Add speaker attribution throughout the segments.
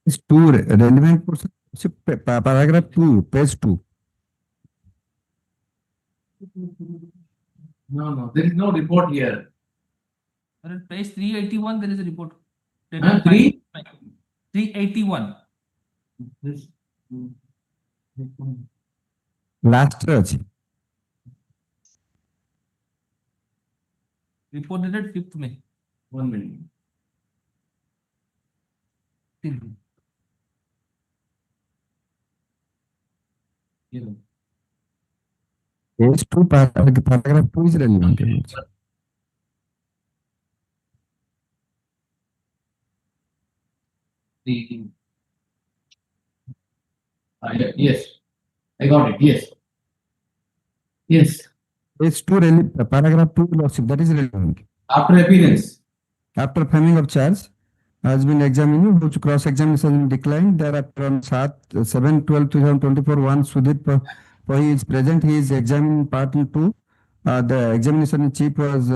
Speaker 1: It's two relevant portion. Paragraph 2, page 2.
Speaker 2: No, there is no report here.
Speaker 3: At page 381, there is a report. 381.
Speaker 1: Last page.
Speaker 3: Report dated 5th May.
Speaker 2: 1 minute. Yeah.
Speaker 1: Page 2, paragraph 2 is relevant.
Speaker 2: Yes, I got it. Yes. Yes.
Speaker 1: Page 2, paragraph 2, lordship, that is relevant.
Speaker 2: After appearance.
Speaker 1: After framing of charge has been examined, which cross-examination has been declined. Thereafter on 7/12/2024, one Sudhir Pahi is present. He is examined part 2. The examination in chief was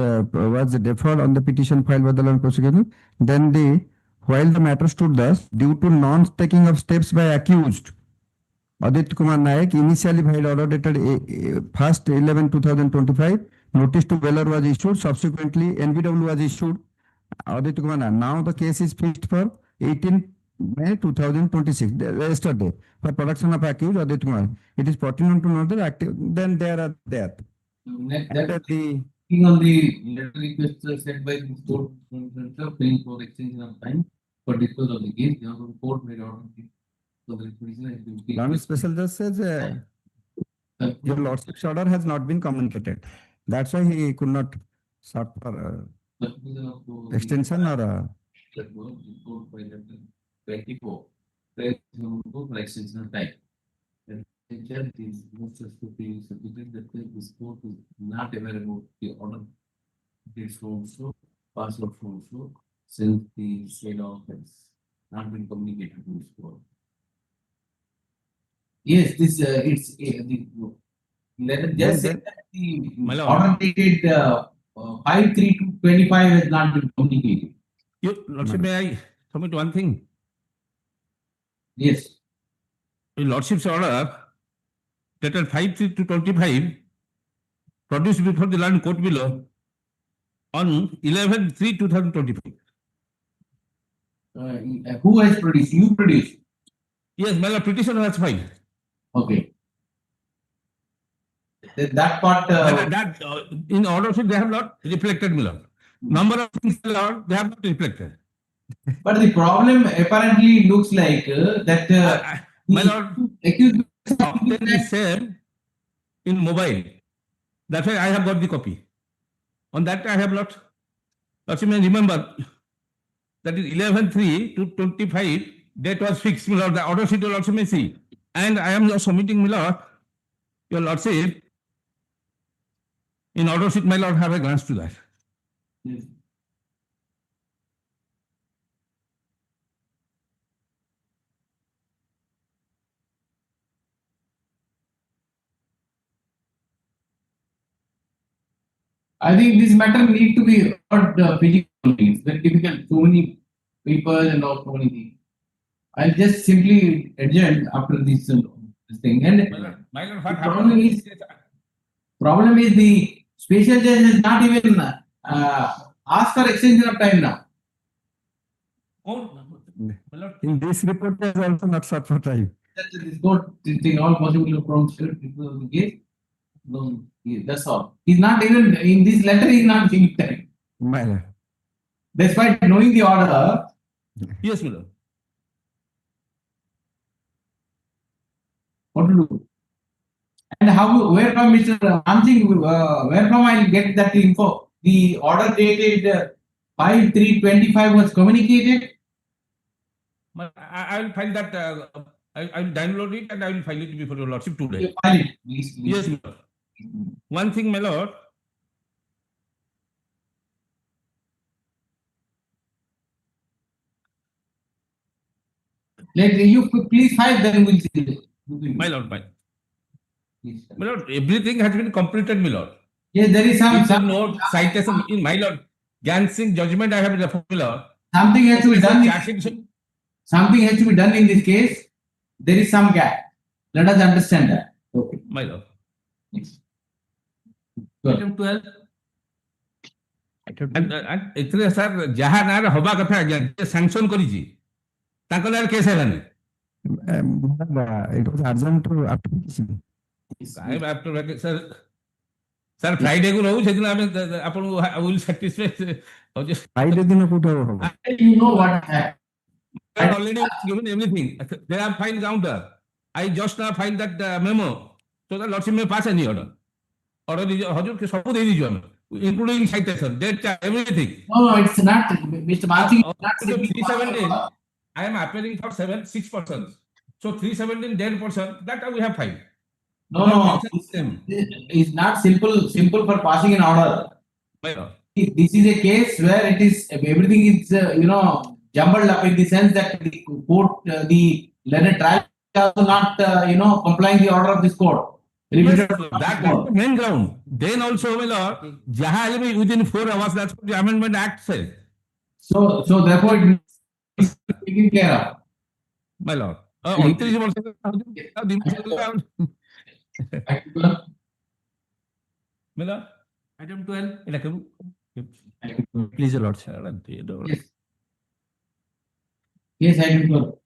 Speaker 1: deferred on the petition filed by the law prosecutor. Then while the matter stood thus, due to non-taking of steps by accused, Aditya Kumar Naik initially filed order dated 1st 11/2025. Notice to Veller was issued. Subsequently, NBW was issued. Aditya Kumar Naik. Now the case is fixed for 18 May 2026, yesterday, for production of accused Aditya Kumar. It is pertinent to note that active. Then there are there.
Speaker 2: That the on the letter request set by the court paying for extension of time for disposal of the case, the court made order. So the
Speaker 1: Lord Special Judge says your lordship's order has not been communicated. That's why he could not sought for extension or
Speaker 2: 24. For extension of time. And is most of the submitted that this court is not aware about the order. This also password also since the state of has not been communicated to this court. Yes, this it's the letter just said that the order dated 5/3/25 has not been communicated.
Speaker 4: Your lordship, may I submit one thing?
Speaker 2: Yes.
Speaker 4: Your lordship's order dated 5/3/25 produced before the land court below on 11/3/2025.
Speaker 2: Who has produced? You produced.
Speaker 4: Yes, my lord, petition was filed.
Speaker 2: Okay. That part.
Speaker 4: In order sheet they have not reflected, my lord. Number of things, my lord, they have not reflected.
Speaker 2: But the problem apparently looks like that.
Speaker 4: My lord,
Speaker 2: accused
Speaker 4: obtained the same in mobile. That's why I have got the copy. On that I have not. But you may remember that is 11/3/25 date was fixed, my lord. The order sheet will also may see. And I am now submitting, my lord, your lordship. In order sheet, my lord, have a glance to that.
Speaker 2: Yes. I think this matter need to be heard physically. It's very difficult. So many people and all so many things. I'll just simply adjourn after this thing. And
Speaker 4: My lord,
Speaker 2: the problem is the special judge has not even asked for extension of time now.
Speaker 4: Oh, my lord.
Speaker 1: in this report is also not sought for time.
Speaker 2: This court taking all possible from the case. No, that's all. He's not even in this letter. He's not giving time,
Speaker 1: My lord.
Speaker 2: despite knowing the order.
Speaker 4: Yes, my lord.
Speaker 2: What to do? And how? Where from Mr. Amsing? Where from I'll get that info? The order dated 5/3/25 was communicated.
Speaker 4: I will file that. I will download it and I will file it before your lordship today.
Speaker 2: You file it, please.
Speaker 4: Yes, my lord. One thing, my lord.
Speaker 2: Let you please file, then we'll see.
Speaker 4: My lord,
Speaker 2: Please.
Speaker 4: my lord, everything has been completed, my lord.
Speaker 2: Yes, there is
Speaker 4: If
Speaker 2: some
Speaker 4: you note citation in my lord, Gansing judgment I have referred, my lord.
Speaker 2: something has to be done.
Speaker 4: Charge sheet-
Speaker 2: Something has to be done in this case. There is some gap. Let us understand that. Okay.
Speaker 4: My lord.
Speaker 2: Next. Good.
Speaker 3: Item 12.
Speaker 4: ଏଥିରେ sir ଯାହା ନାଁରେ ହବା କଥା ଆଜ୍ଞା sanction କରିଛି ତାଙ୍କ ନାଁରେ case ହେଲାନି।
Speaker 1: It was urgent to application.
Speaker 4: Sir Friday କୁ ରହୁ ସେଦିନ ଆମେ ଆପଣଙ୍କୁ ୱିଲ୍ ସାଟିସ୍ଫାଏ
Speaker 1: Friday ଦିନ କୋଉଠି ହବ?
Speaker 2: You know what happened.
Speaker 4: already given everything. They are fine counter. I just now find that memo so that Lordship may pass any order. Order हजूर के सब दे दीजिए हमें, including citation, date, everything.
Speaker 2: No, it's not. Mr. Bhasin, it's not simply
Speaker 4: 317. I am appealing for 6%. So 317 dead person that we have filed.
Speaker 2: No. It's not simple for passing an order.
Speaker 4: My lord.
Speaker 2: This is a case where it is everything is jumbled up in the sense that the court, the learned trial is also not complying the order of this court.
Speaker 4: That is the main ground. Then also, my lord, jaha will be within 4 hours. That's what the Amendment Act says.
Speaker 2: So therefore it is taken care of.
Speaker 4: My lord. My lord.
Speaker 3: Item 12.
Speaker 5: Please, Your Lordship.
Speaker 2: Yes, I do.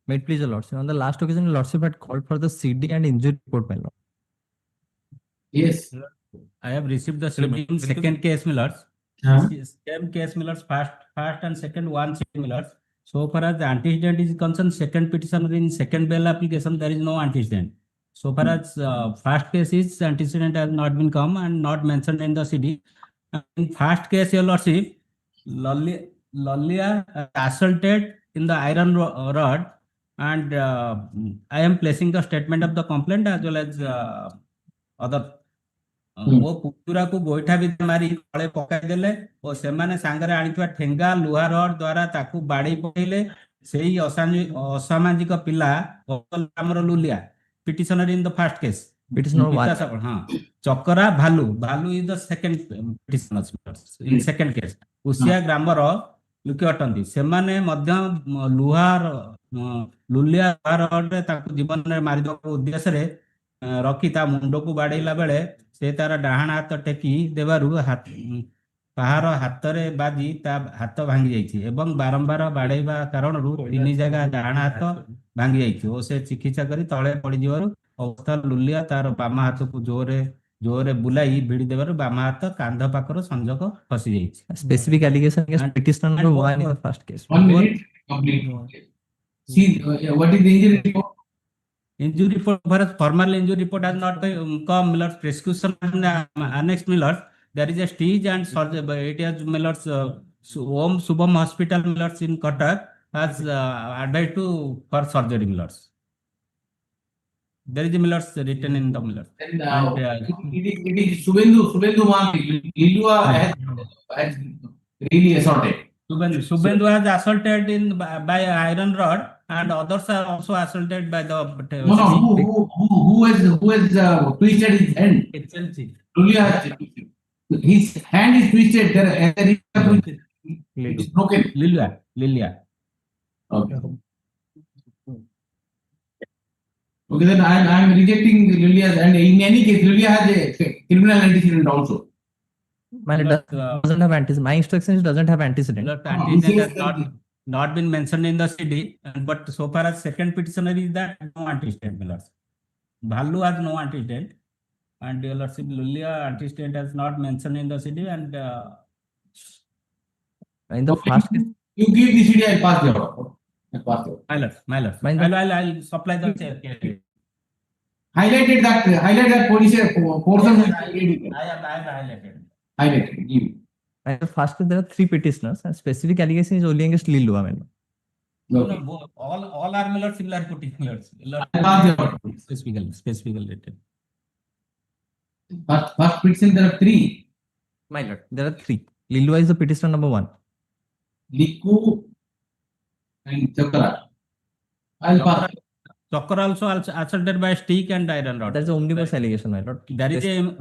Speaker 5: May it please, Your Lordship. On the last occasion, Your Lordship had called for the CD and injury report, my lord.
Speaker 2: Yes.
Speaker 6: I have received the second case, my lords. Same case, my lords. First and second, one same, my lords. So far as the antecedent is concerned, second petitioner in second bail application, there is no antecedent. So far as first case is, antecedent has not been come and not mentioned in the CD. In first case, Your Lordship, Lolia assaulted in the iron rod, and I am placing the statement of the complaint as well as other. वो पुतुरा को गोइठा भी मारी तळे पकाई देले और सेमाने सांगरे आनिथवा ठेंगा लुहा rod द्वारा ताकू बाड़ी पकेले सेही असामाजिक पिला हमर लुलिया petitioner in the first case
Speaker 5: Petitioner
Speaker 6: हाँ चकरा भालू is the second petitioner in second case उसिया ग्रामर लुकी अटंती सेमाने मध्य लुहार लुलिया रड रे ताकू जीवन रे मारि दो उद्देश्य रे रखी ता मुंड को बाड़ेला बेले से तार डाहाण हाथ टेकी देबारु काहार हाथ रे बाजी ता हाथ भांगी जाइछि एवं बारंबार बाड़ेबा कारणरु तीन जगह डाहाण हाथ भांगी जाइछि ओ से चिकित्सा करी तळे पड़ी जिवारु अवस्था लुलिया तार बाम हाथ को जोरे बुलाई भिड़ी देबारु बाम हाथ कांध पाकर संजोग फसी जाइछि
Speaker 5: Specific allegation against petitioner number 1 in the first case.
Speaker 2: 1 minute, complete. See, what is the injury report?
Speaker 6: Injury report, formal injury report has not come. Miller's prescription annexed Miller's. There is a stage and surgery. It has Miller's Om Subham Hospital Miller's in Cuttack has advised for surgery Miller's. There is a Miller's written in the Miller's.
Speaker 2: It is Subendu Mami. Lilua has really assaulted.
Speaker 6: Subendu has assaulted by iron rod, and others are also assaulted by the.
Speaker 2: Who has twisted his hand? His hand is twisted. It's broken.
Speaker 6: Lilia.
Speaker 2: Okay. Okay, then I am rejecting Lilia, and in any case, Lilia has a criminal antecedent also.
Speaker 5: My instructions doesn't have antecedent.
Speaker 6: Antecedent has not been mentioned in the CD, but so far as second petitioner is that no antecedent, Millers. Bhalu has no antecedent, and Your Lordship Lulia antecedent has not mentioned in the CD, and
Speaker 5: In the first case,
Speaker 2: You give the CD, I pass the order.
Speaker 6: my lord. I'll supply the
Speaker 2: Highlight that portion.
Speaker 6: I have highlighted.
Speaker 2: Highlighted. Give.
Speaker 5: in the first case, there are 3 petitioners, and specific allegation is only against Lilua.
Speaker 2: Okay.
Speaker 6: No, all are Millers, similar petitioners.
Speaker 2: I pass the order.
Speaker 6: Specifically written.
Speaker 2: First petition, there are 3.
Speaker 5: My lord, there are 3. Lilua is the petitioner number 1.
Speaker 2: Liku and Chakra. I'll pass.
Speaker 6: Chakra also assaulted by stick and iron rod.
Speaker 5: That's the omnibus allegation, my lord.
Speaker 6: There is a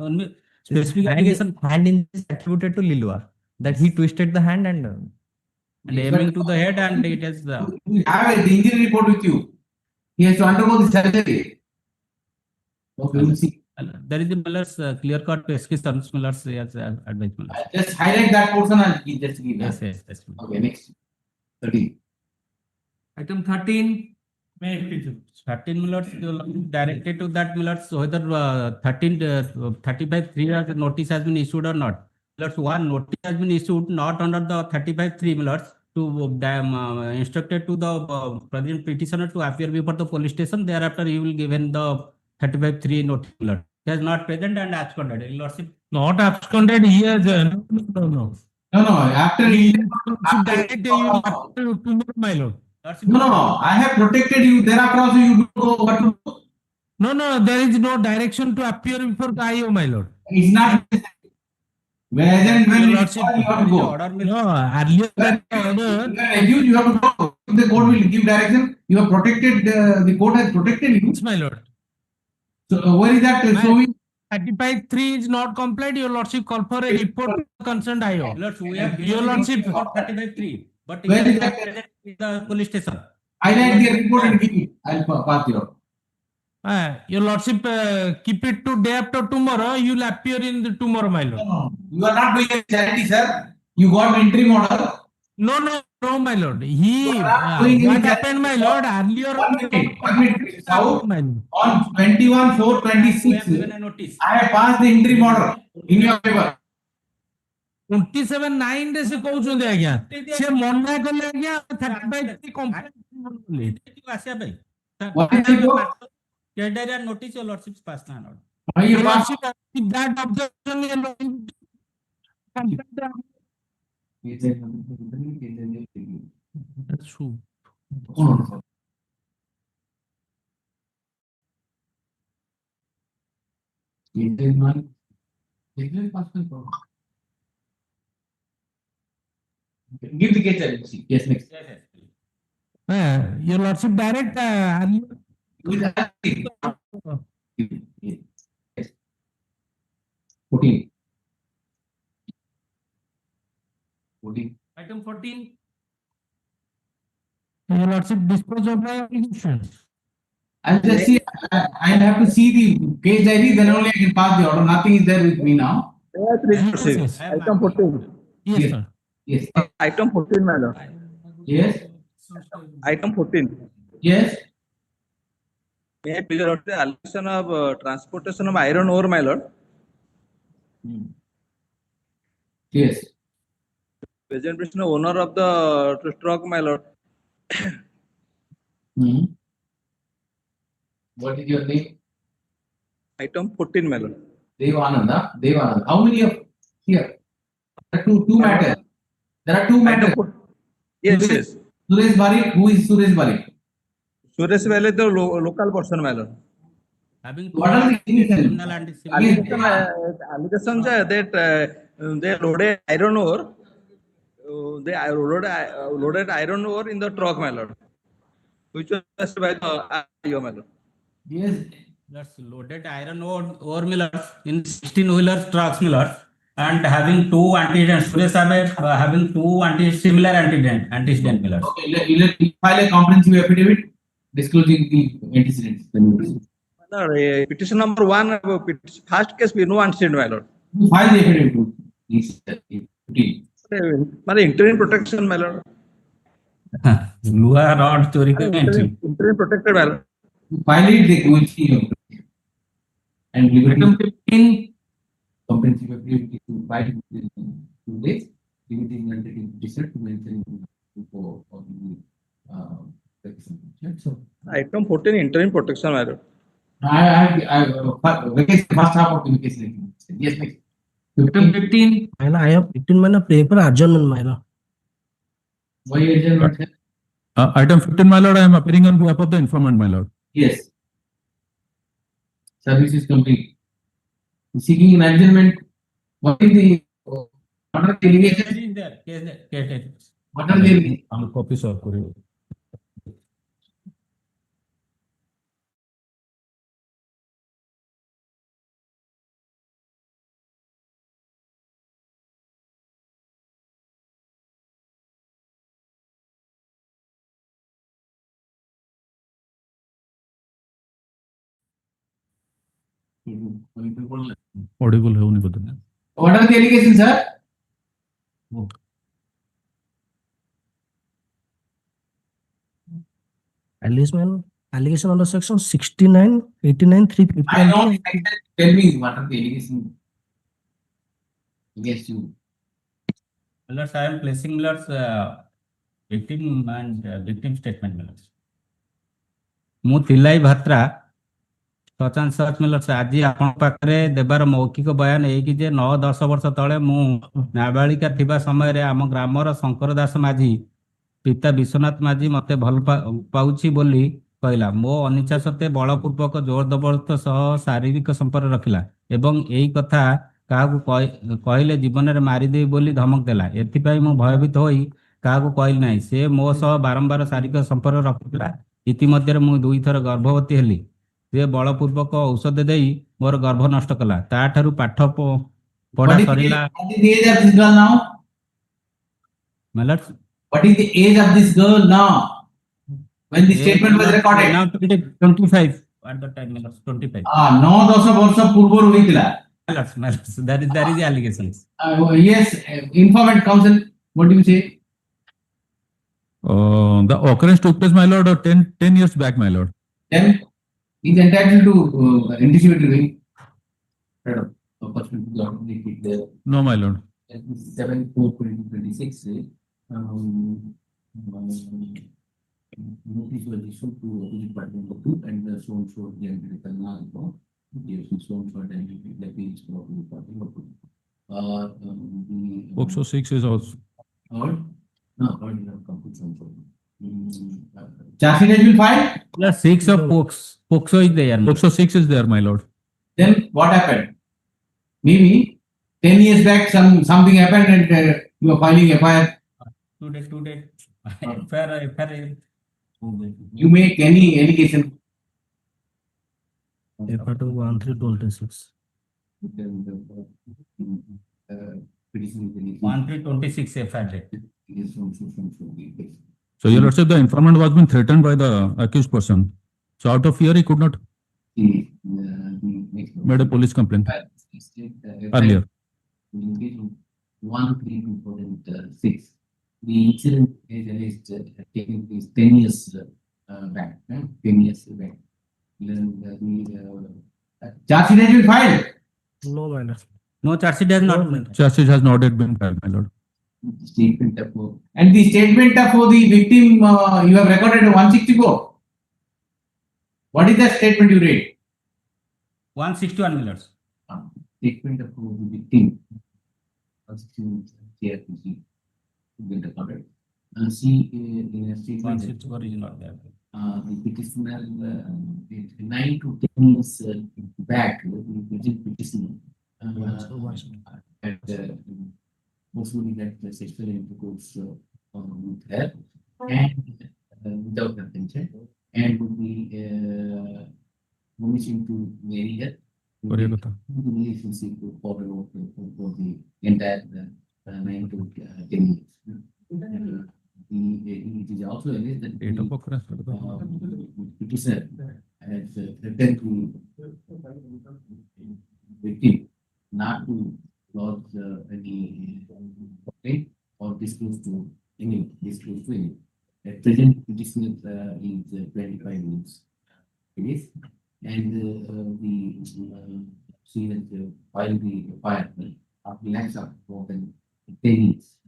Speaker 6: specific allegation.
Speaker 5: Hand injury is attributed to Lilua, that he twisted the hand and
Speaker 6: and
Speaker 2: Yes,
Speaker 6: aiming
Speaker 2: but-
Speaker 6: to the head, and it is.
Speaker 2: You have the injury report with you. He has to undergo the surgery. Okay, we'll see.
Speaker 6: There is the Miller's clear-cut prescription. Miller's yes, advice Miller's.
Speaker 2: Just highlight that portion and just give
Speaker 6: Yes,
Speaker 2: that.
Speaker 6: yes.
Speaker 2: Okay, next. 13.
Speaker 3: Item 13. May I please?
Speaker 6: 13 Millers directed to that Millers whether 35(3) as notice has been issued or not. Millers 1 notice has been issued not under the 35(3) Millers to instructed to the present petitioner to appear before the police station. Thereafter, he will given the 35(3) notice. Millers. He is not present and absconded. Your Lordship.
Speaker 4: Not absconded, he has, no.
Speaker 2: No, after he.
Speaker 4: Direct, you tomorrow, my lord.
Speaker 6: Lordship,
Speaker 2: No, I have protected you. Thereafter also you don't know what to do.
Speaker 4: No, there is no direction to appear before the IO, my lord.
Speaker 2: It's not. When
Speaker 4: Your
Speaker 2: you
Speaker 4: Lordship,
Speaker 2: call, you have to go.
Speaker 6: order
Speaker 4: No, earlier than the order.
Speaker 2: You are accused, you have to go. If the court will give direction, you have protected, the court has protected you.
Speaker 4: Yes, my lord.
Speaker 2: So where is that showing?
Speaker 4: 35(3) is not complied, your lordship call for a report to the concerned IO.
Speaker 6: Millers, we have
Speaker 4: Your
Speaker 6: given
Speaker 4: Lordship.
Speaker 6: 35(3), but he
Speaker 2: Where
Speaker 6: is
Speaker 2: is
Speaker 6: not
Speaker 2: that?
Speaker 6: present in the police station.
Speaker 2: Highlight the report and give it. I'll pass it out.
Speaker 4: Your lordship, keep it to day after tomorrow, you will appear in the tomorrow, my lord.
Speaker 2: No, you are not doing a charity, sir. You got interim order.
Speaker 4: No, my lord. He,
Speaker 2: You are not doing
Speaker 4: what
Speaker 2: any
Speaker 4: happened, my lord, earlier.
Speaker 2: 1 minute. South,
Speaker 4: My lord.
Speaker 2: on 21/4/26,
Speaker 6: We have given a notice.
Speaker 2: I have passed the interim order in your favor.
Speaker 4: 27(9) ରେ ସେ କହୁଛନ୍ତି ଆଜ୍ଞା ସେ ମନା କଲେ ଆଜ୍ଞା 35 complain
Speaker 6: ଆସିବା ପାଇଁ
Speaker 2: What is the report?
Speaker 6: criteria notice your lordship pass na not.
Speaker 2: Why you pass?
Speaker 4: that objection that's true.
Speaker 2: Give the case and see. Yes, next.
Speaker 4: Your lordship direct
Speaker 2: Yes. 14. 14.
Speaker 3: Item 14.
Speaker 4: your lordship dispose of my allegations.
Speaker 2: I'll just see. I'll have to see the case diary, then only I can pass the order. Nothing is there with me now.
Speaker 4: Yes.
Speaker 7: Item 14.
Speaker 4: Yes,
Speaker 2: Yes.
Speaker 4: sir.
Speaker 2: Yes.
Speaker 7: Item 14, my lord.
Speaker 2: Yes.
Speaker 7: Item 14.
Speaker 2: Yes.
Speaker 7: May I please note the allegation of transportation of iron ore, my lord.
Speaker 2: Yes.
Speaker 7: Present person owner of the truck, my lord.
Speaker 2: Hmm. What is your name?
Speaker 7: Item 14, my lord.
Speaker 2: Devananda. How many of here? There are two matters. There are two matters.
Speaker 7: Yes.
Speaker 2: Suresh Barik. Who is Suresh Barik?
Speaker 7: Suresh Valley, the local person, my lord.
Speaker 6: Having
Speaker 2: What are the
Speaker 6: criminal and civil.
Speaker 7: Allegations that they loaded iron ore. They loaded iron ore in the truck, my lord, which was arrested by the IO, my lord.
Speaker 2: Yes.
Speaker 6: That's loaded iron ore millers in 16-wheeler trucks millers and having two antecedents. Suresh having two similar antecedent millers.
Speaker 2: Okay. Let me file a comprehensive affidavit disclosing the antecedents.
Speaker 7: My lord, petition number 1, first case, no antecedent, my lord.
Speaker 2: File the affidavit. Please.
Speaker 7: My interim protection, my lord.
Speaker 6: Luha rod chori ka entry.
Speaker 7: Interim protected, my lord.
Speaker 2: File it, they will see. And
Speaker 3: Item
Speaker 2: liberty
Speaker 3: 15.
Speaker 2: comprehensive affidavit to file within 2 days. Limiting undertaking result to mention for the so
Speaker 7: Item 14, interim protection, my lord.
Speaker 2: vacation first half of the vacation. Yes, please.
Speaker 3: Item 15.
Speaker 8: I have 15 minute paper adjournment, my lord.
Speaker 2: Why adjournment, sir?
Speaker 9: Item 15, my lord, I am appearing on behalf of the informant, my lord.
Speaker 2: Yes. Service is complete. Seeking an adjournment. What is the what are the allegations?
Speaker 6: Case
Speaker 2: What are the
Speaker 9: I'm copy, sir. Audible होने को देना.
Speaker 2: What are the allegations, sir?
Speaker 8: Allegation under section 69, 89, 350.
Speaker 2: I don't tell me what are the allegations against you.
Speaker 6: Millers, I am placing Millers victim and victim statement Millers. ମୁଁ ଥିଲାଇ Bhatra ସଚାନ ସଚ millers ଆଜି ଆପଣଙ୍କ ପାଖରେ ଦେବାର ମୌଖିକ ବୟାନ ଏଇକି ଯେ 9-10 ବର୍ଷ ତଳେ ମୁଁ ନାବାଳିକା ଥିବା ସମୟରେ ଆମ ଗ୍ରାମର ଶଙ୍କର ଦାସ ମାଝୀ ପିତା ବିଶ୍ୱନାଥ ମାଝୀ ମୋତେ ଭଲ ପାଉଛି ବୋଲି କହିଲା। ମୋ ଅନିଚ୍ଛା ସତ୍ତ୍ୱେ ବଳପୂର୍ବକ ଜୋର ଜବରଦସ୍ତ ସହ ଶାରୀରିକ ସମ୍ପର୍କ ରଖିଲା ଏବଂ ଏଇ କଥା କାହାକୁ କହିଲେ ଜୀବନରେ ମାରିଦେବି ବୋଲି ଧମକ ଦେଲା। ଏଥିପାଇଁ ମୁଁ ଭୟଭୀତ ହୋଇ କାହାକୁ କହିଲି ନାହିଁ। ସେ ମୋ ସହ ବାରମ୍ବାର ଶାରୀରିକ ସମ୍ପର୍କ ରଖୁଥିଲା। ଇତିମଧ୍ୟରେ ମୁଁ 2 ଥର ଗର୍ଭବତୀ ହେଲି। ସେ ବଳପୂର୍ବକ ଔଷଧ ଦେଇ ମୋର ଗର୍ଭ ନଷ୍ଟ କଲା। ତାଠାରୁ ପାଠ ପଢା ସରିଲା।
Speaker 2: What is the age of this girl now?
Speaker 6: Millers,
Speaker 2: What is the age of this girl now? When the statement was recorded?
Speaker 6: now 25 at the time Millers, 25.
Speaker 2: 9-10 ବର୍ଷ ପୂର୍ବରୁ ହୋଇଥିଲା।
Speaker 6: Millers, that is the allegations.
Speaker 2: Yes, informant counsel, what do you say?
Speaker 9: The occurrence took place, my lord, 10 years back, my lord.
Speaker 2: Then he is entitled to anticipatory hearing. Opportunity to make it
Speaker 9: No, my lord.
Speaker 2: 7/4/2026. Notice was issued to opposite party number 2 and so and so the empirical now. Yes, so and so and the page for opposite party number 2.
Speaker 9: POCSO 6 is also.
Speaker 2: Or no, or you have come to some sort. Charge sheet has been filed.
Speaker 6: 6 of POCSO is there.
Speaker 9: POCSO 6 is there, my lord.
Speaker 2: Then what happened? Maybe 10 years back something happened and you are filing FIR.
Speaker 6: Today. FIR.
Speaker 2: You make any allegation.
Speaker 8: FIR 1326.
Speaker 2: Petition
Speaker 6: 1326 FIR date.
Speaker 9: So your lordship, the informant was been threatened by the accused person. So out of fear, he could not made a police complaint earlier.
Speaker 2: 1/3/2006. The incident is taken place 10 years back. 10 years back. Then the charge sheet has been filed.
Speaker 8: No, my lord.
Speaker 6: No charge sheet has not been.
Speaker 9: Charge sheet has not yet been filed, my lord.
Speaker 2: Statement and the statement for the victim you have recorded 164. What is the statement you read?
Speaker 6: 161 Millers.
Speaker 2: Statement of the victim. Been recorded. See in a statement.
Speaker 6: 164 is not there.
Speaker 2: The petitioner 9 to 10 years back. The petitioner. Mostly that the sexual intercourse with her and without her consent and would be wishing to marry her. The relationship for the entire 9 to 10 years. It is also alleged that the petitioner has threatened to victim not to lodge any complaint or disclose to any. At present, petitioner is 25 years. It is, and she has filed the FIR after lapse of more than 10 years.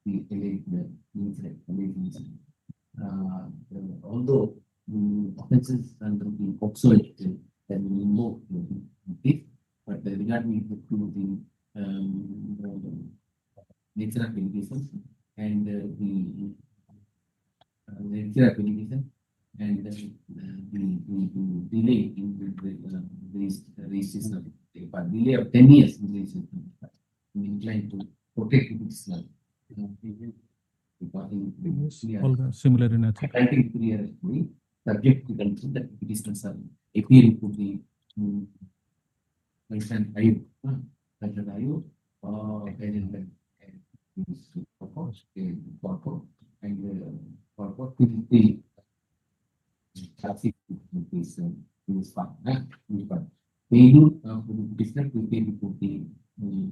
Speaker 2: The alleged incident. Although offences under the POCSO Act can be invoked, but regarding to the nature of allegations and the nature of allegation and the delay in the registration of the delay of 10 years in registration, inclined to protect this
Speaker 9: Similar in nature.
Speaker 2: Subject to consider that petitioners are appearing to the mentioned Ayub, and We do discuss with the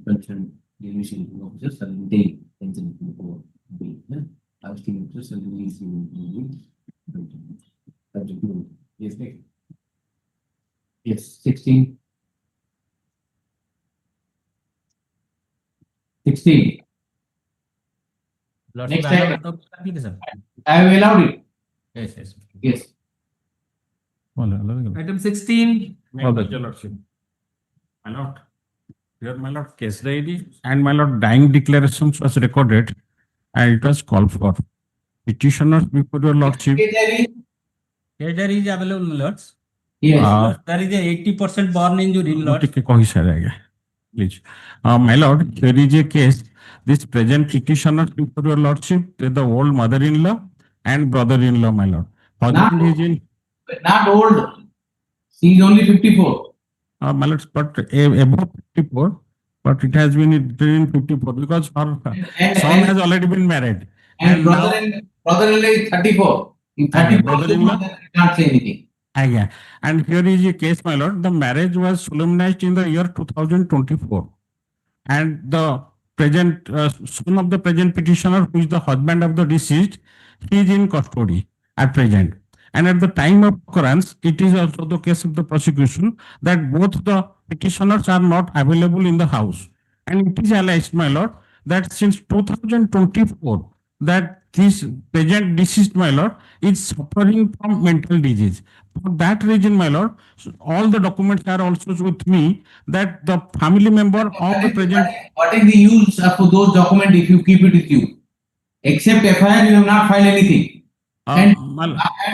Speaker 2: concerned judicial officers and they consent before the asking interest and release subject to yes, next. Yes, 16. 16.
Speaker 6: Lordship,
Speaker 2: Next
Speaker 6: I have
Speaker 2: time.
Speaker 6: adopted the application.
Speaker 2: I have allowed it.
Speaker 6: Yes, yes.
Speaker 2: Yes.
Speaker 3: Item 16.
Speaker 4: Your Lordship. My lord, here my lord case ID and my lord dying declarations was recorded and it was called for. Petitioners before your lordship.
Speaker 6: Here there is available, my lords.
Speaker 2: Yes.
Speaker 6: There is a 80% burn injury, lord.
Speaker 4: Please. My lord, there is a case. This present petitioners before your lordship, the old mother-in-law and brother-in-law, my lord. Husband is in.
Speaker 2: Not old. She is only 54.
Speaker 4: My lord, but above 54, but it has been in 54 because her son has already been married.
Speaker 2: And
Speaker 4: now,
Speaker 2: brother-in-law is 34. In 34,
Speaker 4: brother-in-law
Speaker 2: can't say anything.
Speaker 4: yeah. And here is a case, my lord. The marriage was solemnized in the year 2024. And the present son of the present petitioner, who is the husband of the deceased, he is in custody at present. And at the time of occurrence, it is also the case of the prosecution that both the petitioners are not available in the house. And it is alleged, my lord, that since 2024, that this present deceased, my lord, is suffering from mental disease. For that reason, my lord, all the documents are also with me that the family member of the present.
Speaker 2: What is the use of those documents if you keep it with you? Except FIR, you have not filed anything. And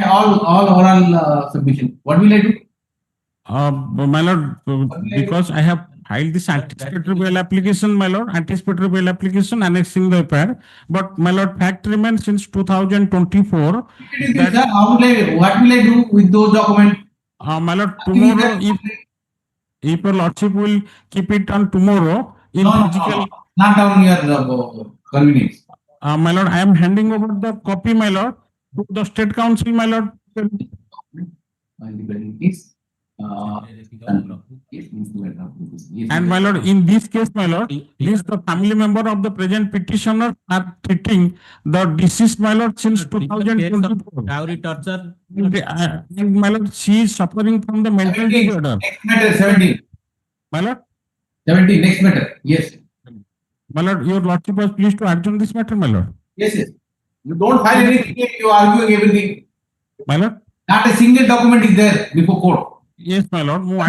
Speaker 2: all oral submission. What will I do?
Speaker 4: My lord, because I have filed this anticipatory bail application, my lord, anticipatory bail application annexing the FIR. But my lord, fact remains since 2024.
Speaker 2: What will I do with those documents?
Speaker 4: My lord, tomorrow, if your lordship will keep it on tomorrow, in physical.
Speaker 2: Not on your convenience.
Speaker 4: My lord, I am handing over the copy, my lord, to the State Council, my lord. And my lord, in this case, my lord, this the family member of the present petitioner are treating the deceased, my lord, since 2024.
Speaker 6: Dowry torture.
Speaker 4: And my lord, she is suffering from the mental disorder.
Speaker 2: Next matter, 17.
Speaker 4: My lord?
Speaker 2: 17, next matter. Yes.
Speaker 4: My lord, your lordship was pleased to adjourn this matter, my lord.
Speaker 2: Yes, yes. You don't file anything, you are arguing everything.
Speaker 4: My lord?
Speaker 2: Not a single document is there before court.
Speaker 4: Yes, my lord. No,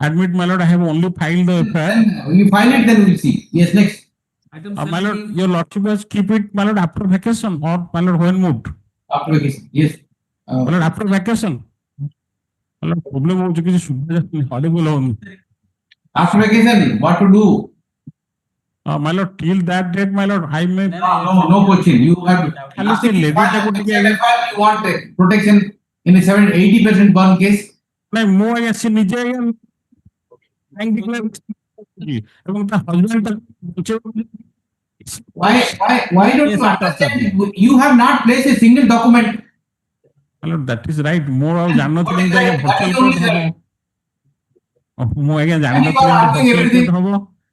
Speaker 4: admit, my lord, I have only filed the FIR.
Speaker 2: When you file it, then we'll see. Yes, next.
Speaker 4: My lord, your lordship has keep it, my lord, after vacation or my lord, when moved?
Speaker 2: After vacation, yes.
Speaker 4: My lord, after vacation. My lord, problem is audible.
Speaker 2: After vacation, what to do?
Speaker 4: My lord, till that date, my lord, I may.
Speaker 2: No question. You have. You want protection in a 80% burn case?
Speaker 4: Why don't
Speaker 2: you understand? You have not placed a single document.
Speaker 4: My lord, that is right. More of Janot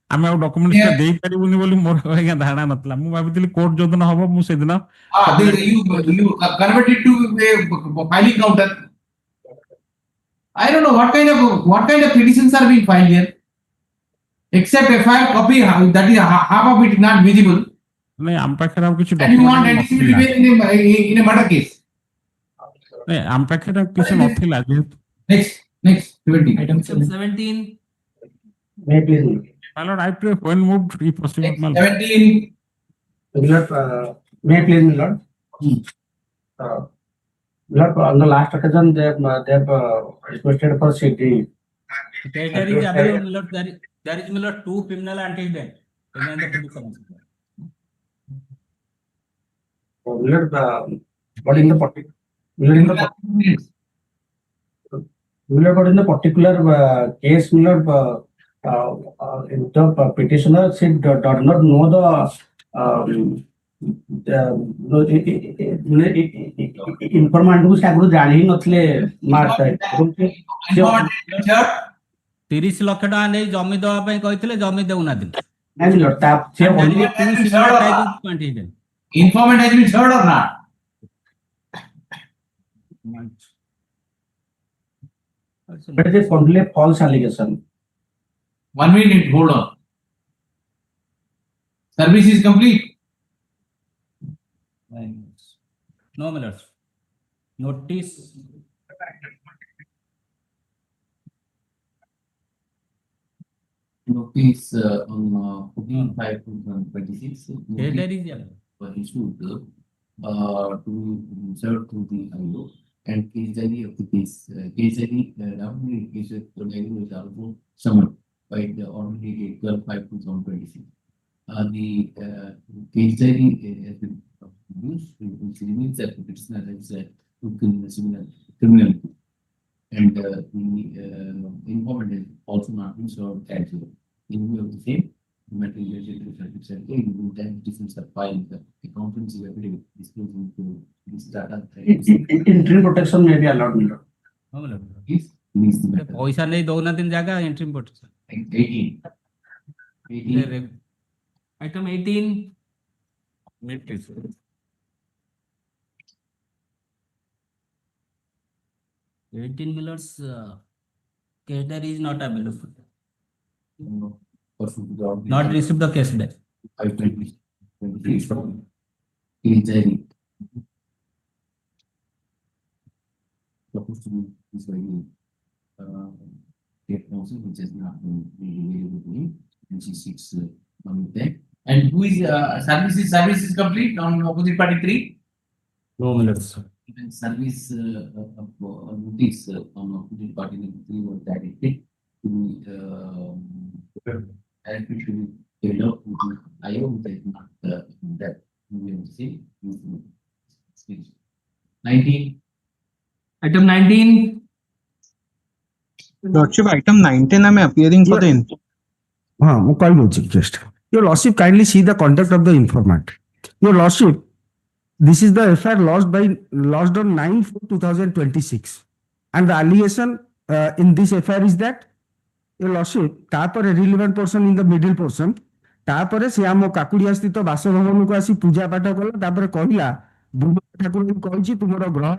Speaker 4: ଆମେ ଆଉ document ଦେଇପାରିବୁନି ବୋଲି ମୋର ଆଜ୍ଞା ଧାରଣା ନଥିଲା। ମୁଁ ଭାବିଥିଲି court ଯୋଉଦିନ ହବ ମୁଁ ସେଦିନ
Speaker 2: you converted to a filing counter. I don't know what kind of petitions are being filed here. Except FIR copy, that is half of it is not visible.
Speaker 4: ନାଇଁ ଆମ ପାଖରେ ଆଉ କିଛି
Speaker 2: And you want anticipatory in a murder case.
Speaker 4: ନାଇଁ ଆମ ପାଖରେ କିଛି ନଥିଲା ଯେହେତୁ
Speaker 2: Next 17.
Speaker 3: Item 17.
Speaker 8: May I please?
Speaker 4: My lord, I pray when moved, if possible.
Speaker 2: 17.
Speaker 8: May I please, my lord? Lord, on the last occasion, they have requested for CD.
Speaker 6: There is available, Lord. There is, my lord, 2 criminal antecedent.
Speaker 8: Lord, but in the particular case, Lord, the petitioner said does not know ଇନଫର୍ମାଣ୍ଟ କୁ ସେ ଆଗରୁ ଜାଣି ହିଁ ନଥିଲେ mark
Speaker 2: Informant
Speaker 6: 30 ଲକ୍ଷ ଟଙ୍କା ନେଇ ଜମି ଦେବା ପାଇଁ କହିଥିଲେ, ଜମି ଦେଉନାହାନ୍ତି।
Speaker 2: Informant has been served or not?
Speaker 8: But it is only a false allegation.
Speaker 2: 1 minute, hold on. Service is complete.
Speaker 6: No, my lords. Notice.
Speaker 2: Notice on 14/5/2026
Speaker 6: There is
Speaker 2: was issued to serve to the IO and case diary of the case. Case diary case diary was also summoned by the ordinary date 12/5/2026. The case diary has been used, which means that the petitioner has criminality. And the informant is also not been served as well. In view of the same, the material said, hey, you will then difference the file, the accountants affidavit disclosing to this data.
Speaker 8: Interim protection may be allowed.
Speaker 2: Is the matter.
Speaker 6: पैसा नहीं दौनाती जगह interim protection
Speaker 2: 18.
Speaker 3: Item 18.
Speaker 6: 18 millers case diary is not available. Not received the case diary.
Speaker 2: 5/2026 from case diary. Supposed to be this very state council, which has not been available to him, and she seeks money back. And who is service is complete on opposite party 3?
Speaker 6: No millers.
Speaker 2: Even service notice on opposite party 3 was directed to directly to the develop IO, which is not that we will see. 19.
Speaker 3: Item 19.
Speaker 10: Lordship, item 19, I'm appearing for the
Speaker 1: just. Your Lordship, kindly see the conduct of the informant. Your Lordship, this is the FIR lodged on 9/4/2026, and the allegation in this FIR is that Your Lordship, तापर relevant portion in the middle portion, तापर से आम काकुड़िया स्थित बासभवन को आसी पूजा पाठ कला, तापर कहला ठाकुर कही तुमर ग्रह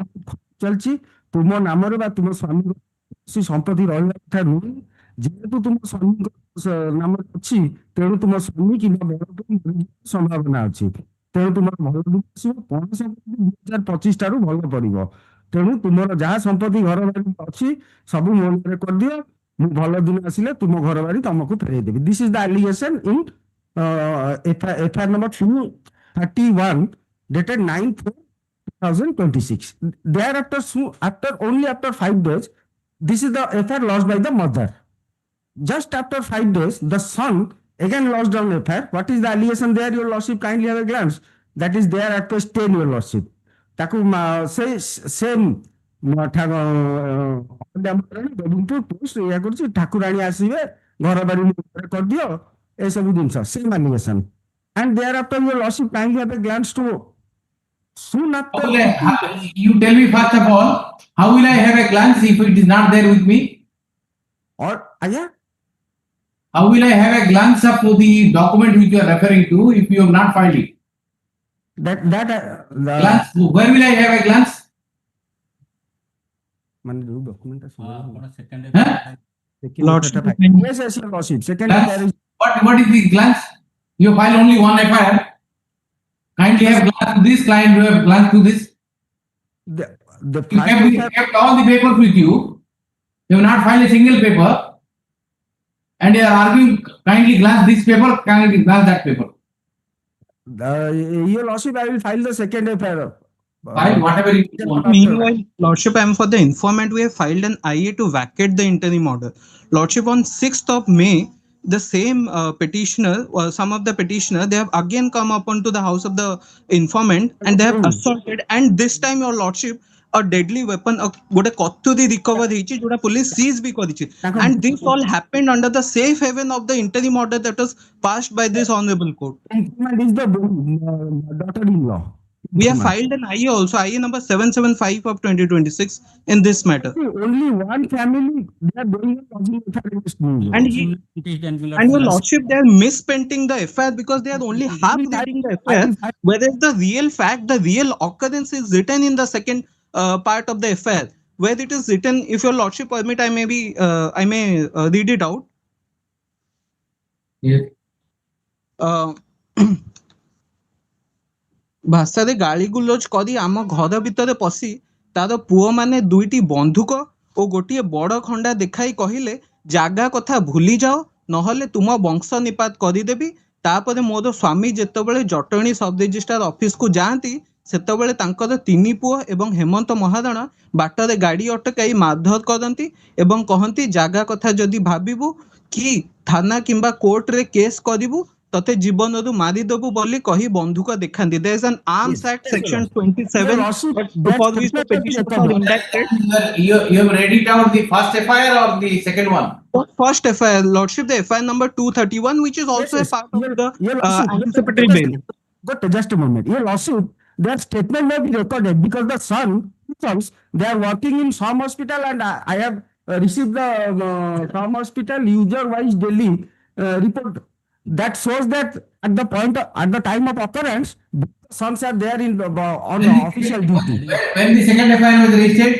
Speaker 1: चलछि तुम नामर बा तुम स्वामी संपत्ति रहा कथा नुहे, जेहेतु तुम स्वामी नाम अच्छी तेणु तुम स्वामी कि संभावना अच्छी, तेणु तुम भल पण संपत्ति 2025 ठारू भल पड़ो, तेणु तुम जहाँ संपत्ति घर बाड़ी अच्छी सब मन कर दियो, भल दिन आसिले तुम घर बाड़ी तुमको फेरई देवी. This is the allegation in FIR number 231 dated 9/4/2026. Thereafter, after 5 days, this is the FIR lodged by the mother. Just after 5 days, the son again lodged on FIR. What is the allegation there, Your Lordship? Kindly have a glance. That is there at page 10, Your Lordship. Taku say same ठाकुराणी आसवे घर बाड़ी कर दियो ए सब जिनस same allegation. And thereafter, Your Lordship, kindly have a glance to soon after.
Speaker 2: You tell me first of all, how will I have a glance if it is not there with me?
Speaker 1: Or yeah.
Speaker 2: How will I have a glance of the document which you are referring to if you have not filed it? Glance, where will I have a glance?
Speaker 1: Lordship. Yes, yes, Your Lordship. Second FIR is.
Speaker 2: What is the glance? You file only one FIR. Kindly have glance to this, client you have glance to this. You kept all the papers with you. You have not filed a single paper. And you are arguing, kindly glance this paper, kindly glance that paper.
Speaker 1: Your Lordship, I will file the second FIR.
Speaker 2: File whatever you want.
Speaker 10: Meanwhile, Lordship, I am for the informant. We have filed an IA to vacate the interim order. Lordship, on 6th of May, the same petitioner, or some of the petitioner, they have again come up onto the house of the informant and they have assaulted. And this time, Your Lordship, a deadly weapon, ଗୋଟେ କତୁରୀ recover ହେଇଛି ଯୋଉଟା police seize ବି କରିଛି, and this all happened under the safe haven of the interim order that was passed by this honorable court.
Speaker 1: Informant is the daughter-in-law.
Speaker 10: We have filed an IA also, IA number 775 of 2026 in this matter.
Speaker 1: Only one family, they are doing a lodging affair against me.
Speaker 10: And your lordship, they are mispainting the FIR because they are only half reading the FIR, whereas the real fact, the real occurrence is written in the second part of the FIR, where it is written, if your lordship permit, I may read it out.
Speaker 2: Yes.
Speaker 10: ଭାଷାରେ ଗାଳି ଗୁଲଜ କରି ଆମ ଘର ଭିତରେ ପଶି ତାର ପୁଅ ମାନେ ଦୁଇଟି ବନ୍ଧୁକ ଓ ଗୋଟିଏ ବଡ ଖଣ୍ଡା ଦେଖାଇ କହିଲେ ଜାଗା କଥା ଭୁଲି ଯାଅ ନହେଲେ ତୁମ ବଂଶ ନିପାତ କରିଦେବି। ତାପରେ ମୋର ସ୍ୱାମୀ ଯେତେବେଳେ ଜଟଣୀ ସବ ରେଜିଷ୍ଟ୍ରାର ଅଫିସକୁ ଯାଆନ୍ତି ସେତେବେଳେ ତାଙ୍କର 3 ପୁଅ ଏବଂ ହେମନ୍ତ ମହାରଣା ବାଟରେ ଗାଡି ଅଟକାଇ ମାରଧର କରନ୍ତି ଏବଂ କହନ୍ତି ଜାଗା କଥା ଯଦି ଭାବିବୁ କି ଥାନା କିମ୍ବା କୋର୍ଟରେ କେସ୍ କରିବୁ ତତେ ଜୀବନରୁ ମାରିଦେବୁ ବୋଲି କହି ବନ୍ଧୁକ ଦେଖାନ୍ତି। There is an Arms Act section 27 for which the petitions are indicted.
Speaker 2: You have read it out, the first FIR or the second one?
Speaker 10: First FIR, lordship, the FIR number 231, which is also a part of the anticipatory bail.
Speaker 1: But just a moment, your lawsuit, their statement may be recorded because the sons, they are working in some hospital, and I have received the some hospital user-wise daily report that shows that at the time of occurrence, the sons are there on official duty.
Speaker 2: When the second FIR was registered?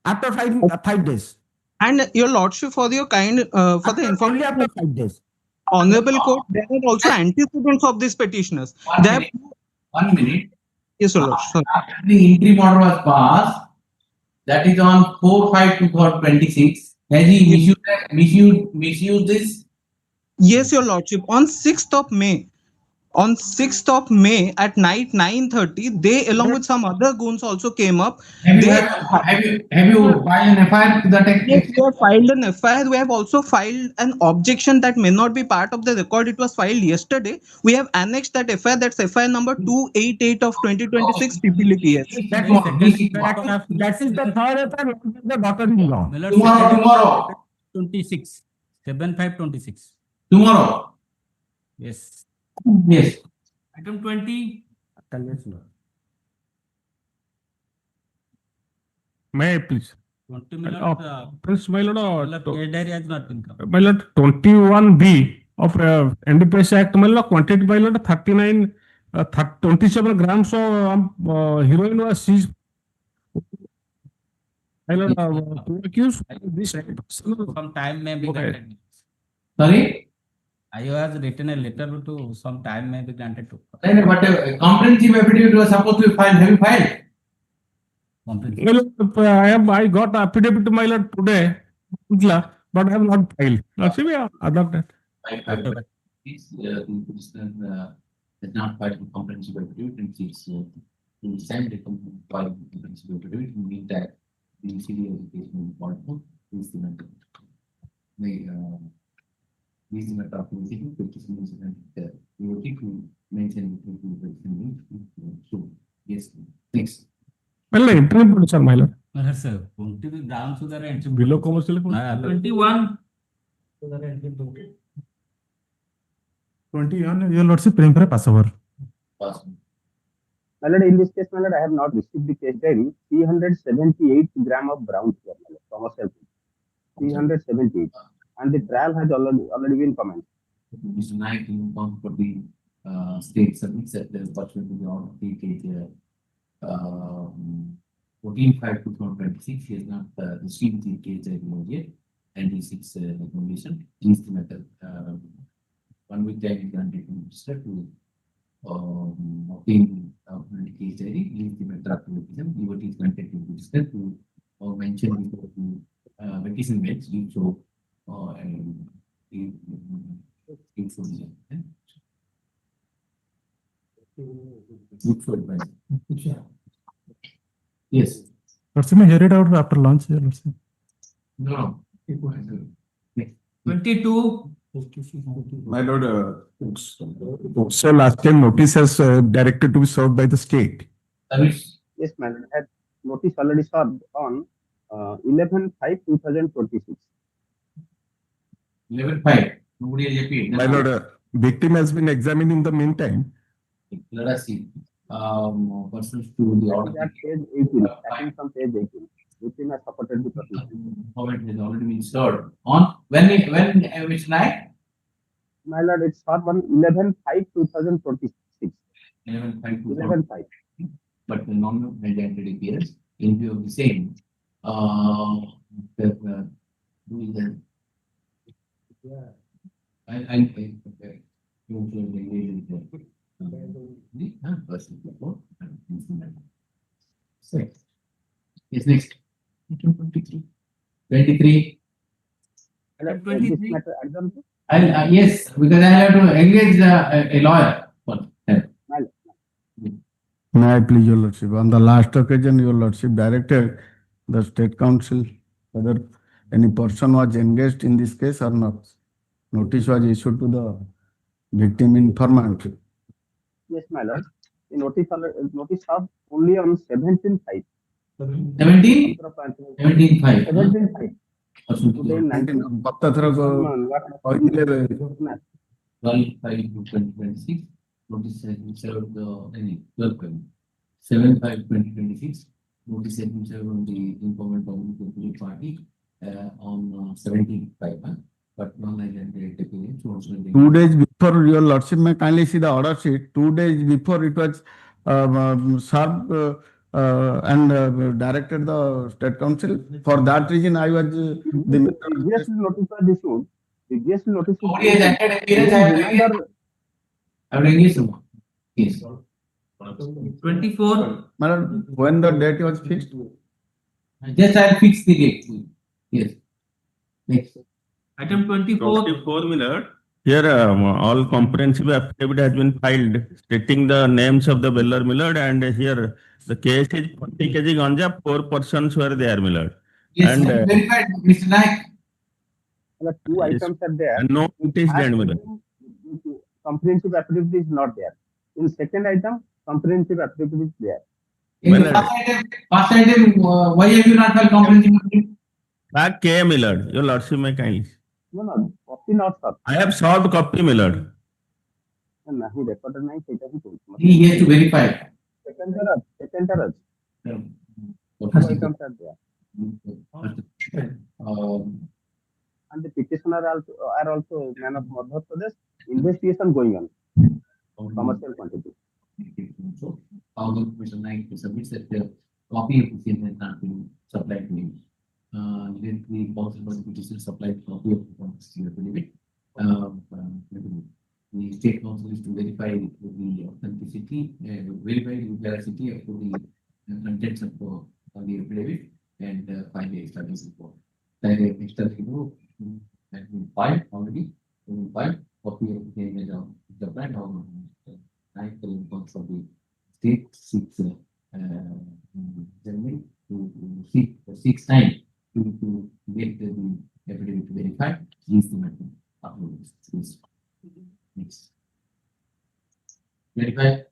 Speaker 1: After 5 days.
Speaker 10: And your lordship, for your kind, for the information,
Speaker 1: after 5 days.
Speaker 10: Honorable Court, there are also antecedents of these petitioners.
Speaker 2: One minute.
Speaker 10: Yes, your lordship.
Speaker 2: After the interim order was passed, that is on 4/5/2026. Has he misused this?
Speaker 10: Yes, your lordship. On 6th of May at night 9:30, they along with some other goons also came up.
Speaker 2: Have you filed an FIR to that extent?
Speaker 10: Yes, we have filed an FIR. We have also filed an objection that may not be part of the record. It was filed yesterday. We have annexed that FIR. That's FIR number 288 of 2026 PPLPS.
Speaker 1: That is the third FIR, the daughter-in-law.
Speaker 2: Tomorrow.
Speaker 6: 26. 7526.
Speaker 2: Tomorrow.
Speaker 6: Yes.
Speaker 2: Yes.
Speaker 3: Item 20.
Speaker 9: May I please?
Speaker 6: 20 minutes.
Speaker 9: Prince, my lord,
Speaker 6: Case diary has not been come.
Speaker 9: my lord, 21B of NDPS Act, my lord, quantity, my lord, 27 grams of heroin was seized. My lord, accused this.
Speaker 6: Some time may be
Speaker 9: Okay.
Speaker 6: granted.
Speaker 2: Sorry?
Speaker 6: I have written a letter to some time may be granted to.
Speaker 2: But a comprehensive affidavit was supposed to be filed. Have you filed?
Speaker 6: Comprehensive.
Speaker 9: My lord, I got affidavit to my lord today, but I have not filed. See, we adopt that.
Speaker 2: Please, the petitioner has not filed a comprehensive affidavit, and it's to send a comprehensive affidavit, in mean that the city education department is the matter. Is the matter of the petition and we will keep to mention so yes, next.
Speaker 9: Well, entry sir, my lord.
Speaker 6: Well, sir, 20 grams to the entry.
Speaker 9: Below commercial.
Speaker 3: 21.
Speaker 9: 21, your lordship, praying for a passover.
Speaker 11: My lord, in this case, my lord, I have not received the case diary. 378 gram of brown sugar, my lord, commercial. 378. And the trial has already been commenced.
Speaker 2: Mr. Naik informed for the state submits that the pursuant to the order of the case 14/5/2026, he has not received the case yet, and he seeks recommendation. Is the matter 1 week time is granted to Mr. to obtain the case diary. Is the matter of petition. What is granted to Mr. to mention before the petition makes you so. Yes.
Speaker 9: Lordship, may hear it out after lunch, your lordship.
Speaker 2: No.
Speaker 3: 22.
Speaker 9: My lord, so last time notice has directed to be served by the state.
Speaker 11: Yes, my lord. notice already served on 11/5/2026.
Speaker 2: 11/5. Nobody has appealed.
Speaker 1: My lord, victim has been examined in the meantime.
Speaker 2: Let us see. Persons to the
Speaker 11: That
Speaker 2: order.
Speaker 11: is at page 18, starting from page 18. Victim has supported the proceedings.
Speaker 2: Comment has already been served on which night?
Speaker 11: My lord, it's served on 11/5/2026.
Speaker 2: 11/5.
Speaker 11: 11/5.
Speaker 2: But the non-mandated appearance in view of the same. Who is that? Okay. Yes, next. 23.
Speaker 11: My lord, this
Speaker 3: 23.
Speaker 11: matter addressed.
Speaker 2: Yes, because I have to engage a lawyer.
Speaker 11: My lord.
Speaker 1: May I please, your lordship, on the last occasion, your lordship directed the state council whether any person was engaged in this case or not. Notice was issued to the victim informant.
Speaker 11: Yes, my lord. The notice served only on 17/5.
Speaker 2: 17? 17/5.
Speaker 11: 17/5. Today, 19.
Speaker 2: 12/5/2026. Notice has been served 7/5/2026. Notice has been served on the informant of the political party on 17/5. But non-mandated appearance was
Speaker 1: 2 days before, your lordship may kindly see the order sheet. 2 days before it was served and directed the state council. For that reason, I was
Speaker 11: Previously notice was issued. Previously notice was
Speaker 2: Nobody has entered appearance. I have to engage someone. Yes.
Speaker 3: 24.
Speaker 1: Madam, when the date was fixed.
Speaker 2: Just I'll fix the date. Yes. Next.
Speaker 3: Item 24.
Speaker 4: 24, my lord. Here, all comprehensive affidavit has been filed stating the names of the Beller, my lord, and here the case is 40 kg ganja, 4 persons were there, my lord.
Speaker 2: Yes,
Speaker 4: And
Speaker 2: verified, Mr. Naik.
Speaker 11: The two
Speaker 4: Yes.
Speaker 11: items are there.
Speaker 4: and no notice
Speaker 11: First
Speaker 4: done, my lord.
Speaker 11: item, comprehensive affidavit is not there. In second item, comprehensive affidavit is there.
Speaker 2: In
Speaker 4: Well,
Speaker 2: the first item, why have you not filed comprehensive?
Speaker 4: Back K, my lord. Your lordship may kindly.
Speaker 11: No, copy not served.
Speaker 4: I have solved copy, my lord.
Speaker 11: No, he recorded नहीं सेटा ही तो.
Speaker 2: He has to verify.
Speaker 11: Second terror. Two items are there. And the petitioner are also man of Madhya Pradesh. Investigation going on. Commercial quantity.
Speaker 2: So, Mr. Naik submits that the copy of the same has not been supplied to him. Then the possible petitioner supplied copy of the affidavit. The state council is to verify the authenticity, verify the veracity of the contents of the affidavit and find the extraneous report. The extraneous report has been filed already. Copy of the same is supplied. Nine response of the state seeks generally to seek time to get the affidavit verified. Is the method uploaded. Next. Verify.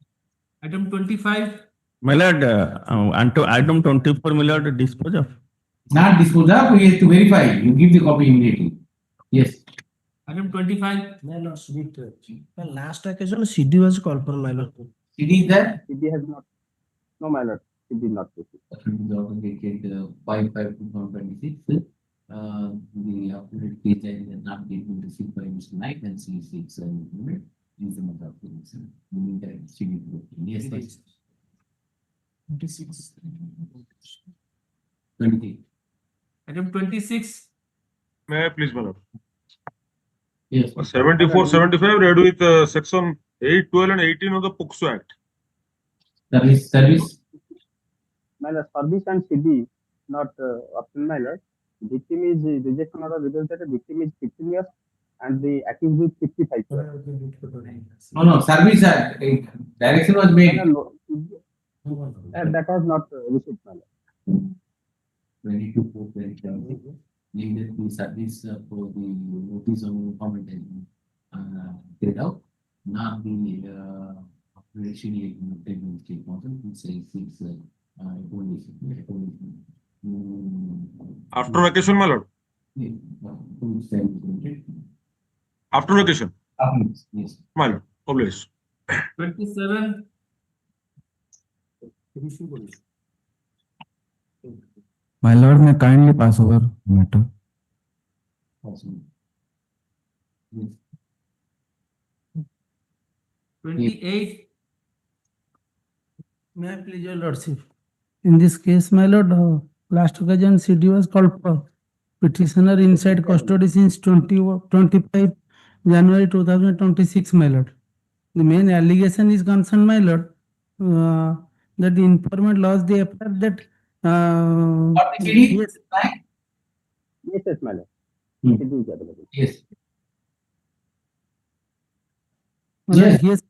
Speaker 3: Item 25.
Speaker 4: My lord, unto item 24, my lord, dispose of.
Speaker 2: Not dispose of, we have to verify. You give the copy immediately. Yes.
Speaker 3: Item 25.
Speaker 12: My lord, last occasion CD was called for, my lord.
Speaker 2: CD is there?
Speaker 11: CD has not. No, my lord. CD not received.
Speaker 2: 5/5/2026. The affidavit page has not been received by Mr. Naik and C seeks implement. Is the matter of the meantime, CD. Yes, yes.
Speaker 12: 26.
Speaker 2: 23.
Speaker 3: Item 26.
Speaker 9: May I please, my lord?
Speaker 2: Yes.
Speaker 9: 74, 75 read with section 8, 12 and 18 of the POCSO Act.
Speaker 2: Service.
Speaker 11: My lord, service and CD not obtained, my lord. Victim is rejection order reveals that the victim is 15 years and the accused is 55 years.
Speaker 2: No, service direction was made.
Speaker 11: That was not received, my lord.
Speaker 2: 22/4/2026. Needed the service for the notice of comment has been carried out. Now the operation state council who says seeks
Speaker 13: After vacation, my lord. After vacation,
Speaker 2: Yes.
Speaker 13: my lord. Obliged.
Speaker 3: 27.
Speaker 1: My lord, may kindly pass over matter.
Speaker 2: Yes.
Speaker 3: 28.
Speaker 12: May I please, your lordship? In this case, my lord, last occasion CD was called for. Petitioner inside custody since 25 January 2026, my lord. The main allegation is concerned, my lord, that the informant lost the affair that yes,
Speaker 11: Yes, my lord.
Speaker 2: Hmm.
Speaker 11: CD is available.
Speaker 2: Yes.
Speaker 12: my lord,
Speaker 2: Yes.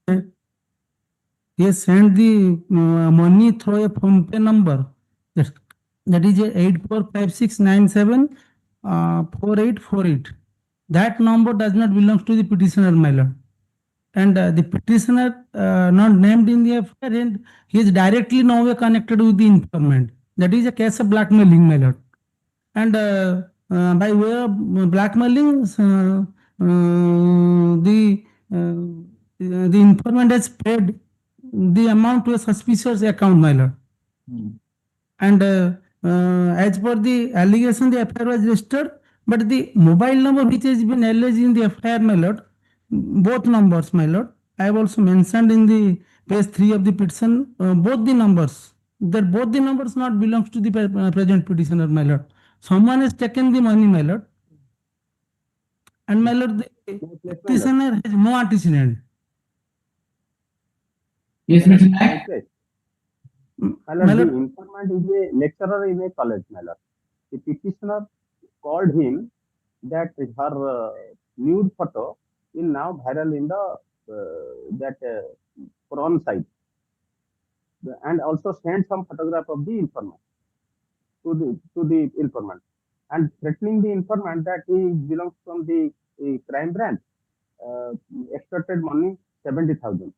Speaker 12: he has sent the money through a phone pay number that is a 845697 4848. That number does not belong to the petitioner, my lord. And the petitioner not named in the affair, and he is directly now connected with the informant. That is a case of blackmailing, my lord. And by way of blackmailing, the informant has paid the amount to a suspicious account, my lord. And as per the allegation, the FIR was registered, but the mobile number which has been alleged in the FIR, my lord, both numbers, my lord, I have also mentioned in the page 3 of the petition, both the numbers, that both the numbers not belongs to the present petitioner, my lord. Someone has taken the money, my lord, and my lord, the petitioner has no antecedent.
Speaker 2: Yes, Mr. Naik.
Speaker 11: Okay. My
Speaker 12: My
Speaker 11: lord, the
Speaker 12: lord,
Speaker 11: informant is a lecturer in a college, my lord. The petitioner called him that her nude photo is now viral in the that porn site, and also sent some photograph of the informant to the informant, and threatening the informant that he belongs from the crime branch, extorted money 70,000.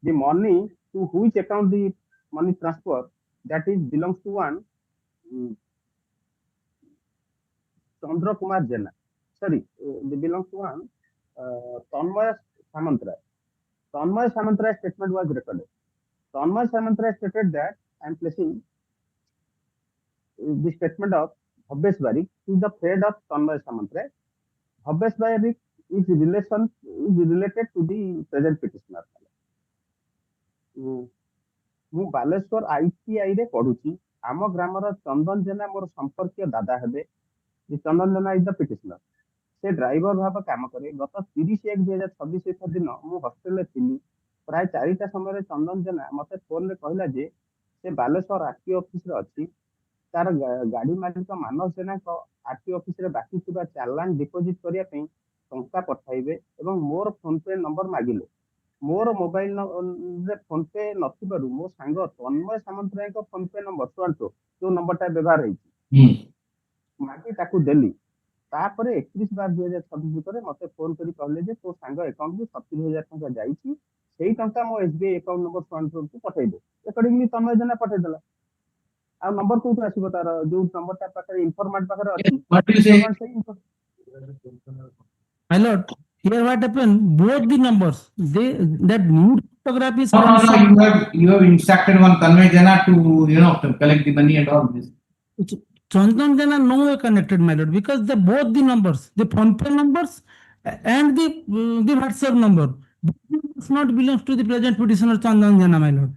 Speaker 11: The money to which account the money transfer, that is belongs to one Chandra Kumar Jena. Sorry, they belongs to one Tanmaya Samantray. Tanmaya Samantray's statement was recorded. Tanmaya Samantray stated that I am placing the statement of Bhavesh Barik is the friend of Tanmaya Samantray. Bhavesh Barik is related to the present petitioner. ମୁଁ Balasore ITI ରେ ପଢୁଛି। ଆମ ଗ୍ରାମର ଚନ୍ଦନ ଜେନା ମୋର ସମ୍ପର୍କୀୟ ଦାଦା ହେବେ। ଚନ୍ଦନ Jena is the ପିଟିସନର। ସେ ଡ୍ରାଇଭର ଭାବେ କାମ କରେ। ଗତ 30/1/2026 ଦିନ ମୁଁ ହଷ୍ଟେଲରେ ଥିଲି। ପ୍ରାୟ 4ଟା ସମୟରେ ଚନ୍ଦନ ଜେନା ମତେ ଫୋନରେ କହିଲା ଯେ ସେ ବାଲେଶ୍ୱର RTO ଅଫିସରେ ଅଛି। ତାର ଗାଡି ମାଲିକ ମାନସ ଜେନାଙ୍କ RTO ଅଫିସରେ ବାକି ଥିବା ଚାଲାଣ ଡିପୋଜିଟ କରିବା ପାଇଁ ଟଙ୍କା ପଠାଇବେ ଏବଂ ମୋର ଫୋନ ପେ ନମ୍ବର ମାଗିଲେ। ମୋର ମୋବାଇଲ ରେ ଫୋନ ପେ ନଥିବାରୁ ମୋ ସାଙ୍ଗ ତନ୍ମୟ ସାମନ୍ତରାୟଙ୍କ ଫୋନ ପେ ନମ୍ବର ଶୁଣନ୍ତୁ ଯୋଉ ନମ୍ବରଟା ବ୍ୟବହାର ହେଇଛି ମାଗି ତାକୁ ଦେଲି। ତାପରେ 31/12/2026 ଭିତରେ ମତେ ଫୋନ କରି କହିଲେ ଯେ ତୋ ସାଙ୍ଗ ଆକାଉଣ୍ଟକୁ 70,000 ଟଙ୍କା ଯାଇଛି, ସେଇ ଟଙ୍କା ମୋ SBI ଆକାଉଣ୍ଟ ନମ୍ବର ଶୁଣନ୍ତୁ ପଠେଇଦେ। ଏକଡିଂଲି ତନ୍ମୟ ଜେନା ପଠେଇଦେଲା। ଆଉ ନମ୍ବର କୋଉଠୁ ଆସିବ ତାର? ଯୋଉ ନମ୍ବରଟା ପାଖରେ ଇନଫର୍ମାଣ୍ଟ ପାଖରେ ଅଛି।
Speaker 12: My lord, here what happened? Both the numbers, that nude photograph is
Speaker 2: No, you have instructed one Tanmay Jana to collect the money and all this.
Speaker 12: Chandan Jana no way connected, my lord, because both the numbers, the phone pay numbers and the WhatsApp number, does not belongs to the present petitioner Chandan Jana, my lord.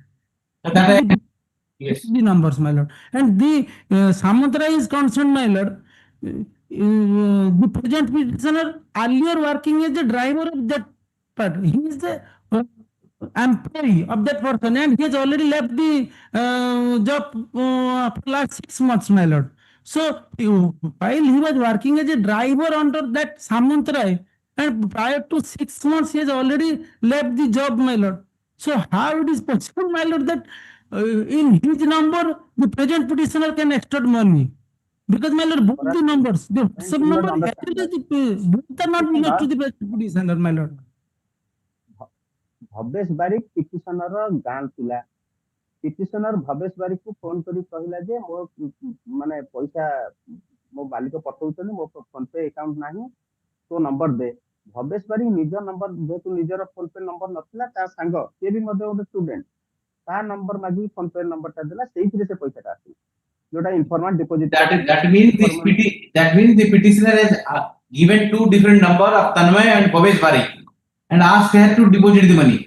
Speaker 2: Yes.
Speaker 12: The numbers, my lord, and the Samantara is concerned, my lord. The present petitioner earlier working as a driver of that part. He is the employee of that person, and he has already left the job for last 6 months, my lord. So while he was working as a driver under that Samantray, and prior to 6 months, he has already left the job, my lord. So how it is possible, my lord, that in his number the present petitioner can extort money? Because my lord, both the numbers, the WhatsApp number, both are not belong to the present petitioner, my lord.
Speaker 11: Bhabesh Barik ପିଟିସନର ଗାଁ ପିଲା ପିଟିସନର Bhabesh ବାରିକକୁ phone କରି କହିଲା ଯେ ମୋ ମାନେ ପଇସା ମୋ ମାଲିକ ପଠଉଛନ୍ତି, ମୋ ଫୋନ ପେ ଆକାଉଣ୍ଟ ନାହିଁ, ତୋ ନମ୍ବର ଦେ। ଭବେଶ ବାରିକ ନିଜ ନମ୍ବର, ଯେହେତୁ ନିଜର ଫୋନ ପେ ନମ୍ବର ନଥିଲା, ତା ସାଙ୍ଗ ସିଏ ବି ମଧ୍ୟ ଗୋଟେ ଷ୍ଟୁଡେଣ୍ଟ, ତା ନମ୍ବର ମାଗିକି ଫୋନ ପେ ନମ୍ବରଟା ଦେଲା, ସେଇଥିରେ ସେ ପଇସାଟା ଆସିଲା, ଯୋଉଟା informal deposit.
Speaker 2: That means the petitioner has given two different number of Tanmay and Bhavesh Barik and asked her to deposit the money.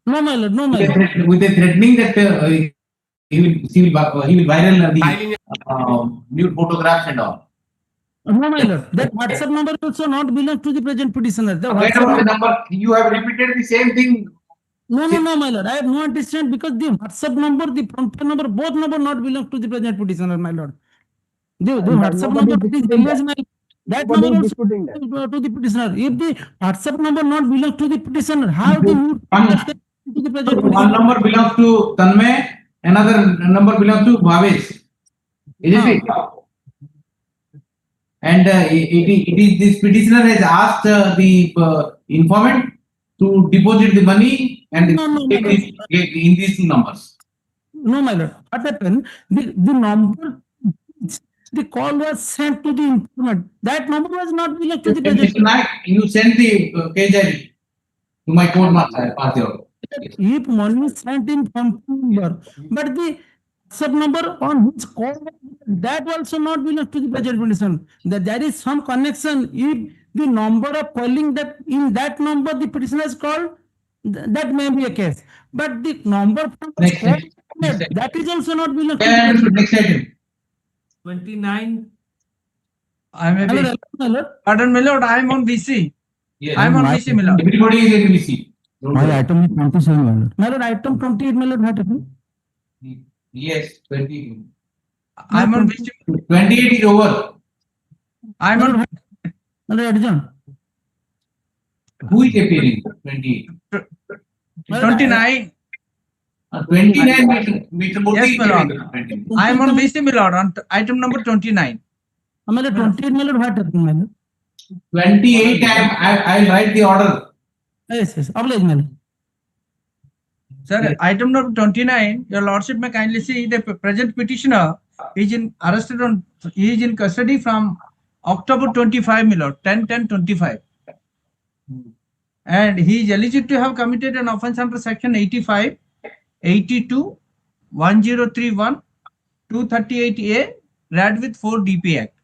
Speaker 12: No, my lord, no, my lord.
Speaker 2: With a threatening that he will viral the nude photographs and all.
Speaker 12: No, my lord. That WhatsApp number also not belongs to the present petitioner. The
Speaker 2: Wait
Speaker 12: WhatsApp
Speaker 2: about the number. You have repeated the same thing.
Speaker 12: No, my lord. I have no understand because the WhatsApp number, the phone pay number, both number not belongs to the present petitioner, my lord. The WhatsApp number is always my that number also to the petitioner. If the WhatsApp number not belongs to the petitioner, how the new to the present petitioner?
Speaker 2: One number belongs to Tanmay, another number belongs to Bhavesh. Isn't it? And it is this petitioner has asked the informant to deposit the money and in these two numbers.
Speaker 12: No, my lord. What happened? The number, the call was sent to the informant. That number was not belong to the present.
Speaker 2: Mr. Naik, you send the KJ to my court master.
Speaker 12: If money is sent in from number, but the sub number on which call that also not belongs to the present petition. That there is some connection. If the number of calling that in that number the petitioner is called, that may be a case. But the number from which call, that is also not belong to the
Speaker 2: next item.
Speaker 3: 29.
Speaker 10: I may be. Pardon, my lord, I am on VC.
Speaker 2: Yes.
Speaker 10: I am on VC, my lord.
Speaker 2: Everybody is in VC.
Speaker 1: My item is 27, my lord.
Speaker 12: My lord, item 28, my lord, what happened?
Speaker 2: Yes, 20.
Speaker 10: I am on VC.
Speaker 2: 28 is over.
Speaker 10: I am on.
Speaker 12: My lord, adjourn.
Speaker 2: Who is appearing? 28.
Speaker 10: 29.
Speaker 2: 29, Mr. Murthy.
Speaker 10: Yes, my lord. I am on VC, my lord, on item number 29.
Speaker 12: My lord, 28, my lord, what happened, my lord?
Speaker 2: 28, I'll write the order.
Speaker 12: Yes, oblige, my lord.
Speaker 10: Sir, item number 29, your lordship may kindly see the present petitioner is in custody from October 25, my lord, 10/10/25. And he is eligible to have committed an offence under section 85, 82, 1031, 238A, read with 4 DP Act.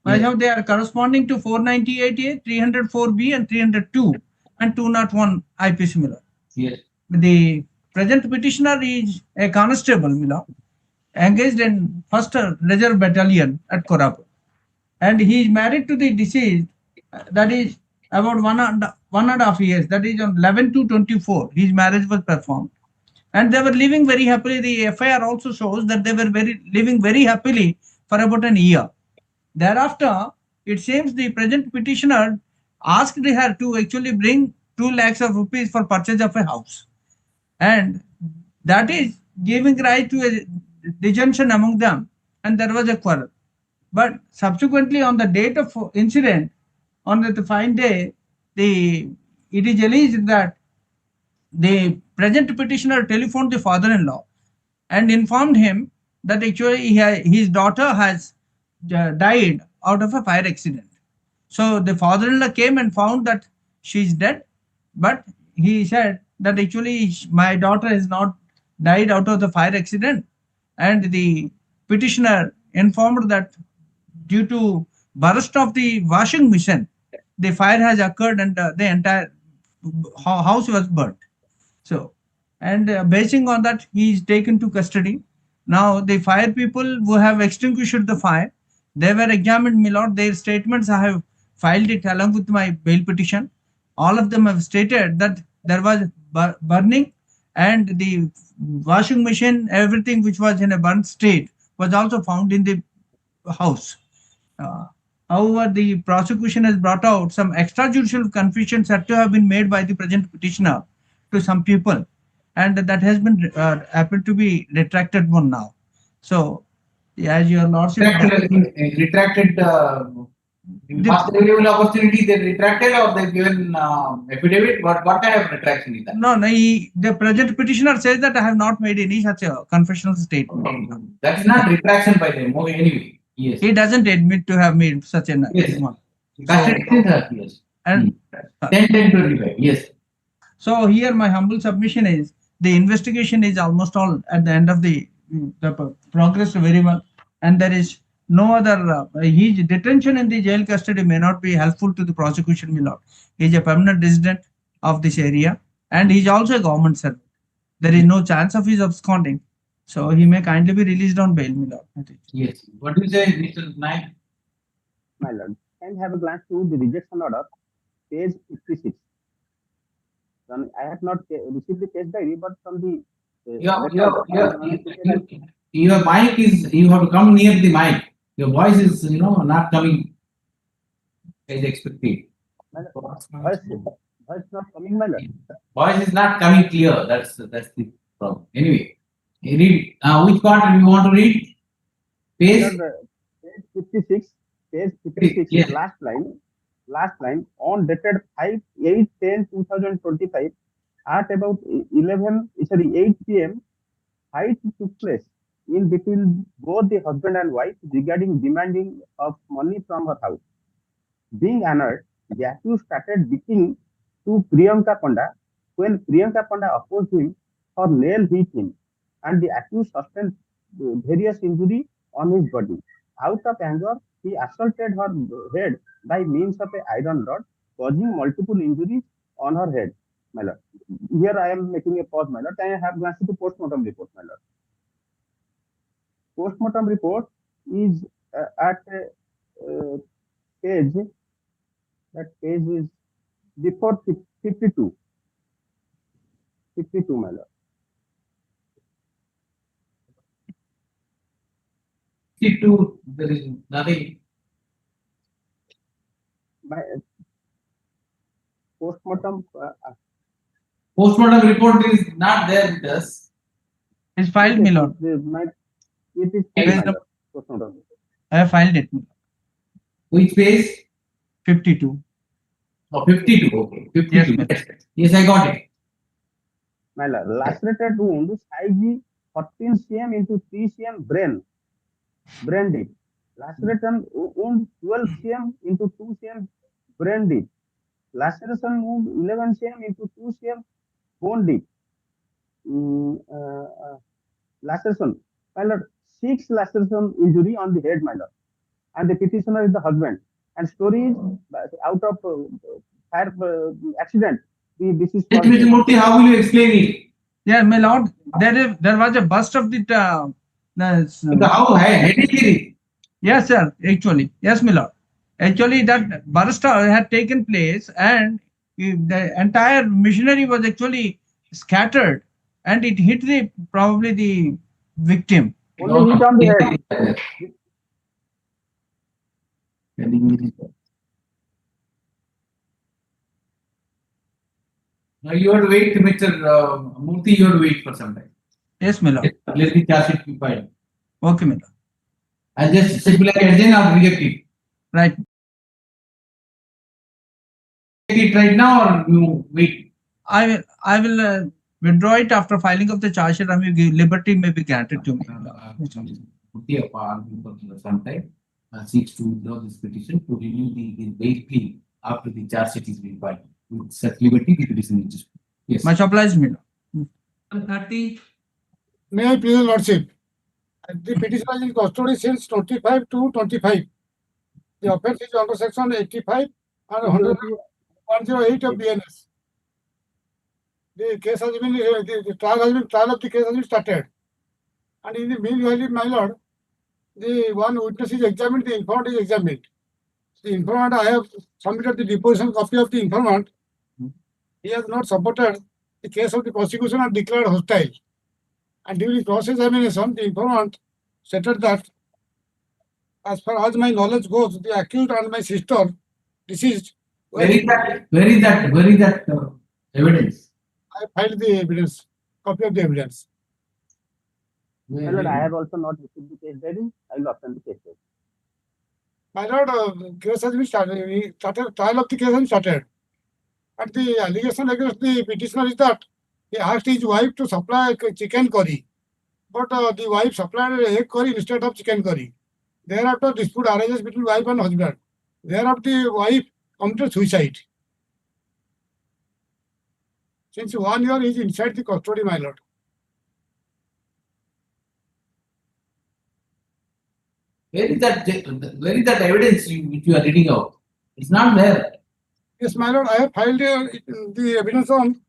Speaker 10: By how they are corresponding to 498A, 304B and 302 and 201 IPC, my lord.
Speaker 2: Yes.
Speaker 10: The present petitioner is a constable, my lord, engaged in 1st Reserve Battalion at CORAM. And he is married to the deceased, that is about one and a half years, that is on 11/2/24, his marriage was performed. And they were living very happily. The FIR also shows that they were living very happily for about an year. Thereafter, it seems the present petitioner asked her to actually bring 2 lakhs of rupees for purchase of a house. And that is giving rise to a dissension among them, and there was a quarrel. But subsequently, on the date of incident, on the fine day, it is alleged that the present petitioner telephoned the father-in-law and informed him that actually his daughter has died out of a fire accident. So the father-in-law came and found that she is dead, but he said that actually my daughter has not died out of the fire accident. And the petitioner informed that due to burst of the washing machine, the fire has occurred and the entire house was burnt. So, and basing on that, he is taken to custody. Now, the fire people who have extinguished the fire, they were examined, my lord. Their statements, I have filed it along with my bail petition. All of them have stated that there was burning and the washing machine, everything which was in a burnt state was also found in the house. However, the prosecution has brought out some extrajudicial confessions had to have been made by the present petitioner to some people, and that has been happened to be retracted one now. So, as your lordship
Speaker 2: retracted First available opportunity, they retracted or they given affidavit? What kind of retraction is that?
Speaker 3: No, no, the present petitioner says that I have not made any such a confessional statement.
Speaker 2: That is not retraction by them. Okay, anyway, yes.
Speaker 3: He doesn't admit to have made such an one.
Speaker 2: Custody yes.
Speaker 3: And
Speaker 2: 10-25, yes.
Speaker 3: so here my humble submission is the investigation is almost all at the end of the progress very well, and there is no other his detention in the jail custody may not be helpful to the prosecution, my lord. He is a permanent resident of this area and he is also a government servant. There is no chance of his absconding, so he may kindly be released on bail, my lord.
Speaker 2: Yes. What do you say, Mr. Naik?
Speaker 11: My lord, can you have a glance to the rejection order, page 56. I have not received the case diary, but from the
Speaker 2: your mic is, you have to come near the mic. Your voice is, not coming as expected.
Speaker 11: Voice not coming, my lord.
Speaker 2: Voice is not coming clear. That's the problem. Anyway, read. Which part do you want to read? Page?
Speaker 11: Page 56. Page 56.
Speaker 2: Yes.
Speaker 11: Last line. On dated 5/8/10/2025 at about 8 p.m. fight took place in between both the husband and wife regarding demanding of money from her house. Being annoyed, the accused started beating to Priyanka Panda. When Priyanka Panda opposed him, her nail hit him, and the accused sustained various injuries on his body. Out of anger, he assaulted her head by means of an iron rod, causing multiple injuries on her head, my lord. Here I am making a pause, my lord. Can I have glance to postmortem report, my lord? Postmortem report is at page. That page is before 52. 52, my lord.
Speaker 2: 52, there is nothing.
Speaker 11: My postmortem.
Speaker 2: Postmortem report is not there with us.
Speaker 3: It's filed, my lord.
Speaker 11: It is postmortem.
Speaker 3: I have filed it.
Speaker 2: Which page?
Speaker 3: 52.
Speaker 2: Oh, 52. Okay. 52.
Speaker 3: Yes,
Speaker 2: Yes, I got it.
Speaker 11: My lord, lacerated wound, size 14 cm into 3 cm brain deep. Laceration wound 12 cm into 2 cm brain deep. Laceration wound 11 cm into 2 cm bone deep. Laceration, my lord, 6 laceration injury on the head, my lord. And the petitioner is the husband. And story is out of fire accident. This is
Speaker 2: Mr. Murthy, how will you explain it?
Speaker 3: Yeah, my lord, there was a burst of the
Speaker 2: how head injury?
Speaker 3: Yes, sir. Actually, yes, my lord. Actually, that burst had taken place, and the entire machinery was actually scattered, and it hit probably the victim.
Speaker 11: Only hit on the head.
Speaker 2: Now you have to wait, Mr. Murthy, you have to wait for some time.
Speaker 3: Yes, my lord.
Speaker 2: Let the charge sheet be filed.
Speaker 3: Okay, my lord.
Speaker 2: I'll just simply adjourn or reject it.
Speaker 3: Right.
Speaker 2: It right now or you wait?
Speaker 3: I will withdraw it after filing of the charge sheet. I mean, liberty may be granted to me.
Speaker 2: Murthy, for some time, seeks to withdraw this petition to renew the bail plea after the charge sheet is being filed. With such liberty, the petition is just. Yes.
Speaker 3: Much obliged, my lord.
Speaker 9: 30. May I please, Lordship? The petitioner is in custody since 25 to 25. The offence is under section 85 and 108 of BNS. The case has been, the trial of the case has been started. And in the meanwhile, my lord, the one witness is examined, the informant is examined. The informant, I have submitted the deposition copy of the informant. He has not supported the case of the prosecution and declared hostile. And during cross-examination, the informant stated that, as far as my knowledge goes, the accused and my sister, deceased.
Speaker 2: Where is that evidence?
Speaker 9: I filed the evidence, copy of the evidence.
Speaker 11: My lord, I have also not received the case diary. I will obtain the case diary.
Speaker 9: My lord, case has been started. We started, trial of the case has been started. And the allegation against the petitioner is that he asked his wife to supply chicken curry. But the wife supplied egg curry instead of chicken curry. Thereafter, dispute arises between wife and husband. Thereafter, the wife committed suicide. Since 1 year, he is inside the custody, my lord.
Speaker 2: Where is that evidence which you are reading out? It's not there.
Speaker 9: Yes, my lord, I have filed the evidence on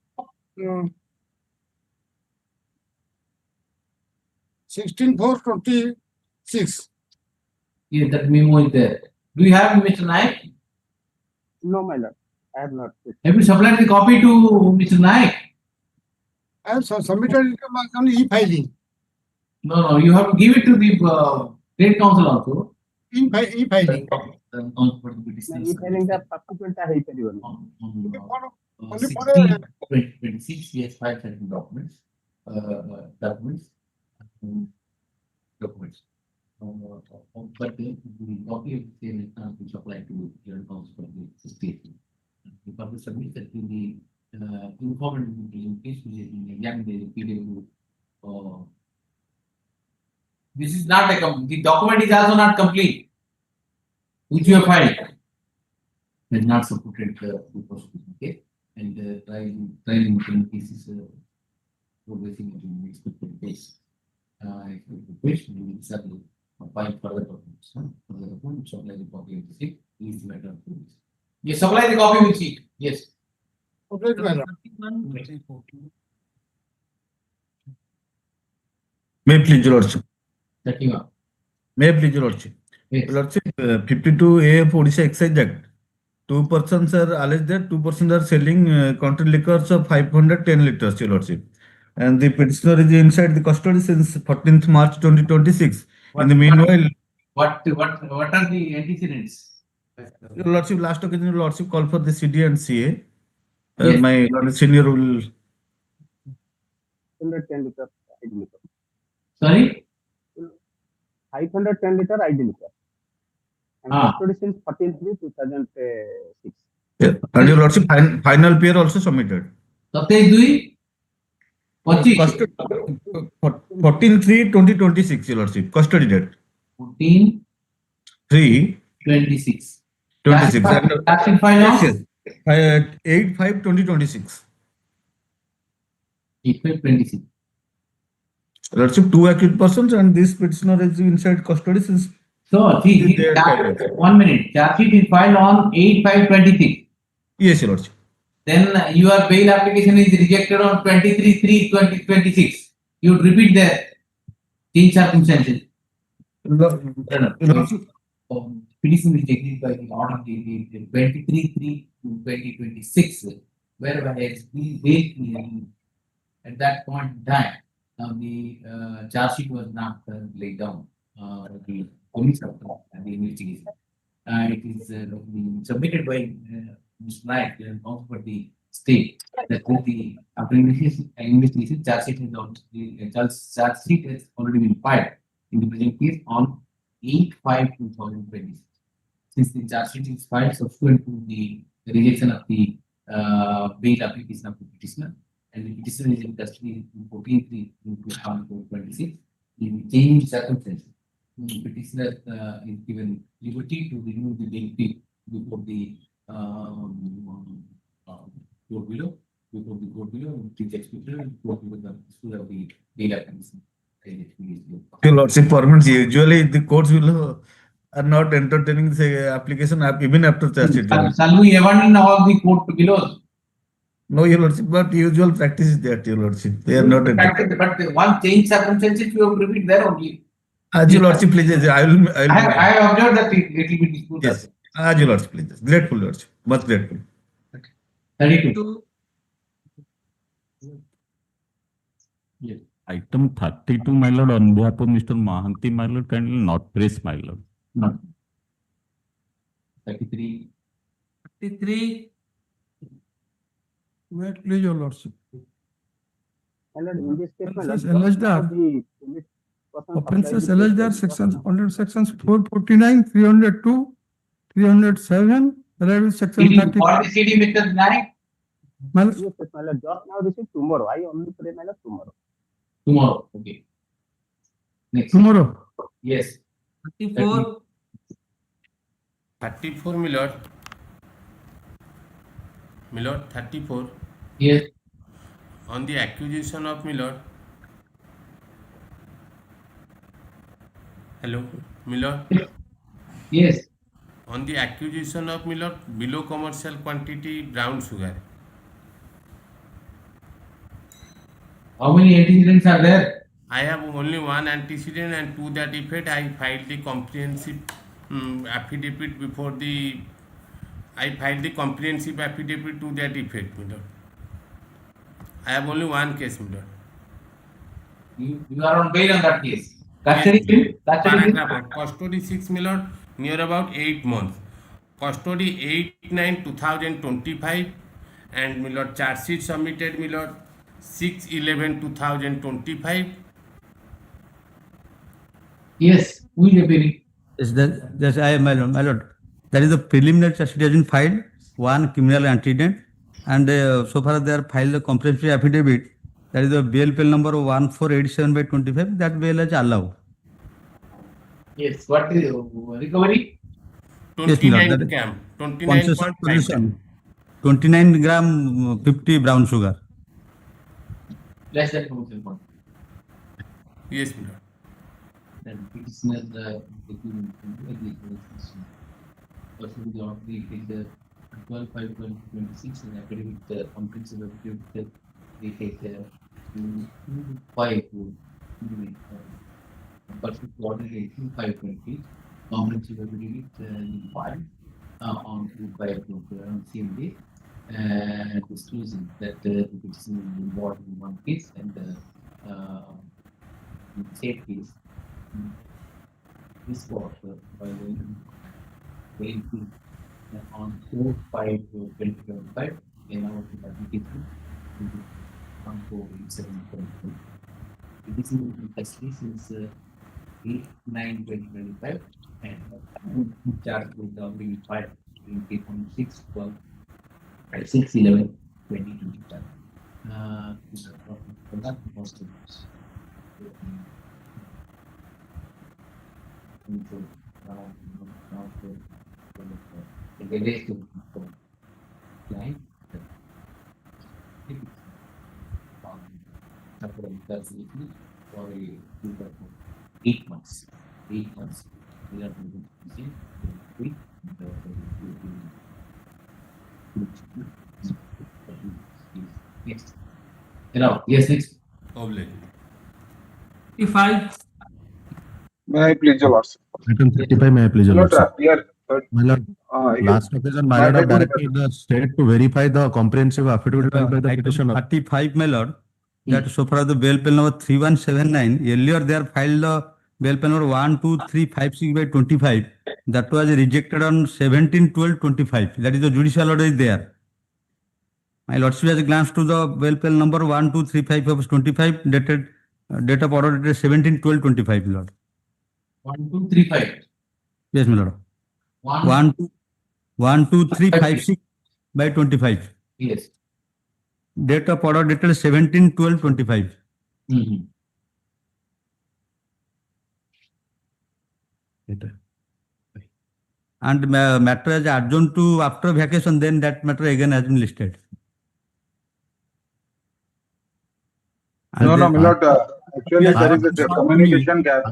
Speaker 9: 16/4/26.
Speaker 2: Yeah, that memo is there. Do you have Mr. Naik?
Speaker 11: No, my lord, I have not.
Speaker 2: Have you supplied the copy to Mr. Naik?
Speaker 9: I have submitted it on e-filing.
Speaker 2: No, you have to give it to the State Council also.
Speaker 9: E-filing.
Speaker 11: E-filing ଟା subsequent ଟା ହେଇପାରିବନି.
Speaker 9: Only for
Speaker 2: 2026, we have filed certain documents. But the copy of the same is not been supplied to the council for the state. The public submitted to the informant in case which is in exam, the PW. This is not the document is also not complete, which you have filed. It is not supported the prosecution, okay? And the trial in cases progressing into the expected case. Question we will settle file further documents. Further documents, supply the copy of the sheet is the matter of police. Yes, supply the copy with sheet. Yes.
Speaker 9: Okay, my lord.
Speaker 4: May I please, Your Lordship?
Speaker 2: Checking up.
Speaker 4: May I please, Your Lordship?
Speaker 2: Yes.
Speaker 4: Your Lordship, 52A of Odisha Excise Act. 2 persons are alleged that 2 persons are selling country liquors of 510 liters, Your Lordship. And the petitioner is inside the custody since 14th March 2026. In the meanwhile,
Speaker 2: What are the antecedents?
Speaker 4: Your Lordship, last occasion, Your Lordship called for the CD and CA.
Speaker 2: Yes.
Speaker 4: My senior will.
Speaker 11: 510 liter ID liquor.
Speaker 2: Sorry?
Speaker 11: 510 liter ID liquor. And custody since 14/3/2006.
Speaker 4: Yeah. And Your Lordship, final pair also submitted. 14/3/2026, Your Lordship, custody date.
Speaker 2: 14/3/26.
Speaker 4: 26.
Speaker 2: Action file now?
Speaker 4: Yes. 8/5/2026.
Speaker 2: 8/5/26.
Speaker 4: Lordship, 2 accused persons and this petitioner is inside custody since.
Speaker 2: So, see, 1 minute. Charge sheet is filed on 8/5/26.
Speaker 4: Yes, Your Lordship.
Speaker 2: Then your bail application is rejected on 23/3/2026. You would repeat the change circumstances. Petition is taken by the order dated 23/3/2026, whereby it's been bail clearing. At that point in time, the charge sheet was not laid down. The police and the investigation. It is submitted by Mr. Naik also for the state that the after investigation charge sheet has already been filed in the present case on 8/5/2026. Since the charge sheet is filed subsequent to the rejection of the bail application of the petitioner, and the petitioner is in custody in 14/3/2026, in changing circumstances, the petitioner is given liberty to renew the bail fee before the court below, which is expected to the bail application.
Speaker 4: Your Lordship, permits usually the courts will are not entertaining the application even after charge sheet.
Speaker 2: Shall we abandon all the court below?
Speaker 4: No, Your Lordship, but usual practice is that, Your Lordship. They are not entertaining.
Speaker 2: But one change circumstances, you have to repeat there only.
Speaker 4: As Your Lordship, please. I
Speaker 2: have observed that it will be disputed.
Speaker 4: Yes. As Your Lordship, please. Grateful, Lordship. Much grateful.
Speaker 2: 32.
Speaker 14: Yes. Item 32, my lord, on behalf of Mr. Mahanti, my lord, kindly not press, my lord.
Speaker 2: Not. 33.
Speaker 12: 33. Wait, please, Your Lordship.
Speaker 11: My lord, in this case, my
Speaker 12: This
Speaker 11: lord,
Speaker 12: is alleged
Speaker 11: the police
Speaker 1: Offences alleged are sections under sections 449, 302, 307, allied with section 30.
Speaker 2: What is CD Mr. Naik?
Speaker 1: My lord,
Speaker 11: Yes, yes, my lord. Just now received tomorrow. I only pray, my lord, tomorrow.
Speaker 2: Tomorrow, okay. Next.
Speaker 1: tomorrow.
Speaker 2: Yes.
Speaker 6: 34. 34, my lord. My lord, 34.
Speaker 2: Yes.
Speaker 6: On the accusation of my lord. Hello, my lord.
Speaker 2: Yes.
Speaker 6: On the accusation of my lord, below commercial quantity brown sugar.
Speaker 2: How many antecedents are there?
Speaker 6: I have only one antecedent, and to that effect I filed the comprehensive affidavit before the. I filed the comprehensive affidavit to that effect, my lord. I have only one case, my lord.
Speaker 2: You are on bail on that case.
Speaker 6: Yes,
Speaker 2: Custody
Speaker 6: my lord.
Speaker 2: bill? Custody bill?
Speaker 6: Paragraph 1. Custody 6, my lord, near about 8 months. Custody 8/9/2025, and my lord, charge sheet submitted, my lord, 6/11/2025.
Speaker 2: Yes. Who is appealing?
Speaker 5: Yes, that's I, my lord. That is the preliminary charge sheet has been filed, one criminal antecedent, and so far they are filed the comprehensive affidavit. That is the BLPL number 1487/25. That bail is allowed.
Speaker 2: Yes. What is recovery?
Speaker 5: Yes, my lord.
Speaker 6: 29
Speaker 5: That is
Speaker 6: gram,
Speaker 5: possession
Speaker 6: 29.5.
Speaker 5: 29 gram 50 brown sugar.
Speaker 2: Less than commercial quantity.
Speaker 6: Yes, my lord.
Speaker 2: Then petitioner pursuant of the 12/5/2026 and affidavit comprehensive affidavit dated 5 pursuant to order 18/5/20 comprehensive affidavit filed on 2/5 on same day disclosing that the petitioner is involved in one case and in the same case this was by the on 4/5/2025 in our application on 4/7/2025. It is in custody since 8/9/2025 and charge with the being filed in 6/11/2025. For 8 months. 8 months. We are going to see next. Yes, next.
Speaker 6: Hon'Ble.
Speaker 12: If I
Speaker 15: May I please, your lordship?
Speaker 14: Item 35, may I please, your
Speaker 15: Lord,
Speaker 14: lordship?
Speaker 15: here,
Speaker 14: My lord, last occasion, my lord have directed the state to verify the comprehensive affidavit filed by the
Speaker 5: Item
Speaker 14: petitioner.
Speaker 5: 35, my lord. That so far the bail bill number 3179. Earlier they are filed the bail bill number 12356/25. That was rejected on 17/12/25. That is the judicial order is there. My lordship has glanced to the bail bill number 12355/25 dated date of order dated 17/12/25, lord.
Speaker 2: 1235.
Speaker 5: Yes, my lord. 12356/25.
Speaker 2: Yes.
Speaker 5: Date of order dated 17/12/25. And matter is adjourned to after vacation, then that matter again has been listed.
Speaker 15: No, my lord, actually there is a communication gap.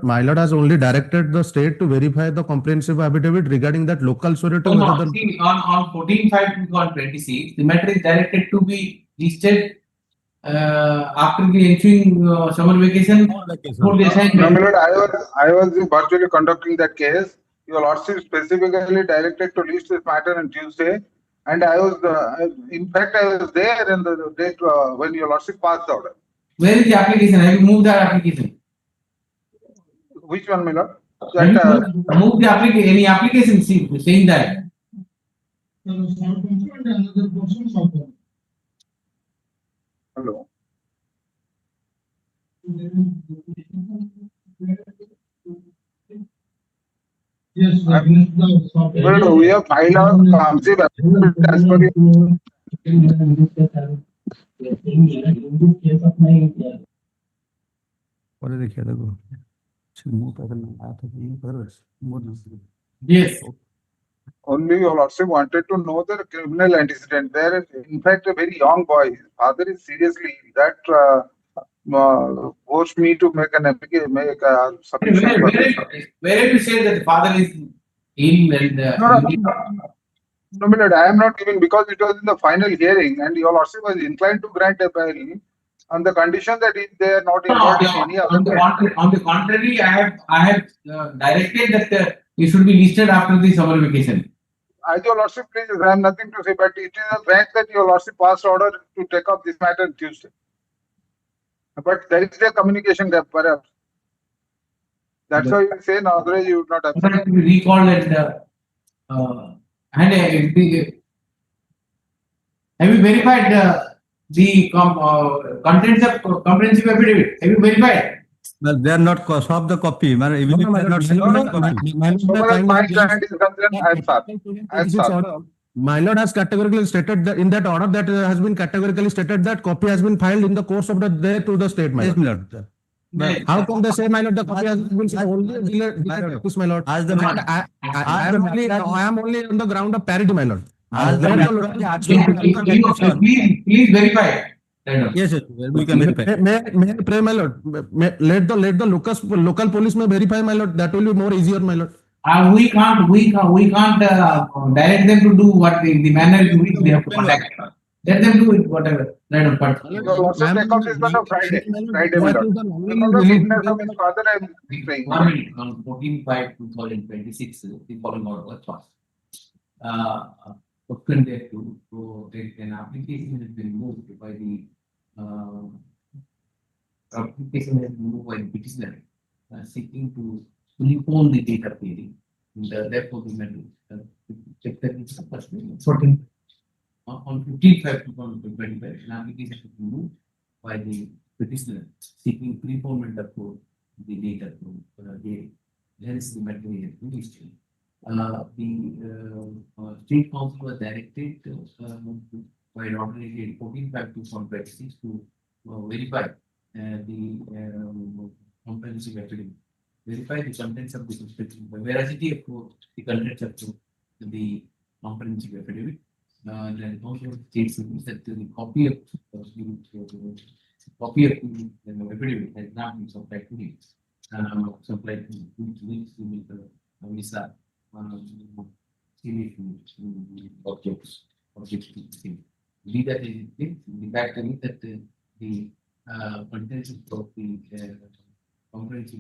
Speaker 14: My lord has only directed the state to verify the comprehensive affidavit regarding that local surety.
Speaker 2: No, see, on 14/5/2026, the matter is directed to be listed after the ensuing summer vacation.
Speaker 15: No, my lord, I was virtually conducting that case. Your lordship specifically directed to list this matter on Tuesday, and I was, in fact, I was there in the date when your lordship passed the order.
Speaker 2: Where is the application? Have you moved that application?
Speaker 15: Which one, my lord?
Speaker 2: Have you moved the application? Any application saying that?
Speaker 15: Hello.
Speaker 9: Yes,
Speaker 15: Well, we have filed our comprehensive affidavit as per the
Speaker 5: परे देखिए देखो मुंह पे करना आया था ये कर
Speaker 2: Yes.
Speaker 15: only your lordship wanted to know the criminal antecedent. There is, in fact, a very young boy. His father is seriously ill. That forced me to make an application, make a submission.
Speaker 2: Where you say that the father is ill and
Speaker 15: No, my lord, I am not giving because it was in the final hearing and your lordship was inclined to grant a bail on the condition that if they are not involved in any other crime.
Speaker 2: on the contrary, I have directed that you should be listed after the summer vacation.
Speaker 15: As your lordship pleases, I have nothing to say, but it is a fact that your lordship passed order to take up this matter on Tuesday. But there is a communication gap, perhaps. That's why you say, no, otherwise you would not have.
Speaker 2: But we recalled and have you verified the contents of comprehensive affidavit? Have you verified?
Speaker 5: Well, they are not of the copy. Man, even if they are not sent copy.
Speaker 15: So far as my client is concerned, I am sorry. I am sorry.
Speaker 4: My lord has categorically stated that in that order that has been categorically stated that copy has been filed in the course of the day to the state, my
Speaker 5: Yes,
Speaker 4: lord.
Speaker 5: my lord.
Speaker 4: But how come they say, my lord, the copy has been only delayed, my lord?
Speaker 5: As the
Speaker 4: I am only on the ground of parity, my lord.
Speaker 5: as the
Speaker 2: Please verify.
Speaker 5: yes, yes, we can verify.
Speaker 4: May I pray, my lord? Let the local police may verify, my lord. That will be more easier, my lord.
Speaker 2: We can't direct them to do what the manner in which they have to contact. Let them do it, whatever. Let them
Speaker 15: Your lordship take up this matter Friday. Friday, my lord. Because of illness of his father, I am saying.
Speaker 2: 1 minute, on 14/5/2026, the following order was passed. Option there to take an application has been moved by the petitioner seeking to prepone the date of hearing. Therefore, the matter check that it's the first meeting. 14 on 15/5/2025, an application has been moved by the petitioner seeking preponement of the date of hearing. Hence, the matter is released. The State Council was directed by an order dated 14/5/2026 to verify the comprehensive affidavit, verify the contents of the subscription, the veracity of the contents of the comprehensive affidavit. Then also states that the copy of the affidavit has not been supplied to him. Supplied to Orissa. Objects. Leave that is the fact that the contents of the comprehensive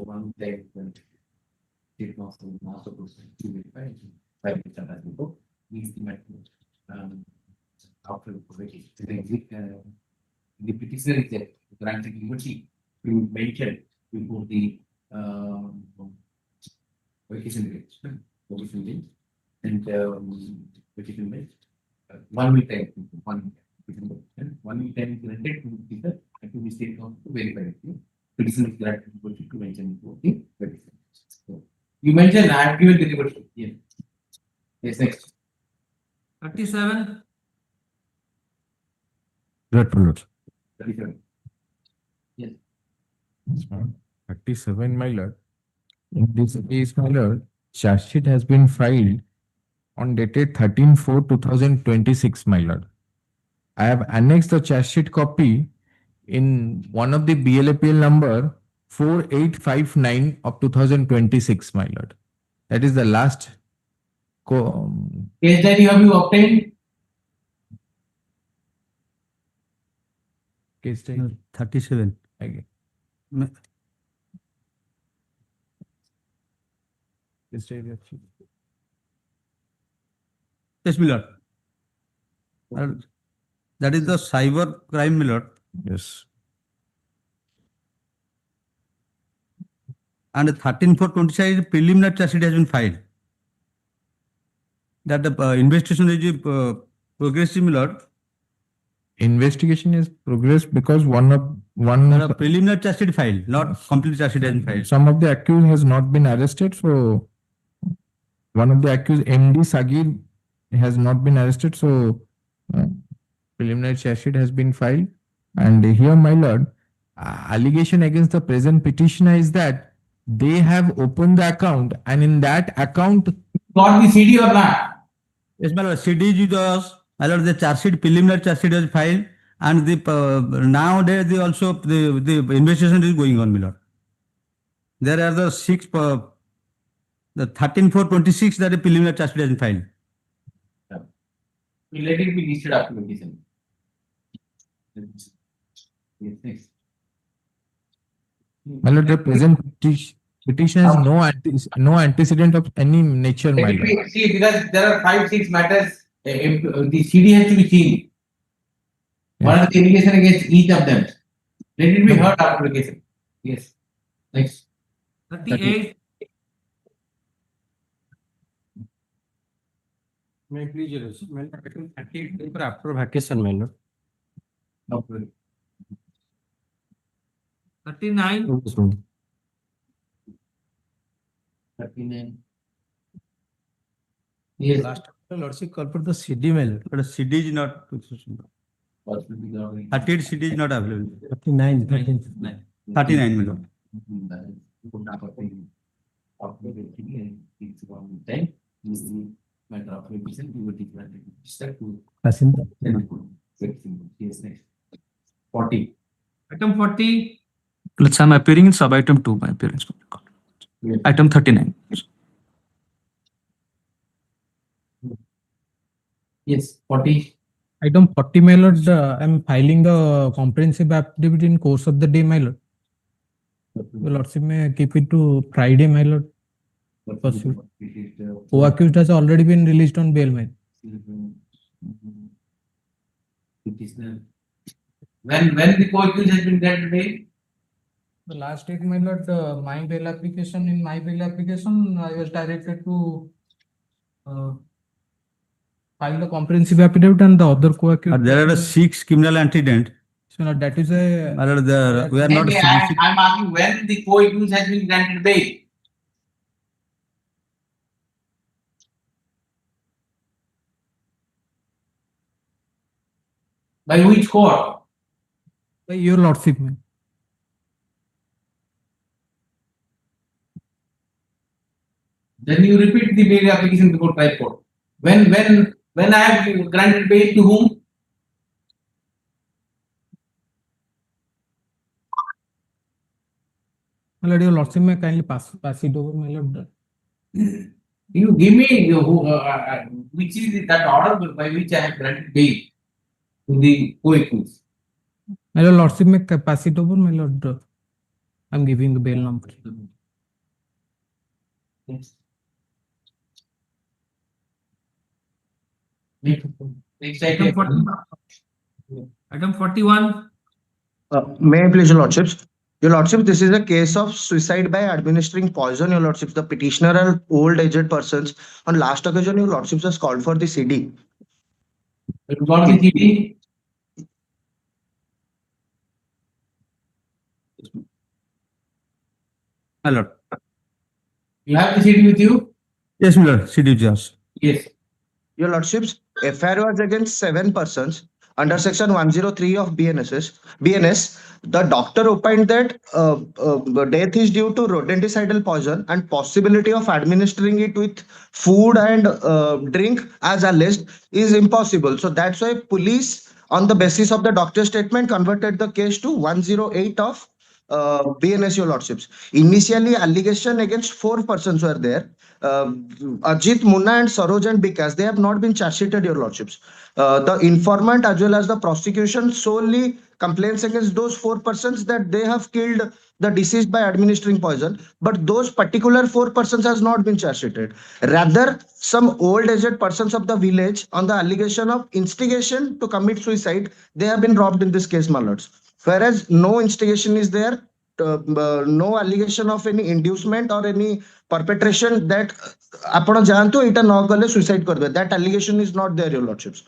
Speaker 2: one type state master process to verify is the matter after the petitioner is granted liberty to mention before the vacation dates, and vacation dates. 1 week time, 1 week time is granted to the teacher and to the state council to verify it. Petition is granted to mention before the vacation. So, you mentioned I have given the liberty. Yes. Yes, next.
Speaker 6: 37.
Speaker 14: Right, my lord.
Speaker 2: 37. Yes.
Speaker 14: 37, my lord. In this case, my lord, charge sheet has been filed on dated 13/4/2026, my lord. I have annexed the charge sheet copy in one of the BLAPL number 4859 of 2026, my lord. That is the last
Speaker 2: Case diary have you obtained?
Speaker 14: case diary.
Speaker 5: 37.
Speaker 14: Okay. Case diary actually.
Speaker 5: Yes, my lord. That is the cyber crime, my lord.
Speaker 14: Yes.
Speaker 5: And 13/4/26 preliminary charge sheet has been filed. That the investigation is progressive, my lord.
Speaker 14: Investigation is progress because
Speaker 5: The preliminary charge sheet filed, not complete charge sheet has been filed.
Speaker 14: some of the accused has not been arrested, so one of the accused, MD Sagir, has not been arrested, so preliminary charge sheet has been filed. And here, my lord, allegation against the present petitioner is that they have opened the account, and in that account,
Speaker 6: Got the CD or not?
Speaker 5: Yes, my lord, CD was, my lord, the charge sheet, preliminary charge sheet was filed, and the nowadays the investigation is going on, my lord. There are the the 13/4/26 that the preliminary charge sheet has been filed.
Speaker 6: Let it be listed after petition. Yes, next.
Speaker 14: my lord, the present petition has no antecedent of any nature, my
Speaker 6: Let it
Speaker 14: lord.
Speaker 6: be, see, because there are 5-6 matters, the CD has to be seen. What are the allegation against each of them? Let it be heard after application. Yes. Next.
Speaker 12: 38.
Speaker 8: May I please, Your Lordship? My lord, item 38 for after vacation, my lord.
Speaker 12: 39.
Speaker 6: 39. Yes.
Speaker 5: Last lordship call for the CD, my lord. But CD is not. 38 CD is not available.
Speaker 8: 39.
Speaker 5: 39, my lord.
Speaker 6: Matter of revision, we will declare it. Step to
Speaker 5: Yes,
Speaker 6: next. 40.
Speaker 12: Item 40.
Speaker 16: Let's say I'm appearing in sub item 2 by appearance.
Speaker 6: Yes.
Speaker 16: Item 39.
Speaker 6: Yes, 40.
Speaker 17: Item 40, my lord, I'm filing the comprehensive affidavit in course of the day, my lord. Your lordship may keep it to Friday, my lord. Pursuit. Co-accused has already been released on bail, my
Speaker 6: When the co-accused has been granted bail?
Speaker 17: The last date, my lord, my bail application, in my bail application, I was directed to file the comprehensive affidavit and the other co-accused.
Speaker 5: There are 6 criminal antecedents.
Speaker 17: So now that is a.
Speaker 5: We are not.
Speaker 6: I'm asking when the co-accused has been granted bail. By which court?
Speaker 17: By your lordship, man.
Speaker 6: Then you repeat the bail application before trial court. When I have granted bail to whom?
Speaker 17: My lord, your lordship may kindly pass it over, my lord.
Speaker 6: You give me which is that order by which I have granted bail to the co-accused.
Speaker 17: My lordship may pass it over, my lord. I'm giving the bail number.
Speaker 6: Yes. Next
Speaker 12: Item 40. Item 41.
Speaker 18: May I please, Your Lordships? Your Lordship, this is a case of suicide by administering poison, Your Lordships. The petitioner are old aged persons. On last occasion, Your Lordships has called for the CD.
Speaker 6: You got the CD?
Speaker 5: My lord.
Speaker 6: You have the CD with you?
Speaker 5: Yes, my lord. CD just.
Speaker 6: Yes.
Speaker 18: Your Lordships, FIR was against 7 persons under section 103 of BNS. The doctor opined that death is due to rodenticidal poison and possibility of administering it with food and drink as alleged is impossible. So that's why police, on the basis of the doctor's statement, converted the case to 108 of BNS, Your Lordships. Initially, allegation against 4 persons were there. Ajit, Munna, and Saroj and Bikas, they have not been charge sheeted, Your Lordships. The informant as well as the prosecution solely complains against those 4 persons that they have killed the deceased by administering poison, but those particular 4 persons has not been charge sheeted. Rather, some old aged persons of the village, on the allegation of instigation to commit suicide, they have been robbed in this case, my lords. Whereas no instigation is there, no allegation of any inducement or any perpetration that ଆପଣ ଯାଆନ୍ତୁ ଏଇଟା ନ କଲେ suicide କରିବେ. That allegation is not there, Your Lordships.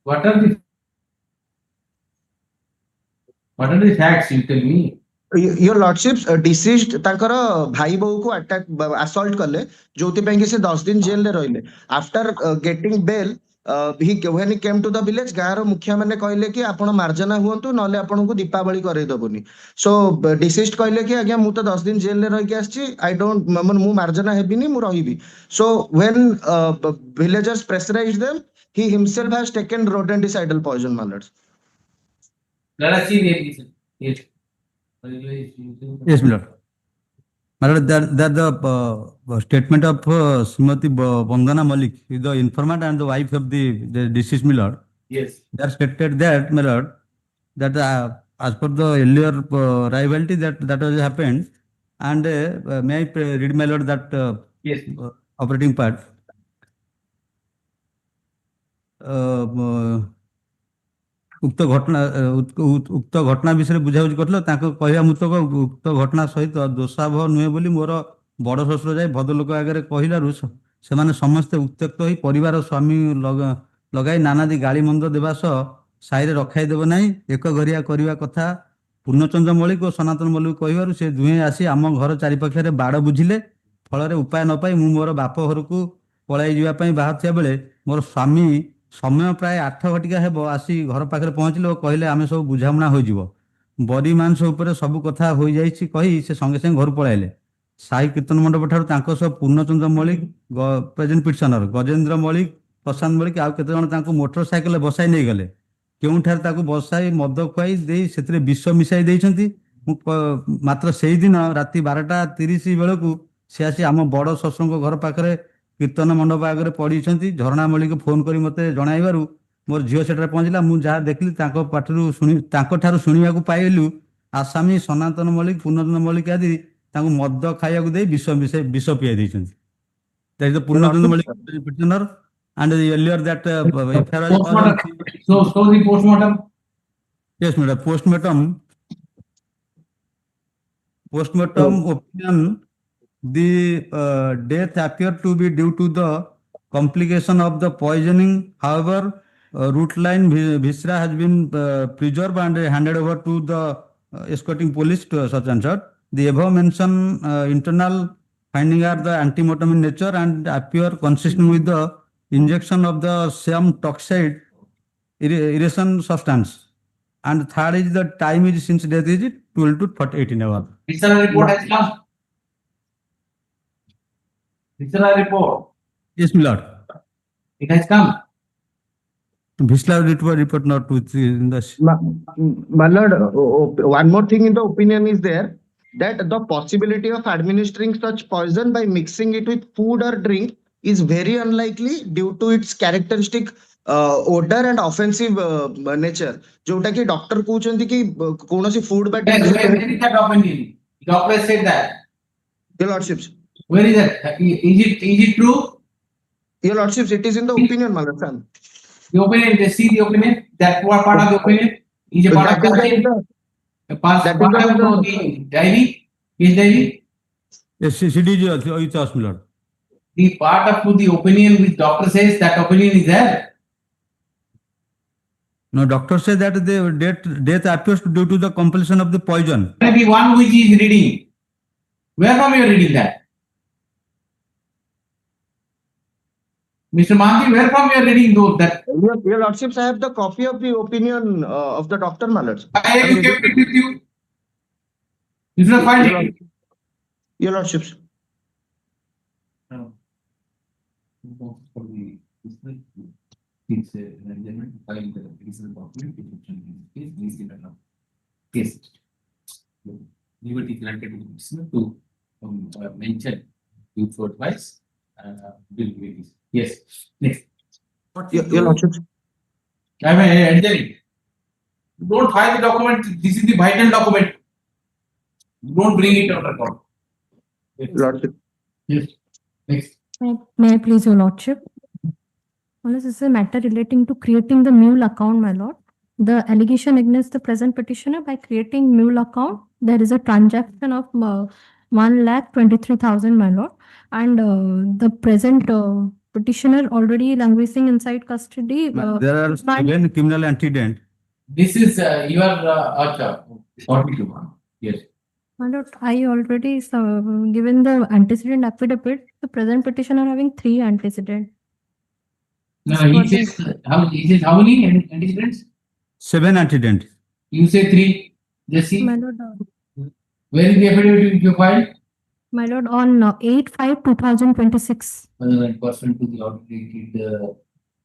Speaker 6: What are the
Speaker 2: What are the facts? You tell me.
Speaker 18: Your lordships, deceased ତାଙ୍କର ଭାଇ ବୋହୂକୁ attack assault କଲେ ଯୋଉଥିପାଇଁ କି ସେ 10 ଦିନ ଜେଲରେ ରହିଲେ। After getting bail, when he came to the village, ଗାଁର ମୁଖିଆ ମାନେ କହିଲେ କି ଆପଣ ମାର୍ଜନା ହୁଅନ୍ତୁ ନହେଲେ ଆପଣଙ୍କୁ ଦୀପାବଳି କରେଇ ଦବୁନି। So deceased କହିଲେ କି ଆଜ୍ଞା ମୁଁ ତ 10 ଦିନ ଜେଲରେ ରହିକି ଆସିଛି, I don't ମୁଁ ମାର୍ଜନା ହେବିନି, ମୁଁ ରହିବି। So when villagers pressurized them, he himself has taken rodenticidal poison, my lords.
Speaker 2: Let us see the reason. Yes.
Speaker 5: Yes, my lord. My lord, that the statement of Srimati Vandana Malik is the informant and the wife of the deceased, my lord.
Speaker 2: Yes.
Speaker 5: They are stated that, my lord, that as per the earlier rivalry that has happened, and may I read, my lord, that
Speaker 2: yes.
Speaker 5: Operating part. उक्त घटना विषय बुझाबुझी करथिल ताको कहया मुतक उक्त घटना सहित दोषावह नुहे बोली मोर बड़ शशुर जाय भद्रलोक आगे कहलारू से समस्ते उत्त्यक्त होई परिवार स्वामी लगाई नानादी गाड़ी मंद देवा सह साई रखाई देव ना एक घरिया करवा कथा पूर्णचंद्र मल्लिक और सनातन मल्लिक कहवार से दुहे आसी आम घर चारिपाखे बाड़ बुझिले फल उपाय न पाई मु मोर बाप घर को पलाई जावाई बाहर थिया बेले मोर स्वामी समय प्राय 8 घटिका हेब आसी घर पाखे पहुँचले और कहले आमे सब बुझामुणा हो बरी मांस उपर सब कथा हो जाइछि कही से संगे संगे घर पलाइले साई कीर्तन मंडप ठार तांको सब पूर्णचंद्र मल्लिक प्रेजेंट पिटिशनर गजेंद्र मल्लिक प्रशांत मल्लिक आउ केते जण तांको मोटरसाइकेल बसाई नहीं गले केउठार ताकू बसाई मद खुआई देई सेतिरे विष मिसाई देइछंती मात्र सेई दिन राति 12:30 बेलू से आसी आम बड़ शशुर घर पाखे कीर्तन मंडप आगे पड़ी झरणा मल्लिक फोन कर मत जन मोर झील से पहुँचला मुझे देखली पाठर शुणा पाइलु आसामी सनातन मल्लिक पूर्णचंद्र मल्लिक आदि मद खाया दे विष पियाई देते Purnachandra Mallick petitioner and earlier that
Speaker 2: so the postmortem.
Speaker 5: Yes, madam. Postmortem opinion. The death appeared to be due to the complication of the poisoning. However, root line viscera has been preserved and handed over to the escorting police to such and such. The above mentioned internal findings are the antemortem in nature and appear consistent with the injection of the same toxic irritation substance. And third is the time is since death is 12 to 18 hours.
Speaker 2: Visceral report has come. Visceral report.
Speaker 5: Yes, my lord.
Speaker 2: It has come.
Speaker 5: Visceral report not with in the.
Speaker 18: My lord, one more thing in the opinion is there that the possibility of administering such poison by mixing it with food or drink is very unlikely due to its characteristic odor and offensive nature. जोटा कि doctor कहउछन्ती कि कोनोसी food बा
Speaker 2: where is that opinion? Doctor said that.
Speaker 18: Your lordships.
Speaker 2: Where is that? Is it true?
Speaker 18: Your lordships, it is in the opinion, my lord.
Speaker 2: The opinion, they see the opinion. That part of the opinion is a part of the part of the diary. Is diary?
Speaker 5: Yes, it is my lord.
Speaker 2: The part of the opinion which doctor says that opinion is there.
Speaker 5: No, doctor says that the death appears due to the compulsion of the poison.
Speaker 2: Maybe one which is reading. Where from you are reading that? Mr. Manti, where from you are reading those that?
Speaker 18: Your lordships, I have the copy of the opinion of the doctor, my lords.
Speaker 2: I have you kept it with you. You should find it.
Speaker 18: Your lordships.
Speaker 2: Yes. Liberty granted to mention you for advice. Yes. Next.
Speaker 18: Your lordships.
Speaker 2: I mean, don't file the document. This is the vital document. Don't bring it under court.
Speaker 18: Lordship.
Speaker 2: Yes. Next.
Speaker 19: May I please, Your Lordship? Well, this is a matter relating to creating the mule account, my lord. The allegation against the present petitioner by creating mule account, there is a transaction of 1,23,000, my lord. And the present petitioner already languishing inside custody.
Speaker 5: There are 7 criminal antecedents
Speaker 2: This is your Acha, 42. Yes.
Speaker 19: My lord, I already given the antecedent affidavit. The present petitioner having 3 antecedents.
Speaker 2: No, he says how many antecedents?
Speaker 5: 7 antecedents.
Speaker 2: You say 3. Just see.
Speaker 19: My lord,
Speaker 2: Where is the affidavit you filed?
Speaker 19: my lord, on 8/5/2026.
Speaker 2: Person to the order dated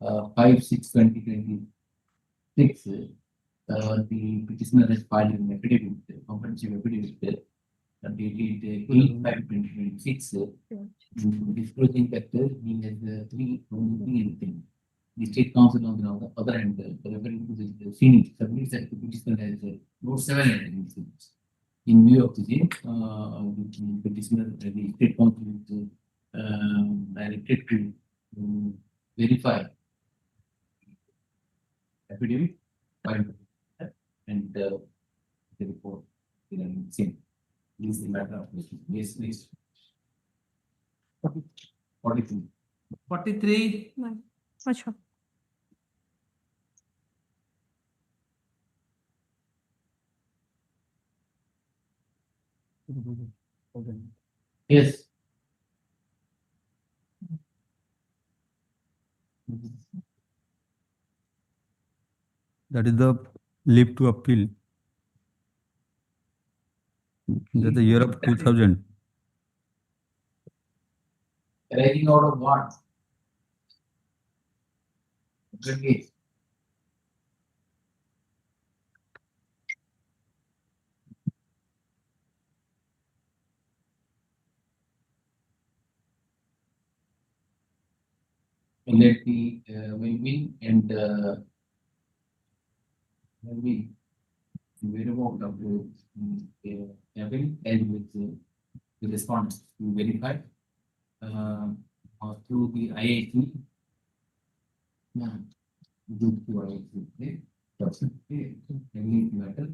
Speaker 2: 5/6/2026. The petitioner has filed an affidavit, comprehensive affidavit, dated 8/5/2026, disclosing that he has 3 anything. The State Council, on the other hand, referring to the Phoenix, submits that the petitioner has note 7 items. In view of the same, the petitioner, the State Council is directed to verify affidavit filed and the report. Same. This is the matter of question. Yes, please. 43.
Speaker 6: 43.
Speaker 19: Acha.
Speaker 2: Yes.
Speaker 5: That is the leave to appeal. That's the year of 2000.
Speaker 2: Arising out of what? Okay. Let the win and maybe verify of the having and with the response to verify through the IIT. Due to IIT, person any matter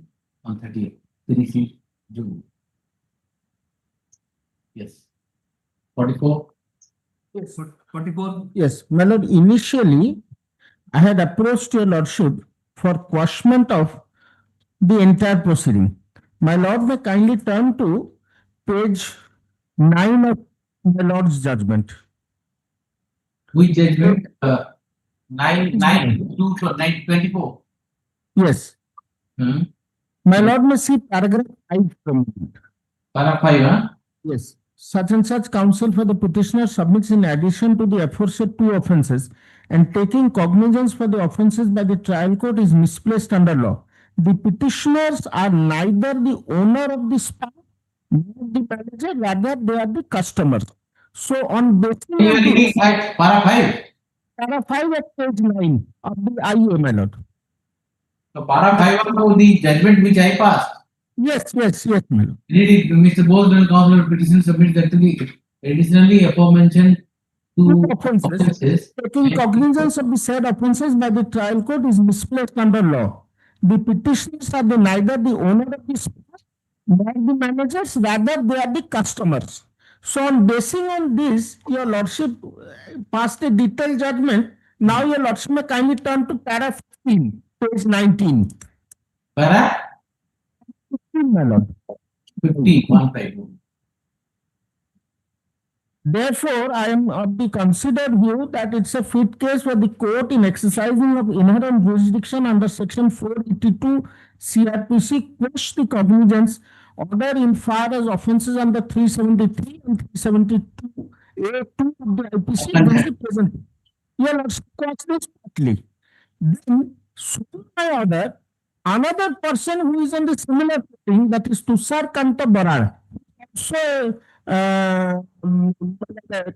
Speaker 2: on 30th, 3 June. Yes. 44.
Speaker 4: Yes. 44.
Speaker 12: Yes, my lord, initially I had approached your lordship for quashment of the entire proceeding. My lord may kindly turn to page 9 of my lord's judgment.
Speaker 2: Which judgment? 9/9/24.
Speaker 12: Yes. My lord may see paragraph 5 from it.
Speaker 2: Paragraph 5, huh?
Speaker 12: Yes. Such and such counsel for the petitioner submits in addition to the aforesaid 2 offences and taking cognizance for the offences by the trial court is misplaced under law. The petitioners are neither the owner of the spa nor the manager, rather they are the customers. So on basis
Speaker 2: You are
Speaker 12: of
Speaker 2: reading
Speaker 12: this,
Speaker 2: at paragraph 5.
Speaker 12: paragraph 5 at page 9 of the IA, my lord.
Speaker 2: So paragraph 5 of the judgment which I passed.
Speaker 12: Yes, my lord.
Speaker 2: Read it. Mr. Bose and counsel petition submits that to be additionally aforementioned 2 offences.
Speaker 12: Taking cognizance of the said offences by the trial court is misplaced under law. The petitioners are neither the owner of the spa nor the managers, rather they are the customers. So on basing on this, your lordship passed a detailed judgment. Now your lordship may kindly turn to paragraph 15, page 19.
Speaker 2: Paragraph
Speaker 12: 15, my lord.
Speaker 2: 50.
Speaker 12: Therefore, I am of the considered view that it's a fit case for the court in exercising of inherent jurisdiction under section 482 CRPC quash the cognizance order in far as offences under 373 and 372 A2 of the IPC against the present. You will quash this partly. Then, soon by order, another person who is on the similar thing, that is Tushar Kanta Barar, so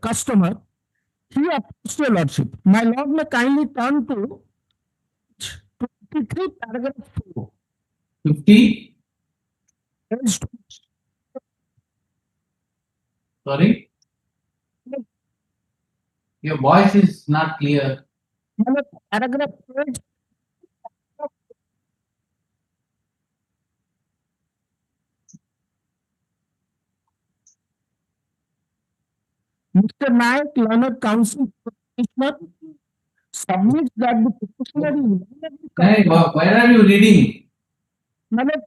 Speaker 12: customer, he approached your lordship. My lord may kindly turn to 23 paragraph 4.
Speaker 2: 50.
Speaker 12: Page 2.
Speaker 2: Sorry. Your voice is not clear.
Speaker 12: Paragraph page. Mr. Nayak, learned counsel petitioner, submits that the petitioner is one of the
Speaker 2: Hey, where are you reading?
Speaker 12: My lord,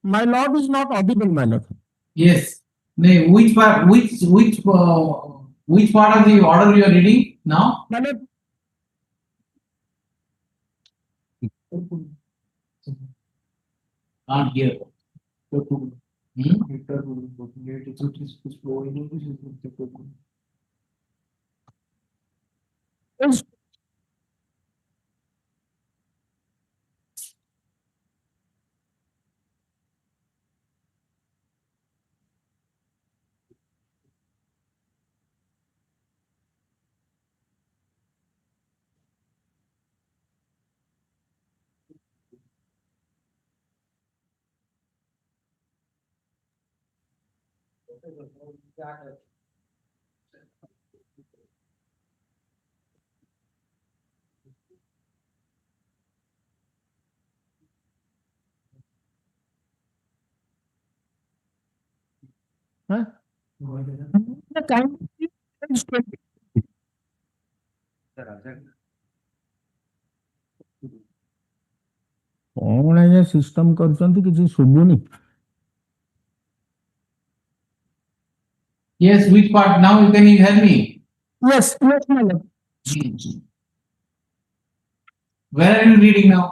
Speaker 12: my lord is not audible, my lord.
Speaker 2: Yes. No, which part? Which part of the order you are reading now?
Speaker 12: My lord,
Speaker 2: Can't hear.
Speaker 12: is huh? The kind is 20. କଣ ଆଜ୍ଞା system କରୁଛନ୍ତି କିଛି ଶୁଭୁନି।
Speaker 2: Yes, which part? Now you can hear me.
Speaker 12: Yes, yes, my lord.
Speaker 2: Where are you reading now?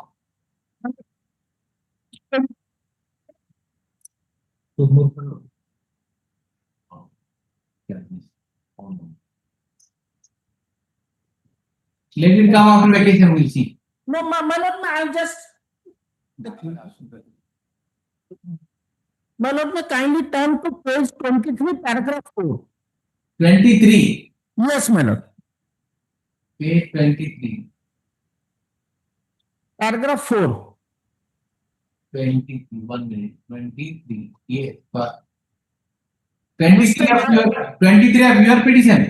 Speaker 2: Let it come after vacation, we'll see.
Speaker 12: No, my lord, I just my lord, may kindly turn to page 23, paragraph 4.
Speaker 2: 23.
Speaker 12: Yes, my lord.
Speaker 2: Page 23.
Speaker 12: Paragraph 4.
Speaker 2: 23. 1 minute. 23. Yes. But 23 of your petition.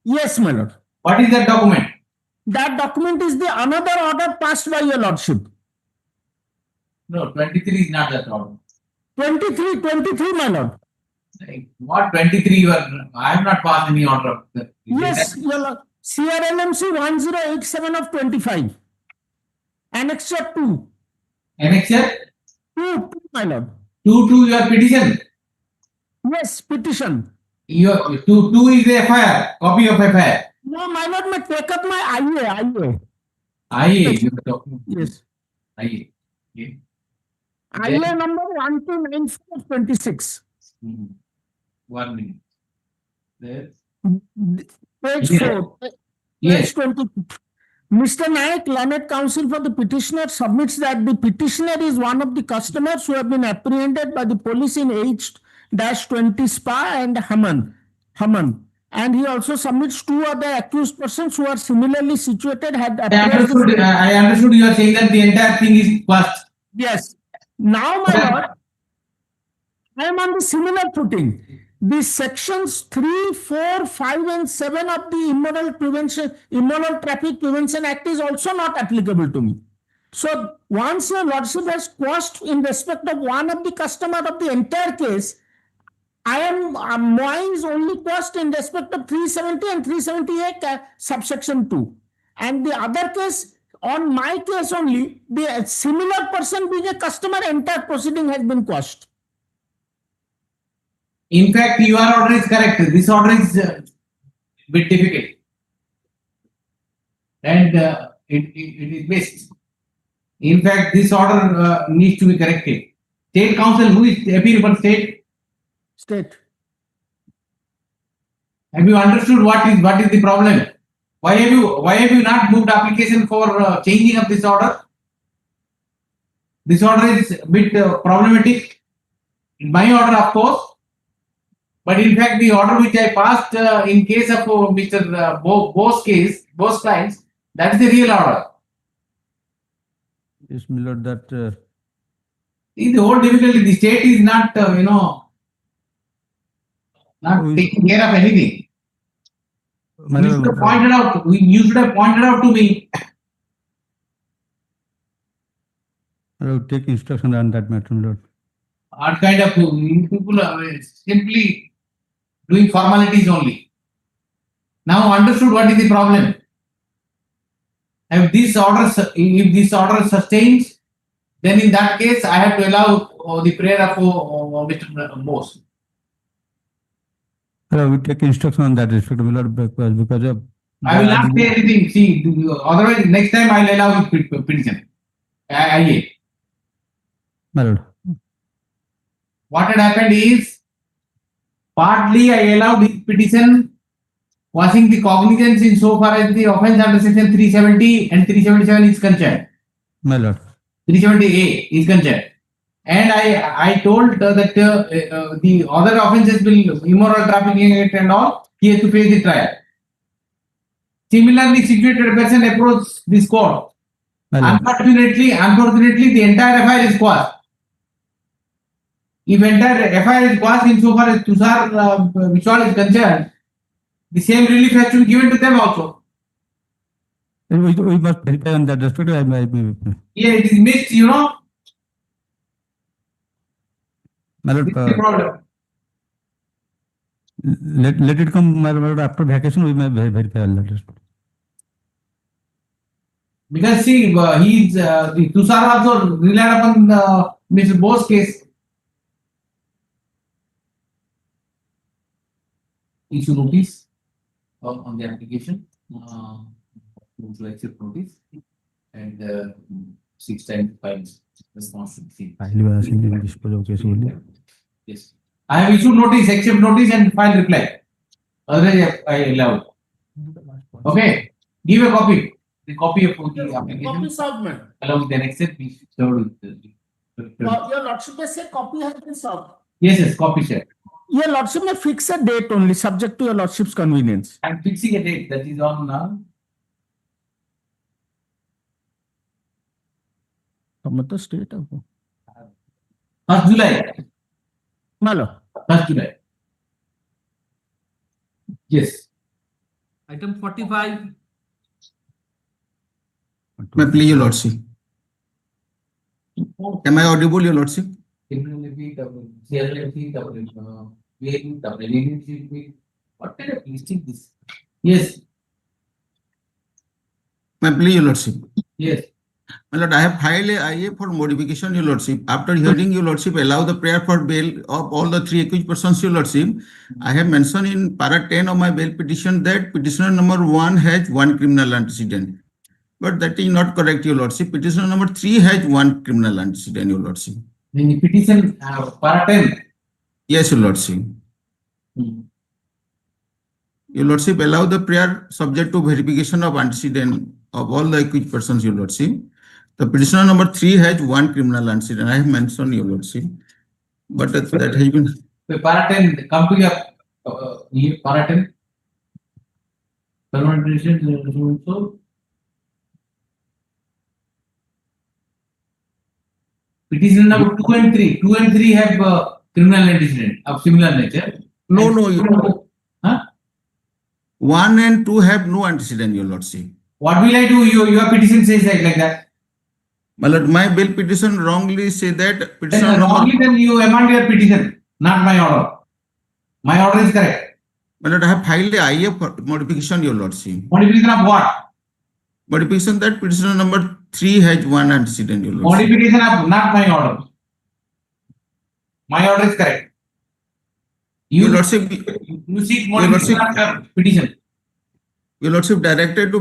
Speaker 12: Yes, my lord.
Speaker 2: What is that document?
Speaker 12: That document is the another order passed by your lordship.
Speaker 2: No, 23 is not that order.
Speaker 12: 23, my lord.
Speaker 2: Like, what 23 you are? I have not passed any order of that.
Speaker 12: Yes, your lord. CRLMC 1087 of 25. Annexure 2.
Speaker 2: Annexure?
Speaker 12: 2, my lord.
Speaker 2: 2 your petition.
Speaker 12: Yes, petition.
Speaker 2: Your 2 is the FIR, copy of FIR.
Speaker 12: No, my lord, may take up my IA.
Speaker 2: IA, you are talking.
Speaker 12: Yes.
Speaker 2: IA. Okay.
Speaker 12: IA number 1294 of 26.
Speaker 2: 1 minute. There.
Speaker 12: Page
Speaker 2: Yes.
Speaker 12: 4.
Speaker 2: Yes.
Speaker 12: Page 20. Mr. Naik, learned counsel for the petitioner, submits that the petitioner is one of the customers who have been apprehended by the police in H-20 Spa and Haman. And he also submits 2 other accused persons who are similarly situated had approached
Speaker 2: I understood you are saying that the entire thing is passed.
Speaker 12: Yes. Now, my lord, I am on the similar footing. The sections 3, 4, 5, and 7 of the Immoral Traffic Prevention Act is also not applicable to me. So once your lordship has quashed in respect of one of the customer of the entire case, I am mine is only quashed in respect of 370 and 378 subsection 2. And the other case, on my case only, the similar person being a customer, entire proceeding has been quashed.
Speaker 2: In fact, your order is correct. This order is a bit difficult. And it is missed. In fact, this order needs to be corrected. State Council, who is appeal for state?
Speaker 12: State.
Speaker 2: Have you understood what is the problem? Why have you not moved application for changing of this order? This order is a bit problematic. In my order, of course. But in fact, the order which I passed in case of Mr. Bose clients, that is the real order.
Speaker 5: Yes, my lord, that
Speaker 2: See, the whole difficulty, the state is not, not taking care of anything. You should have pointed out to me.
Speaker 5: I will take instruction on that matter, my lord.
Speaker 2: What kind of people are simply doing formalities only. Now understood what is the problem. If this order sustains, then in that case I have to allow the prayer of Mr. Bose.
Speaker 5: I will take instruction on that respect, my lord, because of.
Speaker 2: I will not say anything. See, otherwise next time I will allow his petition. IA.
Speaker 5: My lord.
Speaker 2: What had happened is, partly I allowed his petition quashing the cognizance in so far as the offence under section 370 and 377 is concerned.
Speaker 5: My lord.
Speaker 2: 370A is concerned. And I told that the other offences will, immoral trafficking act and all, he has to face the trial. Similarly situated person approached this court. Unfortunately, the entire FIR is quashed. If entire FIR is quashed insofar as Tushar Vishwal is concerned, the same relief has to be given to them also.
Speaker 5: We must verify on that respect.
Speaker 2: Yeah, it is mixed, you know.
Speaker 5: My lord,
Speaker 2: This is the problem.
Speaker 5: let it come, my lord, after vacation. We may verify on that respect.
Speaker 2: Because see, the Tushar also relied upon Mr. Bose case. Issue notice on the application, to accept notice, and 6 times 5 response to the Yes. I have issued notice, accept notice, and file reply. Otherwise, I allow. Okay. Give a copy. The copy of the application.
Speaker 20: Copy served.
Speaker 2: Along with the annexure, we served with
Speaker 20: Your Lordship may say copy has been served.
Speaker 2: Yes, copy share.
Speaker 20: Your Lordship may fix a date only, subject to your Lordship's convenience.
Speaker 2: I'm fixing a date that is on now.
Speaker 20: The state of
Speaker 2: 1st July.
Speaker 20: Malo.
Speaker 2: 1st July. Yes.
Speaker 21: Item 45.
Speaker 22: May I please, your Lordship? Am I audible, your Lordship?
Speaker 2: What kind of listing this? Yes.
Speaker 22: May I please, your Lordship?
Speaker 2: Yes.
Speaker 22: My lord, I have filed a IA for modification, your Lordship. After hearing your Lordship allow the prayer for bail of all the 3 accused persons, your Lordship, I have mentioned in para 10 of my bail petition that petitioner number 1 has 1 criminal antecedent. But that is not correct, your Lordship. Petitioner number 3 has 1 criminal antecedent, your Lordship.
Speaker 2: The petition para 10?
Speaker 22: Yes, your Lordship. Your Lordship, allow the prayer subject to verification of antecedent of all the accused persons, your Lordship. The petitioner number 3 has 1 criminal antecedent. I have mentioned, your Lordship. But that has been.
Speaker 2: Para 10, come to your para 10. Permanent resident, so. Petition number 2 and 3. 2 and 3 have criminal antecedent of similar nature.
Speaker 22: No. 1 and 2 have no antecedent, your Lordship.
Speaker 2: What will I do? Your petition says like that.
Speaker 22: My lord, my bail petition wrongly say that petition
Speaker 2: wrongly, then you amend your petition, not my order. My order is correct.
Speaker 22: My lord, I have filed a IA for modification, your Lordship.
Speaker 2: Modification of what?
Speaker 22: Modification that petitioner number 3 has 1 antecedent, your Lordship.
Speaker 2: Modification of not my order. My order is correct.
Speaker 22: Your Lordship,
Speaker 2: you seek modification of your petition.
Speaker 22: Your Lordship directed to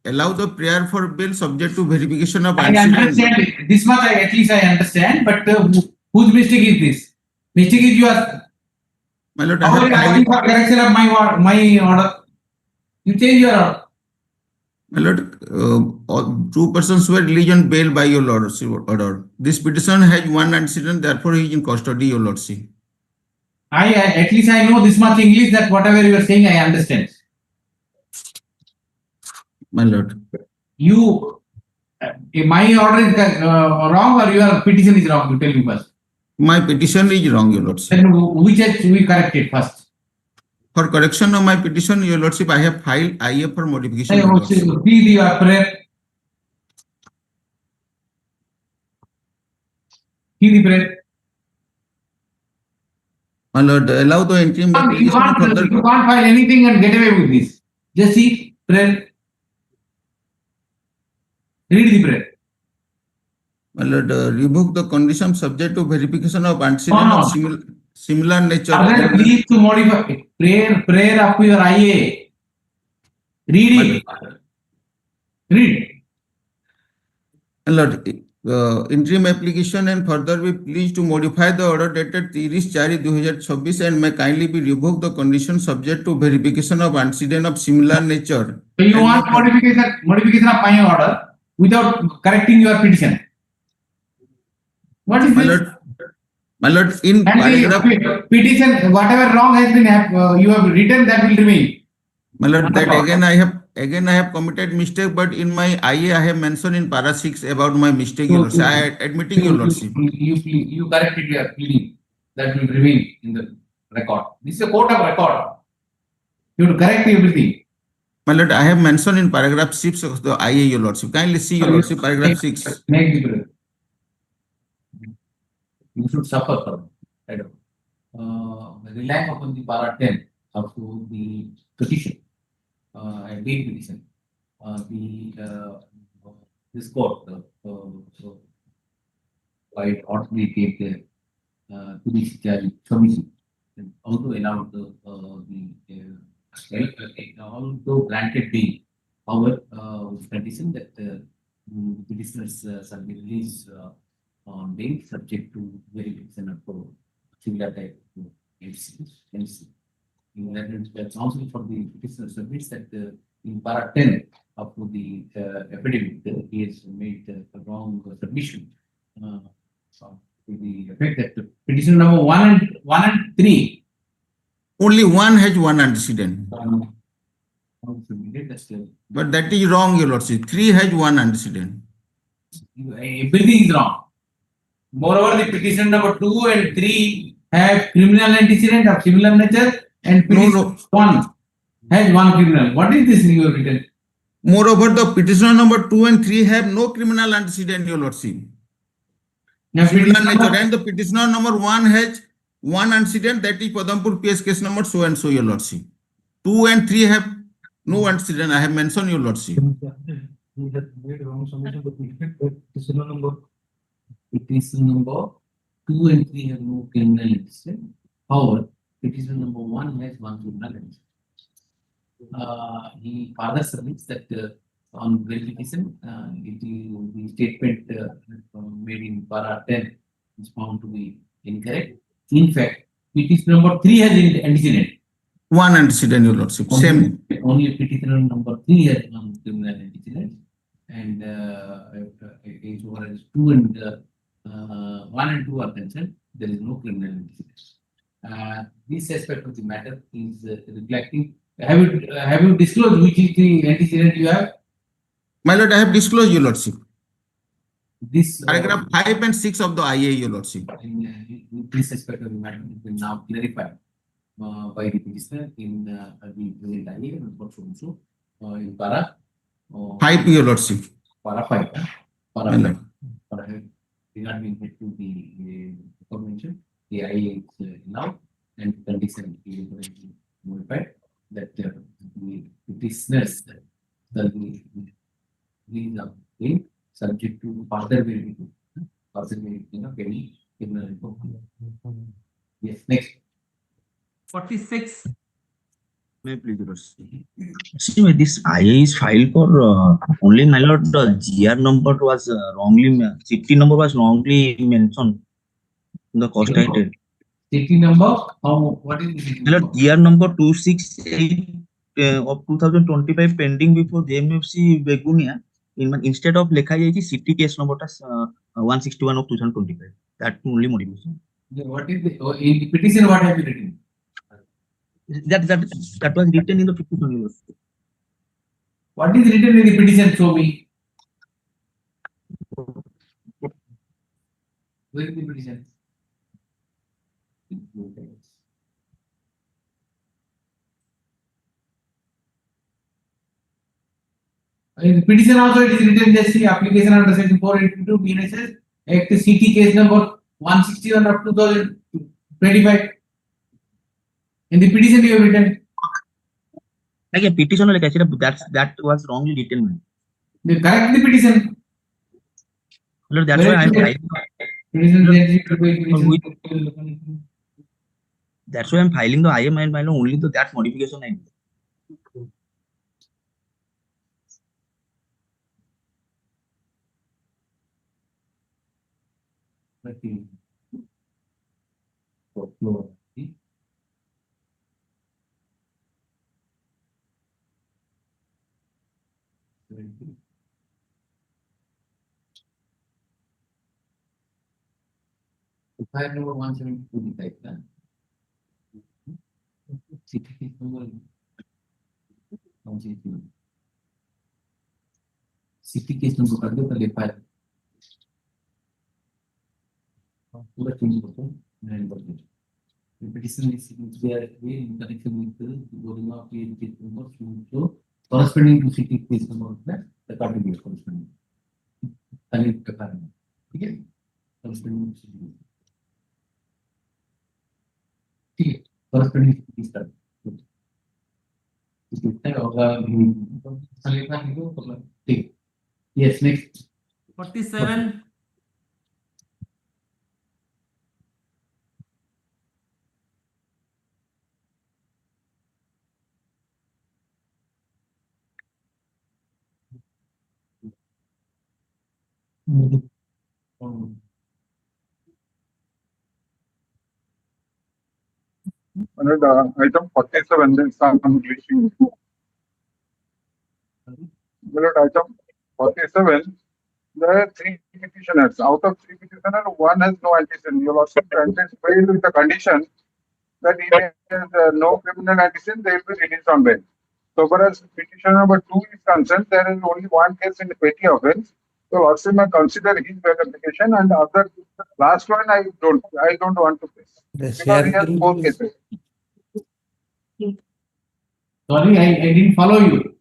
Speaker 22: allow the prayer for bail subject to verification of
Speaker 2: I
Speaker 22: antecedent.
Speaker 2: understand this much. At least I understand. But whose mistake is this? Mistake is yours.
Speaker 22: My lord,
Speaker 2: how are you asking for correction of my order? You change your order.
Speaker 22: My lord, 2 persons were released on bail by your Lordship order. This petition has 1 antecedent, therefore he is in custody, your Lordship.
Speaker 2: At least I know this much English that whatever you are saying, I understand.
Speaker 22: My lord.
Speaker 2: My order is wrong or your petition is wrong? You tell me first.
Speaker 22: My petition is wrong, your Lordship.
Speaker 2: Then which has we correct it first?
Speaker 22: For correction of my petition, your Lordship, I have filed IA for modification.
Speaker 2: Please, your prayer. See the prayer.
Speaker 22: My lord, allow the interim
Speaker 2: You
Speaker 22: application for
Speaker 2: can't,
Speaker 22: the
Speaker 2: you can't file anything and get away with this. Just see prayer. Read the prayer.
Speaker 22: my lord, revoke the condition subject to verification of antecedent
Speaker 2: No,
Speaker 22: of similar nature.
Speaker 2: Sergeant, please to modify prayer up to your IA. Read it. Read.
Speaker 22: My lord, interim application and further be pleased to modify the order dated 30/4/2026 and may kindly be revoked the condition subject to verification of antecedent of similar nature.
Speaker 2: So you want modification of my order without correcting your petition. What is this?
Speaker 22: My lord, in
Speaker 2: And
Speaker 22: paragraph,
Speaker 2: the petition, whatever wrong has been you have written, that will remain.
Speaker 22: my lord, that again I have committed mistake, but in my IA I have mentioned in para 6 about my mistake, your lordship. I am admitting, your lordship.
Speaker 2: You corrected your pleading. That will remain in the record. This is a court of record. You have to correct everything.
Speaker 22: My lord, I have mentioned in paragraph 6 of the IA, your lordship. Kindly see, your lordship, paragraph 6.
Speaker 2: Make the prayer. You should suffer from it. Relying upon the para 10 of the petition, and bail petition, this court quite oddly take the judiciary submission and also allowed although granted bail, however, with condition that petitioners shall be released on bail subject to verification of similar type of MC. The counsel for the petitioner submits that in para 10 of the affidavit, he has made a wrong submission to the effect that the petition number 1 and 3.
Speaker 22: Only one has one antecedent. But that is wrong, your lordship. 3 has one antecedent.
Speaker 2: Everything is wrong. Moreover, the petition number 2 and 3 have criminal antecedent of similar nature, and petition 1 has one criminal. What is this you have written?
Speaker 22: Moreover, the petitioner number 2 and 3 have no criminal antecedent, your lordship. Similar nature, and the petitioner number 1 has one antecedent, that is Padampur PS case number so and so, your lordship. 2 and 3 have no antecedent. I have mentioned, your lordship.
Speaker 2: He had made a wrong submission, but we did that petition number 2 and 3 have no criminal antecedent. However, petition number 1 has one criminal antecedent. He further submits that on verification, the statement made in para 10 is found to be incorrect. In fact, petition number 3 has antecedent.
Speaker 22: One antecedent, your lordship. Same.
Speaker 2: Only petitioner number 3 has one criminal antecedent, and as far as 2 and 1 and 2 are concerned, there is no criminal antecedent. This aspect of the matter is reflecting. Have you disclosed which is the antecedent you have?
Speaker 22: My lord, I have disclosed, your lordship.
Speaker 2: This
Speaker 22: paragraph 5 and 6 of the IA, your lordship.
Speaker 2: This aspect of the matter has been now clarified by the petitioner in the present IA and also in para
Speaker 22: 5, your lordship.
Speaker 2: Para 5. Para 5. Regarding to the convention, the IA is now and condition is modified that the petitioners shall be released of bail subject to further verification of any criminal report. Yes, next.
Speaker 21: 46.
Speaker 7: May I please, Your Lordship? See, this IA is filed for only, my lord, the GR number was wrongly, city number was wrongly mentioned in the cost item.
Speaker 2: City number? What is the city
Speaker 7: My lord, GR number 268 of 2025 pending before JMFC Begunia. Instead of lekha jayi city case number 161 of 2025. That only modification.
Speaker 2: What is the in the petition? What have you written?
Speaker 7: That was written in the petition.
Speaker 2: What is written in the petition? Show me. Where is the petition? In the petition also it is written, just see application under section 482 BNSS Act CT case number 161 of 2025. In the petition you have written.
Speaker 7: Like a petition like actually that was wrongly written.
Speaker 2: You correct the petition.
Speaker 7: Lord, that's why I'm that's why I'm filing the IM and only to that modification I need.
Speaker 2: File number 172 type that. CT case number 172. CT case number कर दो पहले file. पूरा change करते हैं and कर दो. The petition is there in connection with the going of the case number so corresponding to CT case number that the party is corresponding. Connect करना है. ठीक है? Corresponding to CT. ठीक है corresponding is that इसमें होगा संलेखन है तो मतलब ठीक yes next
Speaker 6: 47
Speaker 15: Item 47, then some glitching. Item 47, there are 3 petitioners. Out of 3 petitioners, 1 has no antecedent. You will also granted bail with the condition that if there is no criminal antecedent, they will be released on bail. So far as petitioner number 2 is concerned, there is only 1 case in the petty offense. So also may consider his bail application and other last one I don't want to face. Because he has 4 cases.
Speaker 2: sorry I didn't follow you.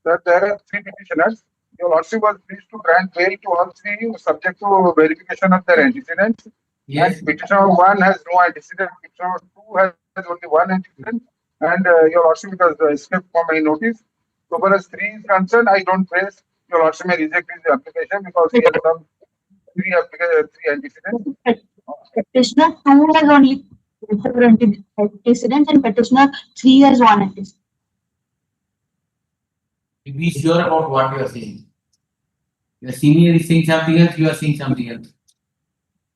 Speaker 15: Sir, there are 3 petitioners. Your Lordship was pleased to grant bail to all 3 subject to verification of their antecedents.
Speaker 2: Yes.
Speaker 15: And petitioner 1 has no antecedent, petitioner 2 has only 1 antecedent, and your Lordship has escaped from my notice. So far as 3 is concerned, I don't face. Your Lordship may reject his application because he has done 3 antecedents.
Speaker 10: Petitioner 2 has only 4 antecedents and petitioner 3 has 1 antecedent.
Speaker 2: Be sure about what you are saying. Your senior is saying something else, you are saying something else.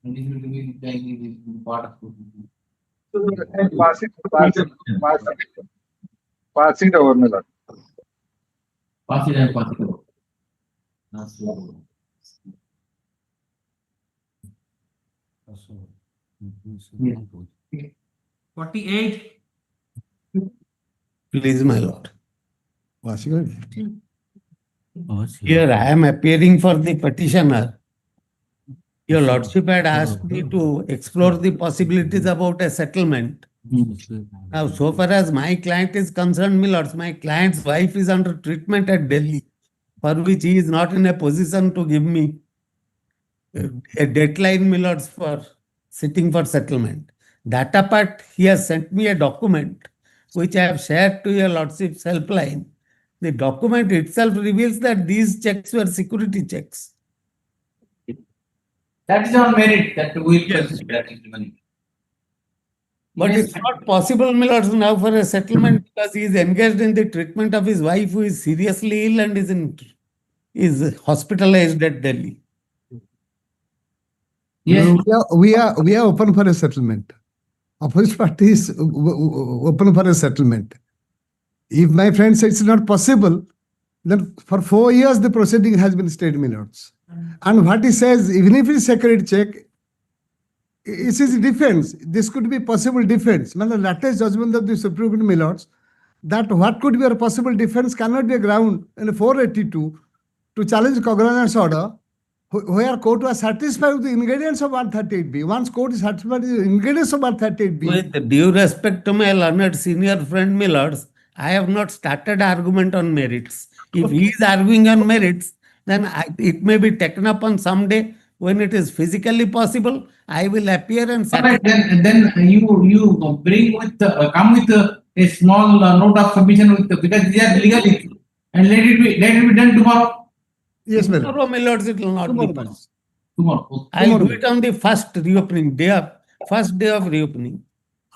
Speaker 2: And this will be part of it.
Speaker 15: Pass it over, my lord.
Speaker 2: Pass it and pass it over. Not so. Yeah.
Speaker 6: 48
Speaker 13: Please, my lord. Here I am appearing for the petitioner. Your lordship had asked me to explore the possibilities about a settlement. Now, so far as my client is concerned, my lords, my client's wife is under treatment at Delhi, for which he is not in a position to give me a deadline, my lords, for sitting for settlement. That apart, he has sent me a document which I have shared to your lordship's helpline. The document itself reveals that these checks were security checks.
Speaker 2: That is on merit that we will consider money.
Speaker 13: But
Speaker 2: Yes.
Speaker 13: it's not possible, my lords, now for a settlement because he is engaged in the treatment of his wife who is seriously ill and is hospitalized at Delhi.
Speaker 2: Yes.
Speaker 23: We are open for a settlement. Opposite party is open for a settlement. If my friend says it's not possible, then for 4 years the proceeding has been stayed, my lords. And what he says, even if it's security check, it is defense. This could be possible defense. The latest judgment of the Supreme Court, my lords, that what could be a possible defense cannot be a ground in 482 to challenge cognizance order, where court was satisfied with the ingredients of 138B. Once court is satisfied with the ingredients of 138B.
Speaker 13: With due respect to my learned senior friend, my lords, I have not started argument on merits. If he is arguing on merits, then it may be taken up on some day When it is physically possible, I will appear and
Speaker 2: All right,
Speaker 13: satisfy.
Speaker 2: then you bring with come with a small note of submission with because they are legal issue, and let it be done tomorrow.
Speaker 23: Yes, madam.
Speaker 13: Tomorrow, my lords, it will not be
Speaker 23: Tomorrow,
Speaker 13: possible.
Speaker 2: Tomorrow.
Speaker 13: I'll do it on the first reopening day of first day of reopening.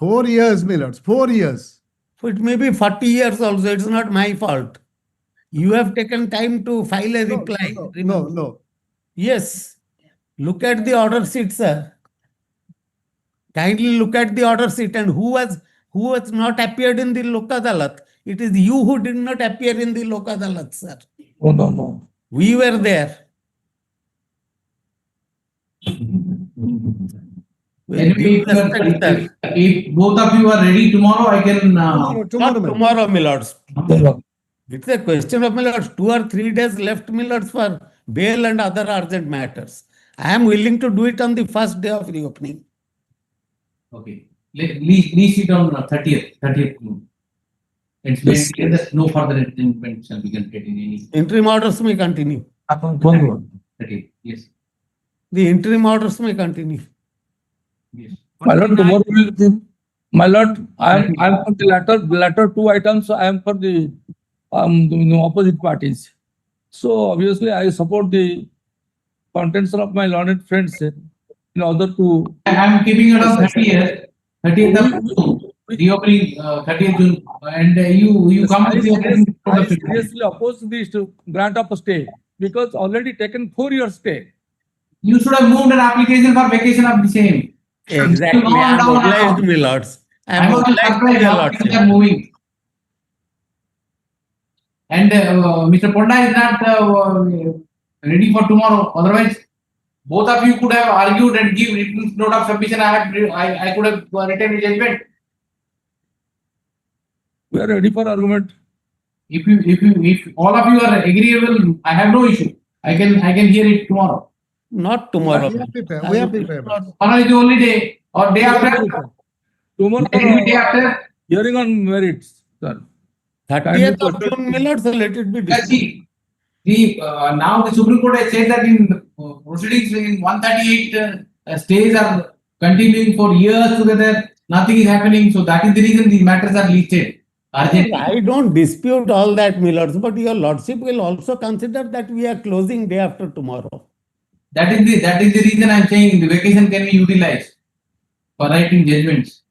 Speaker 23: 4 years, my lords, 4 years.
Speaker 13: So it may be 40 years also. It's not my fault. You have taken time to file a reply.
Speaker 23: No.
Speaker 13: Yes. Look at the order sheet, sir. Kindly look at the order sheet and who has not appeared in the Lok Adalat. It is you who did not appear in the Lok Adalat, sir.
Speaker 20: Oh, no.
Speaker 13: We were there.
Speaker 2: Anyway, if both of you are ready tomorrow, I can.
Speaker 13: Not tomorrow, my lords. It's a question of, my lords, 2 or 3 days left, my lords, for bail and other urgent matters. I am willing to do it on the first day of reopening.
Speaker 2: Okay. Leave it on 30th June. It's
Speaker 13: Yes.
Speaker 2: made clear that no further improvement shall be granted in any.
Speaker 13: Interim orders may continue.
Speaker 2: 30th, yes.
Speaker 13: The interim orders may continue.
Speaker 2: Yes.
Speaker 20: My lord, tomorrow will my lord, I am for the latter two items. I am for the opposite parties. So obviously, I support the contention of my learned friends in order to.
Speaker 2: I am keeping it on 30th of June, reopening 30th June, and you come with your.
Speaker 20: I seriously oppose this to grant of a stay because already taken 4 years stay.
Speaker 2: You should have moved an application for vacation of the same.
Speaker 13: Exactly. I am obliged, my lords. I am obliged to your lordship.
Speaker 2: Moving. And Mr. Ponda is not ready for tomorrow. Otherwise, both of you could have argued and give written note of submission. I could have written a judgment.
Speaker 20: We are ready for argument.
Speaker 2: If all of you are agreeable, I have no issue. I can hear it tomorrow.
Speaker 13: Not tomorrow.
Speaker 23: We are prepared.
Speaker 2: Tomorrow is the only day or day after.
Speaker 20: Tomorrow,
Speaker 2: Day after.
Speaker 20: hearing on merits, sir.
Speaker 13: 30th of June, my lords, let it be discussed.
Speaker 2: Now the Supreme Court has said that in proceedings in 138 stays are continuing for years together. Nothing is happening. So that is the reason these matters are listed.
Speaker 13: I don't dispute all that, my lords, but your lordship will also consider that we are closing day after tomorrow.
Speaker 2: That is the reason I am saying the vacation can be utilized for writing judgments.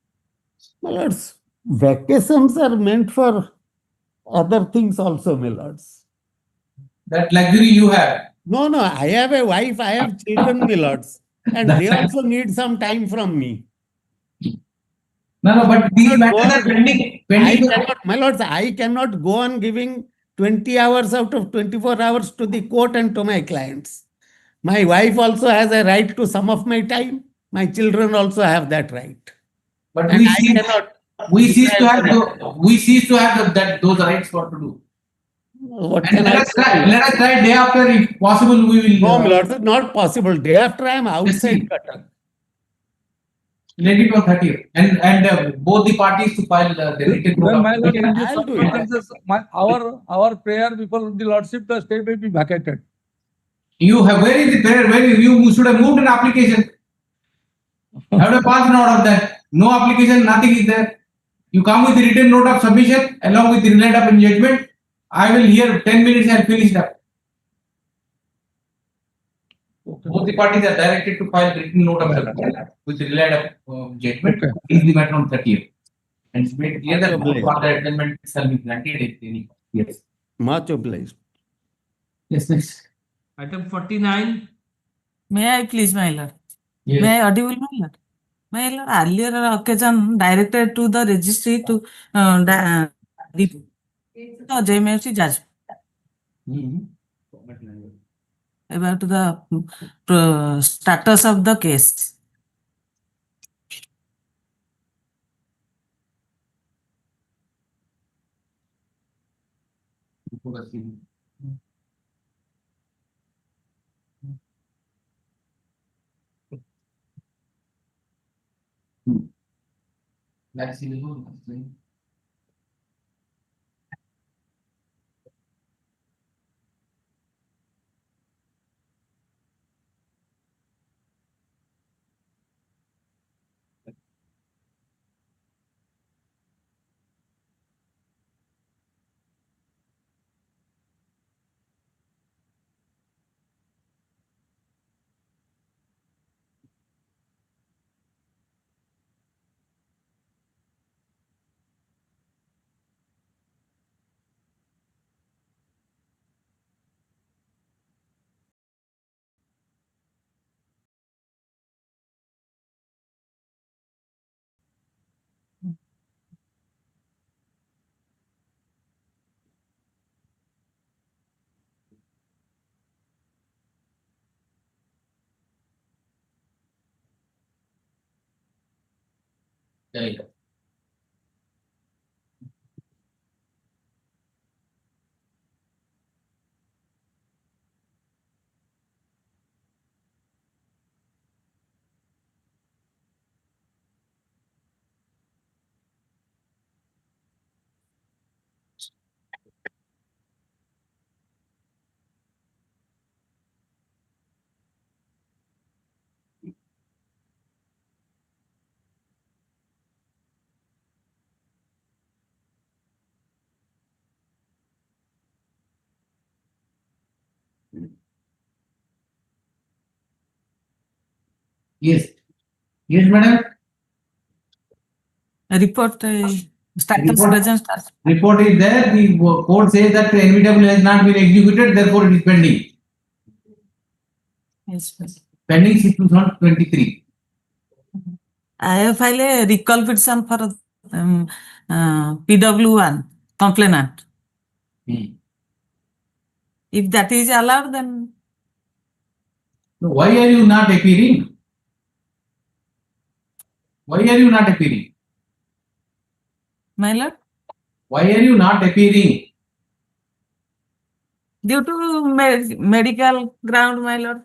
Speaker 13: My lords, vacations are meant for other things also, my lords.
Speaker 2: That luxury you have.
Speaker 13: No, I have a wife, I have children, my lords, and they also need some time from me.
Speaker 2: No, but these matters are pending.
Speaker 13: My lords, I cannot go on giving 20 hours out of 24 hours to the court and to my clients. My wife also has a right to some of my time. My children also have that right.
Speaker 2: But
Speaker 13: and
Speaker 2: we cease to have those rights what to do.
Speaker 13: What
Speaker 2: And let us try day after, if possible, we will.
Speaker 13: No, my lords, it's not possible. Day after I am outside Qatar.
Speaker 2: Let it on 30th. And both the parties to file the written
Speaker 20: Well,
Speaker 2: note
Speaker 20: my
Speaker 2: of
Speaker 20: lord,
Speaker 2: submission.
Speaker 20: in these circumstances, our prayer before the lordship, the stay may be vacated.
Speaker 2: Where is the prayer? Where you should have moved an application. Have to pass an order of that. No application, nothing is there. You come with the written note of submission along with the relied upon judgment. I will hear 10 minutes and finish it up. Both the parties are directed to file written note of submission with the relied upon judgment. Is the matter on 30th. And it's made clear that both parties judgment shall be granted. Yes.
Speaker 13: Much obliged.
Speaker 2: Yes, next.
Speaker 21: Item 49.
Speaker 1: May I please, my lord?
Speaker 2: Yes.
Speaker 1: May I audible, my lord? My lord, earlier occasion directed to the registry to the JMFC judge about the status of the case.
Speaker 2: Let's see the rule. Yeah. Yes. Yes, madam.
Speaker 1: Report status
Speaker 2: Report-
Speaker 1: present status.
Speaker 2: Report is there. The court says that NVW has not been executed, therefore it is pending.
Speaker 1: Yes, yes.
Speaker 2: Pending since 2023.
Speaker 1: I have filed a recall petition for PW1 complainant. If that is allowed, then
Speaker 2: So why are you not appearing? Why are you not appearing?
Speaker 1: my lord,
Speaker 2: Why are you not appearing?
Speaker 1: due to medical ground, my lord,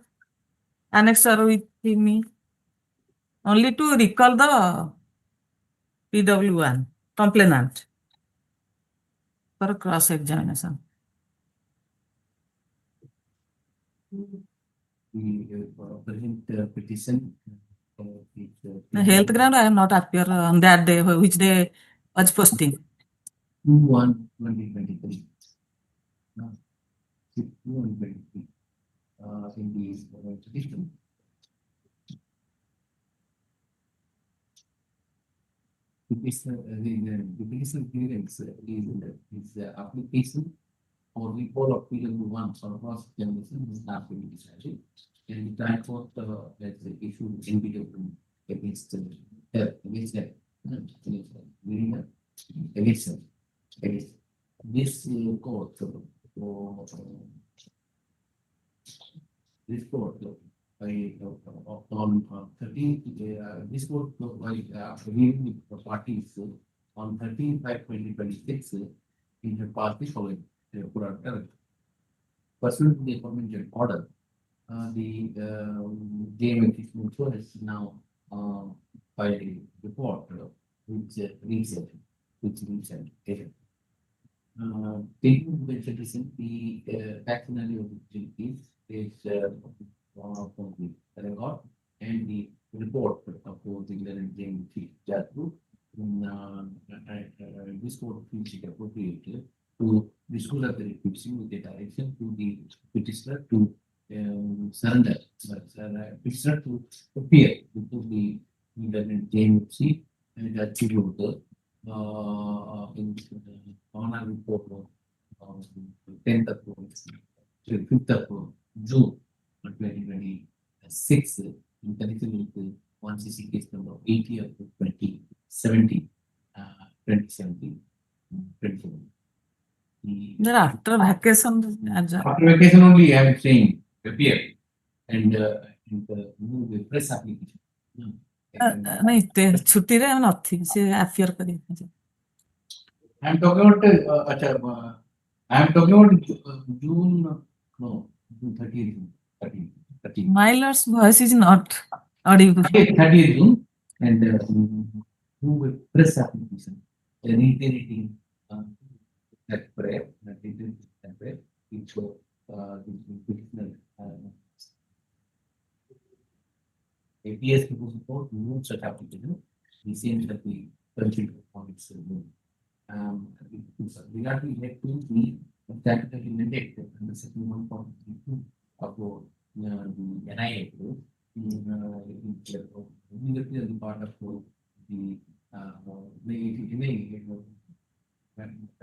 Speaker 1: annexer with me, only to recall the PW1 complainant for cross examination.
Speaker 2: The petition.
Speaker 1: The health ground I am not appear on that day, which day was posting.
Speaker 2: 2/1/2023. 2/1/2023. In the petition. The petition clearance is application for recall of PW1 for cross examination is not being decided. And the time for let's say issue NBW against against this court this court on 13th this court reviewing the parties on 13/5/2026 in the party following pursuant to the aforementioned order. The JMFC has now filed a report which recent. Taking into consideration the tax scenario of the is from the record and the report of the JMFC Jatru. This court feels it appropriate to dispose of the petition with the direction to the petitioner to surrender, petitioner to appear before the JMFC and achieve the honor report of 10th of 5th of June 2026 in connection with the 1CC case number 80 of 2017.
Speaker 1: Then after vacation,
Speaker 2: After vacation only I am saying appear and move the press application.
Speaker 1: नहीं छुट्टी रे नथी से affair करी
Speaker 2: I am talking about I am talking about June no June 30th.
Speaker 1: My lord's voice is not audible.
Speaker 2: 30th June and move a press application reiterating that prayer which APS people support move such application. The same shall be considered on its move. Regarding electing the statutory mandate and the second 1.32 about the NIA group, immediately as a part of the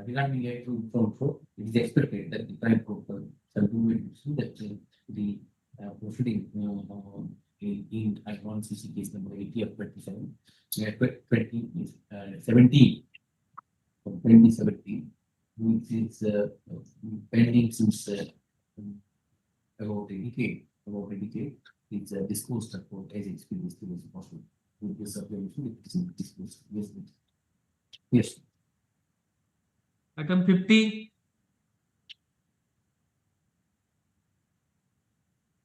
Speaker 2: regarding electoral control, it is expected that the time proposal shall do that the proceeding in I1CC case number 80 of 27, 20 is 17 from 2017, which is pending since about a decade. It's disclosed about as experience as possible. with this observation, it is disclosed. Yes, please. Yes.
Speaker 21: Item 50.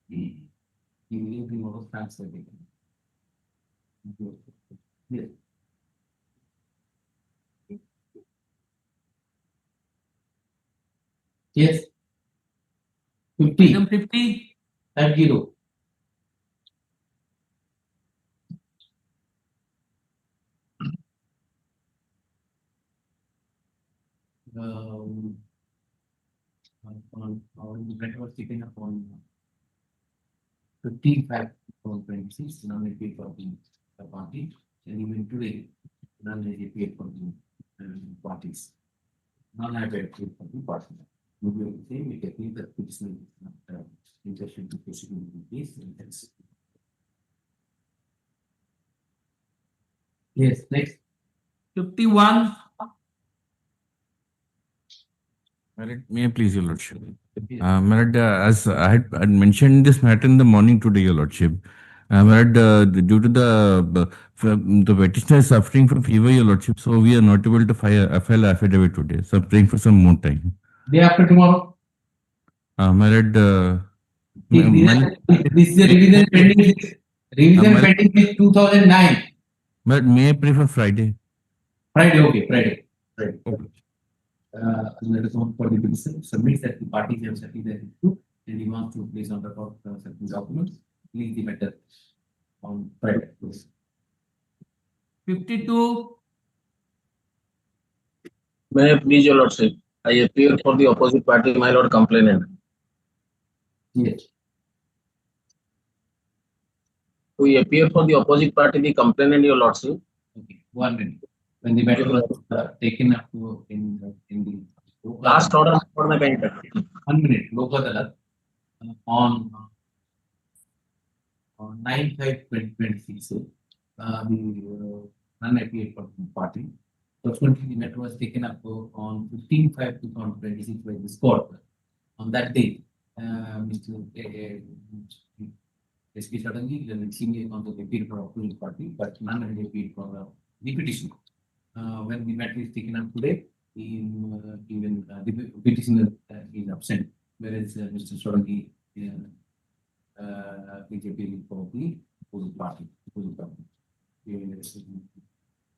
Speaker 2: You leave the model transfer data. Yes. Yes. 50.
Speaker 21: Item 50.
Speaker 2: At 0. On the matter was taken up on 15/5/2026, none appeared for the party, and even today, none has appeared for the parties. None have appeared for the party. We will say we can think that petitioner is not interested to proceed in the case, and that's. Yes, next.
Speaker 21: 51.
Speaker 3: May I please, Your Lordship? As I had mentioned this matter in the morning today, Your Lordship. Due to the petitioner is suffering from fever, Your Lordship, so we are not able to file affidavit today. So I'm praying for some more time.
Speaker 2: Day after tomorrow.
Speaker 21: This is a revision pending. Revision pending is 2009.
Speaker 3: But may I pray for Friday?
Speaker 2: Friday, okay, Friday. Okay. Let us know for the petition, submit that the parties have settled their issue, and he wants to place on the court certain documents, please the matter on Friday.
Speaker 21: 52.
Speaker 9: May I please, Your Lordship, I appear for the opposite party, my Lord complainant.
Speaker 2: Yes.
Speaker 9: We appear for the opposite party, the complainant, Your Lordship.
Speaker 2: Okay, 1 minute. When the matter was taken up to in the
Speaker 9: last order for my bank.
Speaker 2: 1 minute, Lok Adalat, on 9/5/2026, the none appeared for the party. Subsequently, the matter was taken up on 15/5/2026 by this court. On that day, Mr. S.P. Sadangi, the senior counsel, appeared for opposing party, but none had appeared for the petition. When the matter is taken up today, even the petitioner is absent, whereas Mr. Sadangi is appearing for the opposing party.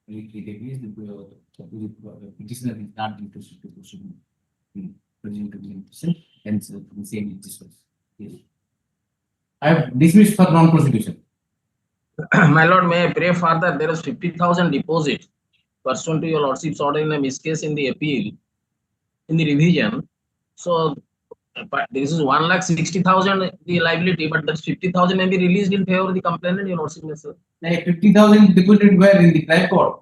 Speaker 2: It appears the petitioner is not interested to proceed in presenting to the petition, hence the same is dismissed. Yes. I have dismissed for non-prosecution.
Speaker 9: My Lord, may I pray further? There is 50,000 deposit pursuant to Your Lordship's order in a miscase in the appeal, in the revision. So, but this is 1,60,000 the liability, but that 50,000 may be released in favor of the complainant, Your Lordship, sir.
Speaker 2: 50,000 deposited where in the trial court?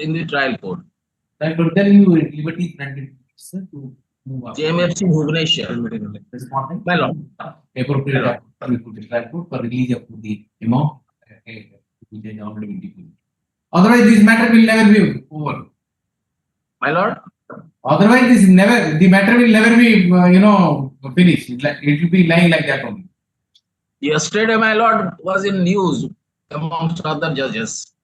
Speaker 9: In the trial court.
Speaker 2: Trial court, then you liberty granted to move up.
Speaker 9: JMFC Bhubaneswar. My Lord.
Speaker 2: Appropriate trial court for release of the amount which has already been declared. Otherwise, this matter will never be over.
Speaker 9: My Lord.
Speaker 2: Otherwise, the matter will never be, finished. It will be lying like that only.
Speaker 9: Yesterday, my Lord, was in news amongst other judges.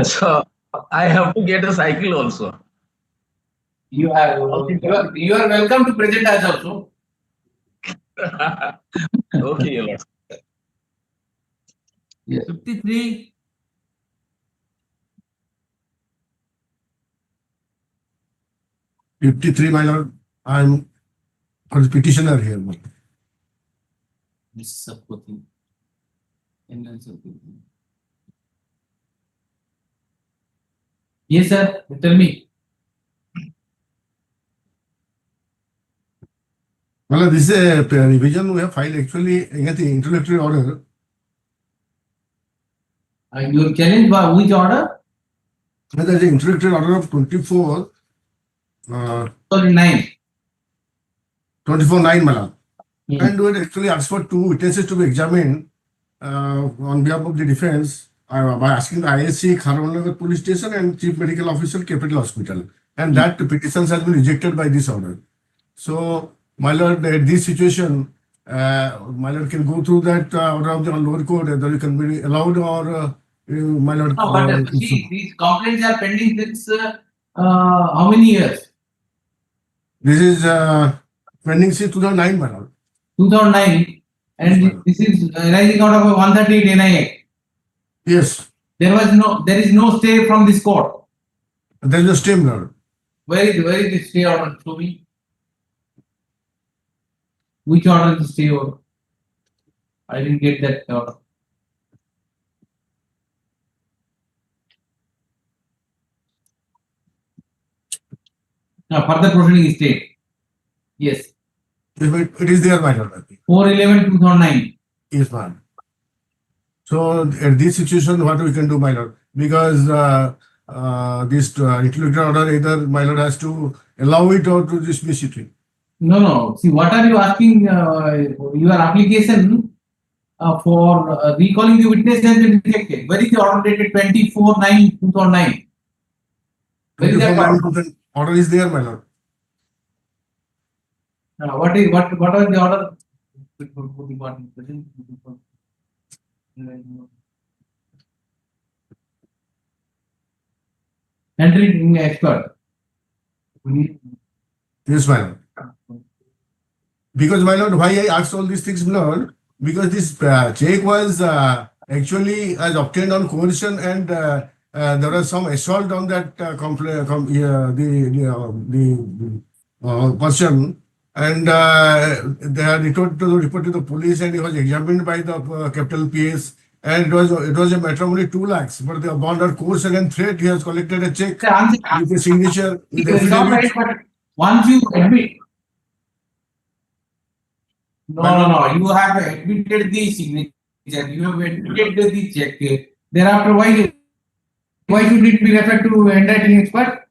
Speaker 9: So I have to get a cycle also.
Speaker 2: You are welcome to present as also.
Speaker 9: Okay, Your Lord.
Speaker 2: Yes.
Speaker 21: 53.
Speaker 11: My Lord, I'm for the petitioner here.
Speaker 2: Mrs. Sapkoti. Yes, sir. Tell me.
Speaker 11: Well, this is a revision we have filed actually against the introductory order.
Speaker 2: You challenge by which order?
Speaker 11: That is the introductory order of 24.
Speaker 2: 24/9,
Speaker 11: Mala. And we had actually asked for 2 witnesses to be examined on behalf of the defense by asking the ISC, Kharwanagar Police Station and Chief Medical Officer, Capital Hospital. And that petition has been rejected by this order. So, my Lord, this situation, my lord can go through that order of the lower court, whether you can be allowed or my lord.
Speaker 21: No, but see, these complaints are pending since how many years?
Speaker 11: This is pending since 2009, my lord.
Speaker 21: 2009, and this is arising out of a 138 NI.
Speaker 11: Yes.
Speaker 21: There is no stay from this court.
Speaker 11: There is no stay, my lord.
Speaker 21: Where is the stay order? Show me. Which order is the stay order? I didn't get that order. Now, further proceeding is stayed. Yes.
Speaker 11: It is there, my lord.
Speaker 21: 4/11/2009.
Speaker 11: Yes, ma'am. So at this situation, what we can do, my lord? Because this interlocutor order, either my lord has to allow it or to dismiss it.
Speaker 21: No. See, what are you asking? Your application for recalling the witness has been rejected. Where is the order dated 24/9/2009? Where is that order?
Speaker 11: Order is there, my lord.
Speaker 21: What was the order? Entering expert.
Speaker 11: Yes, my lord. Because, my lord, why I asked all these things, my lord? Because this check was actually as obtained on coercion, and there was some assault on that person, and they had reported to the police, and he was examined by the capital PS, and it was a matter of only 2 lakhs. But the under coercion and threat, he has collected a check with a signature, with
Speaker 21: It's not right, but once you admit. No. You have admitted the signature. You have admitted the check. Thereafter, why should it be referred to handwriting expert?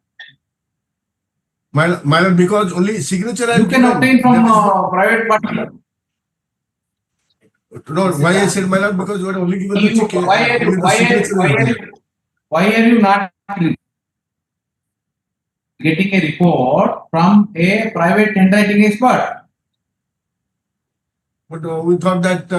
Speaker 11: My lord, because only signature
Speaker 21: You can obtain from private party.
Speaker 11: No, why I said, my lord, because you are only given the check.
Speaker 21: Why are you not getting a report from a private handwriting expert?
Speaker 11: But we thought that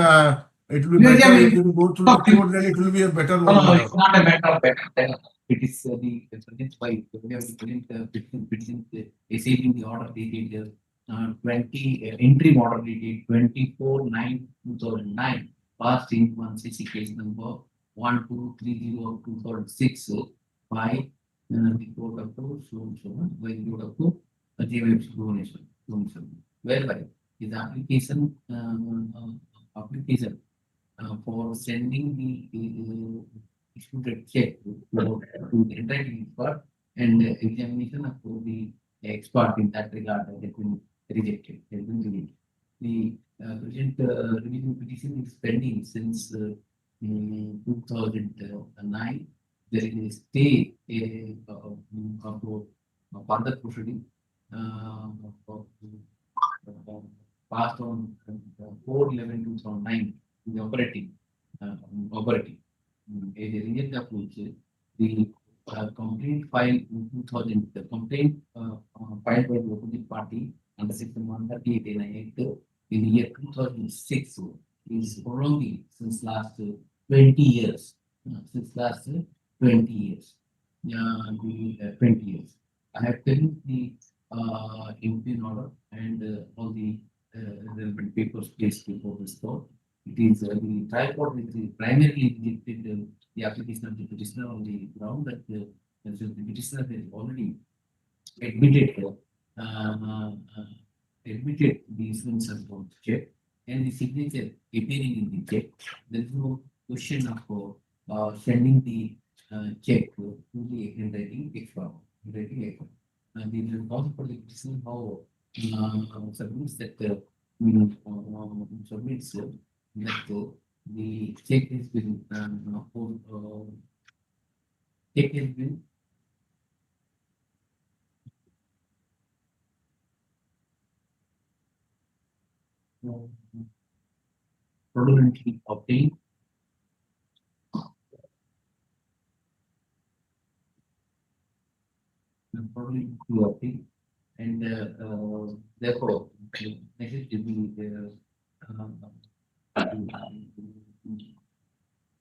Speaker 11: it will be better if you go through the court, then it will be a better one.
Speaker 21: No, it's not a matter of better. It is the present by we have the receiving the order dated 20 interim order dated 24/9/2009, passed in 160 case number 1230 of 2006 by the court of by the court of donation, whereby his application for sending the issued check to the handwriting expert, and examination of the expert in that regard has been rejected. The present revision petition is pending since 2009. There is a stay of further proceeding passed on 4/11/2009 in the operating. As a result of which the complaint filed in 2000, the complaint filed by the opposite party under section 138 in the year 2006 is prolonging since last 20 years. Since last 20 years. 20 years. I have taken the impugn order and all the relevant papers placed before this court. It is the trial court which primarily rejected the application of the petitioner on the ground that the petitioner has already admitted the issuance of the check and the signature appearing in the check. There is no question of sending the check to the handwriting expert. And the response for the petitioner, how submits that submits that the check has been fraudulently obtained. Fraudulently obtained, and therefore necessity to be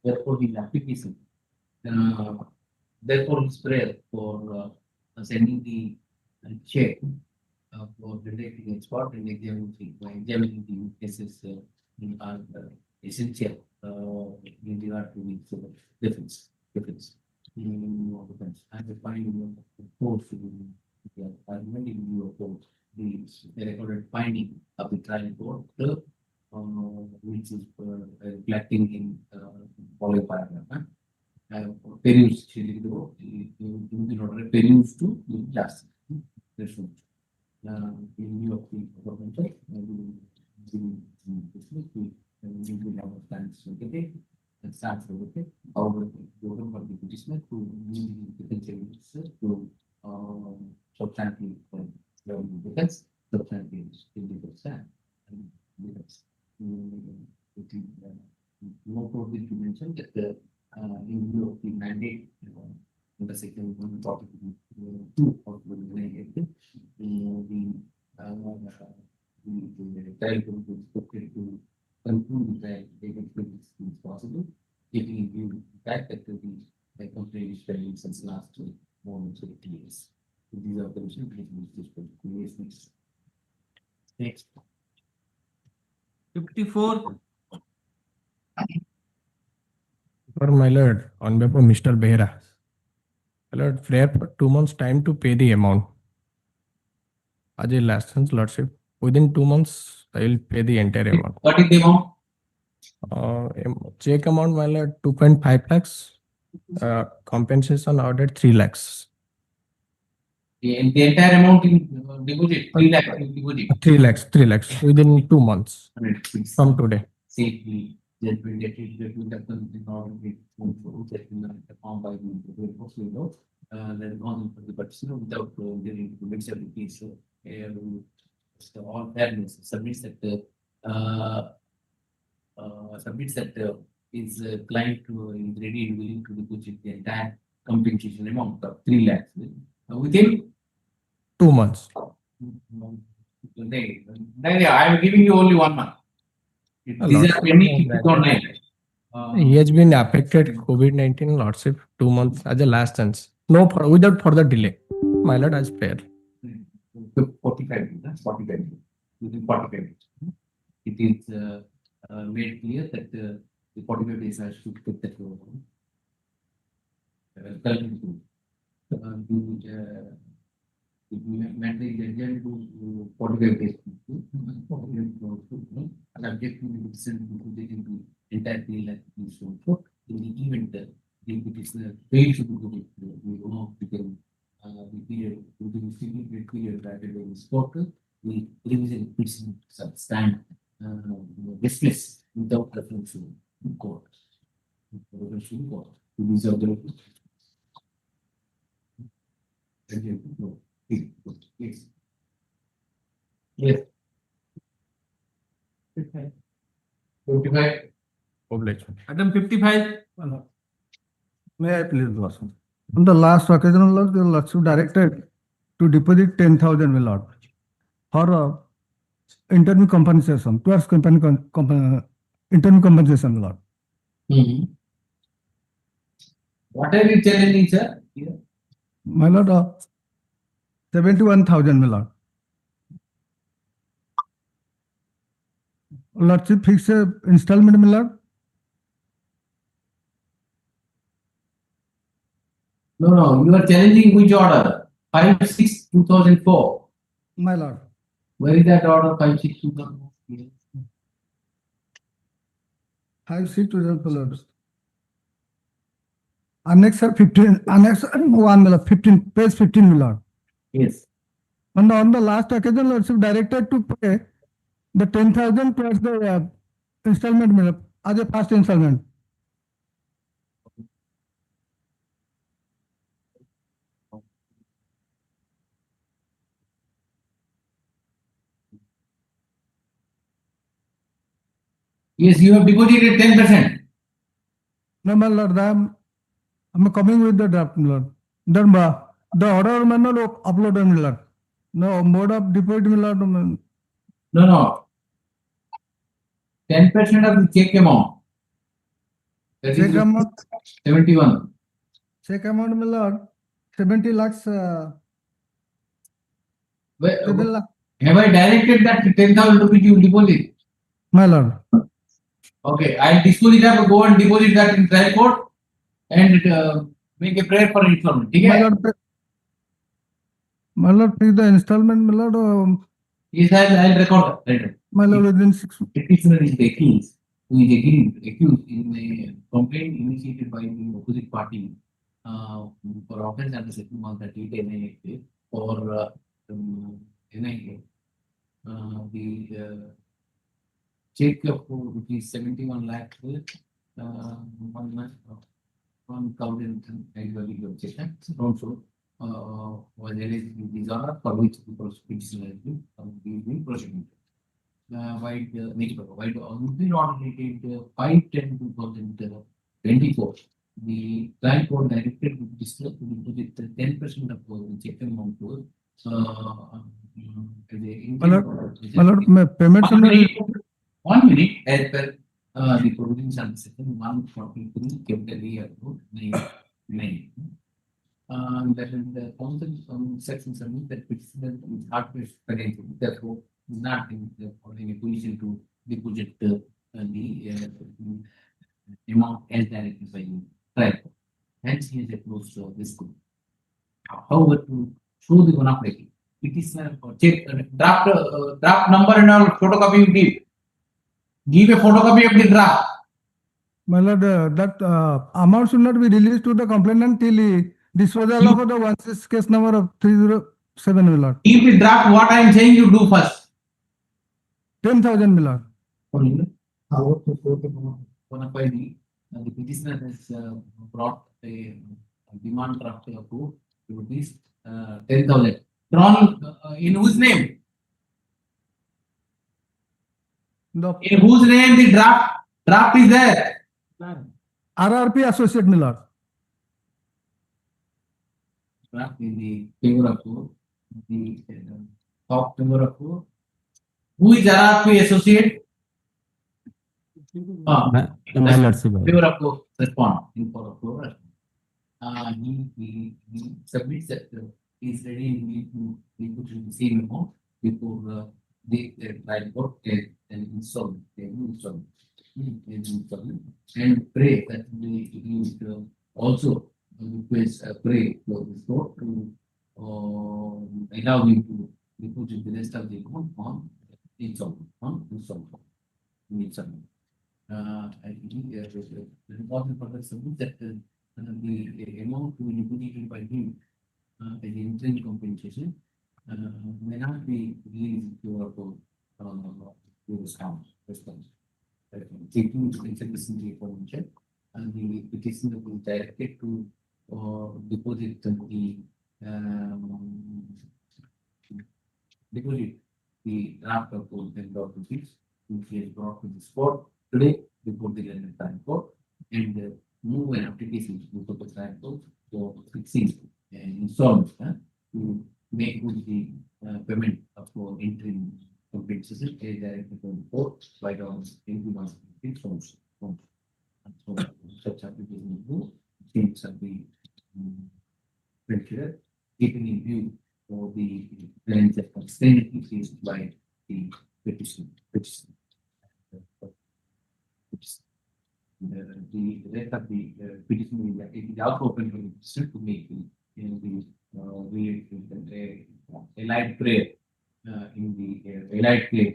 Speaker 21: therefore his application, therefore his prayer for sending the check for detecting export and examining the cases are essential in regard to the defense. I will find force the argument in view of the recorded finding of the trial court, which is reflecting in following paragraph. Peruse peruse to justice. In view of the government, we have a plans and starts with it. However, the order of the petitioner to to substantially defense, substantially illegal stand. No problem to mention that in view of the mandate in the section 142 of the trial court is expected to conclude the trial as possible, taking in view the fact that the complaint is pending since last more than 30 years. These are the reasons. Next.
Speaker 1: 54.
Speaker 17: For my lord, on behalf of Mr. Behra, my lord, prayer for 2 months time to pay the amount. As a last chance, lordship, within 2 months, I will pay the entire amount.
Speaker 21: What is the amount?
Speaker 17: Check amount, my lord, 2.5 lakhs. Compensation ordered 3 lakhs.
Speaker 21: The entire amount in deposit, 3 lakhs deposit.
Speaker 17: 3 lakhs within 2 months from today.
Speaker 21: Safely, judgment that happens in order to get the form by the post window, then on the petitioner without getting to mix up the case. All fairness submits that his client is ready and willing to deposit the entire compensation amount of 3 lakhs within
Speaker 17: 2 months.
Speaker 21: I am giving you only 1 month. These are pending 59.
Speaker 17: He has been affected COVID-19 lordship 2 months as a last chance. No, without further delay. My lord, as prayer.
Speaker 21: 45 within 45 days. It is made clear that the 45 days I should put that matter is adjourned to 45 days. Subject to the decision to the entire bill at the in the event that the petitioner fails to do it, we will not begin the period within a significant period that is court, the revision petition stand restless without reference to court. These are the yes. Yes. 55. Item 55.
Speaker 23: May I please, Lordship? On the last occasion, Lord, the Lordship directed to deposit 10,000, my Lord, for internal compensation, towards internal compensation, Lord.
Speaker 21: What are you telling, sir? Here?
Speaker 23: My Lord, 71,000, my Lord. Lordship fix installment, my Lord.
Speaker 21: No, you are challenging which order? 5/6/2004.
Speaker 23: My Lord.
Speaker 21: Where is that order? 5/6/2004.
Speaker 23: 5/6/2004, Lord. Annex 15, Annex 1, my Lord, 15, page 15, my Lord.
Speaker 21: Yes.
Speaker 23: And on the last occasion, Lordship directed to pay the 10,000 plus the installment, my Lord, as a first installment.
Speaker 21: Yes, you have deposited 10%.
Speaker 23: No, my Lord, I'm coming with the draft, my Lord. The order manual uploaded, my Lord. No, mode of deposit, my Lord.
Speaker 21: No. 10% of the check amount. That
Speaker 23: Check
Speaker 21: is
Speaker 23: amount,
Speaker 21: 71.
Speaker 23: check amount, my lord, 70 lakhs,
Speaker 21: Where-
Speaker 23: 7 lakh,
Speaker 21: Have I directed that 10,000 rupees you deposit?
Speaker 23: my lord.
Speaker 21: Okay, I'll dispose it up, go and deposit that in trial court and make a prayer for installment. ठीक
Speaker 23: My
Speaker 21: है?
Speaker 23: lord, my lord, please the installment, my lord,
Speaker 21: Yes, I'll record that later.
Speaker 23: my lord, within 6 months.
Speaker 21: Petitioner is the accused, who is accused in a complaint initiated by the opposite party for offense under section 138 NIA for NIA. The check of rupees 71 lakh, 1,000 annually check. Also, was alleged disorder for which the petitioner has been prosecuted. While the order dated 5/10/2024, the trial court directed the petitioner to deposit 10% of the check amount to
Speaker 23: My lord, my payment
Speaker 21: One
Speaker 23: under
Speaker 21: minute, as per the provisions under section 143 capital A of 9. That is the council section 7 that petitioner is hard-pressed financially, therefore is not in a position to deposit the amount as directed by the trial court. Hence, he has approached this court. However, to show the monopoly, petitioner check draft number and all photocopy you give. Give a photocopy of the draft.
Speaker 23: my lord, that amount should not be released to the complainant till disposal of the 16 case number of 307, my lord.
Speaker 21: Give the draft what I am saying you do first.
Speaker 23: 10,000, my lord.
Speaker 21: The petitioner has brought a demand draft of rupees 10,000. Drawn in whose name? In whose name the draft is there?
Speaker 23: RRP associate, my lord.
Speaker 21: Draft in the favor of the top favor of who is RRP associate?
Speaker 6: My lordship.
Speaker 21: Favor of respond in favor of he submits that he is ready to put in the same amount before the trial court and install and pray that he would also request pray for this court to allow him to deposit the rest of the amount on installment. I think the important for the submit that the amount to be deposited by him as the interim compensation may not be released to response. Taking into consideration the information and the petitioner will directed to deposit the draft of $10,000 which he has brought to this court today before the London Time Court and move an application to the Time Court for fixing installments to make good the payment of interim compensation as directed by the court by the forms. So such application will things shall be considered, keeping in view for the plans that constraint faced by the petition. The rest of the petition is also open for the petition to make allied prayer in the allied prayer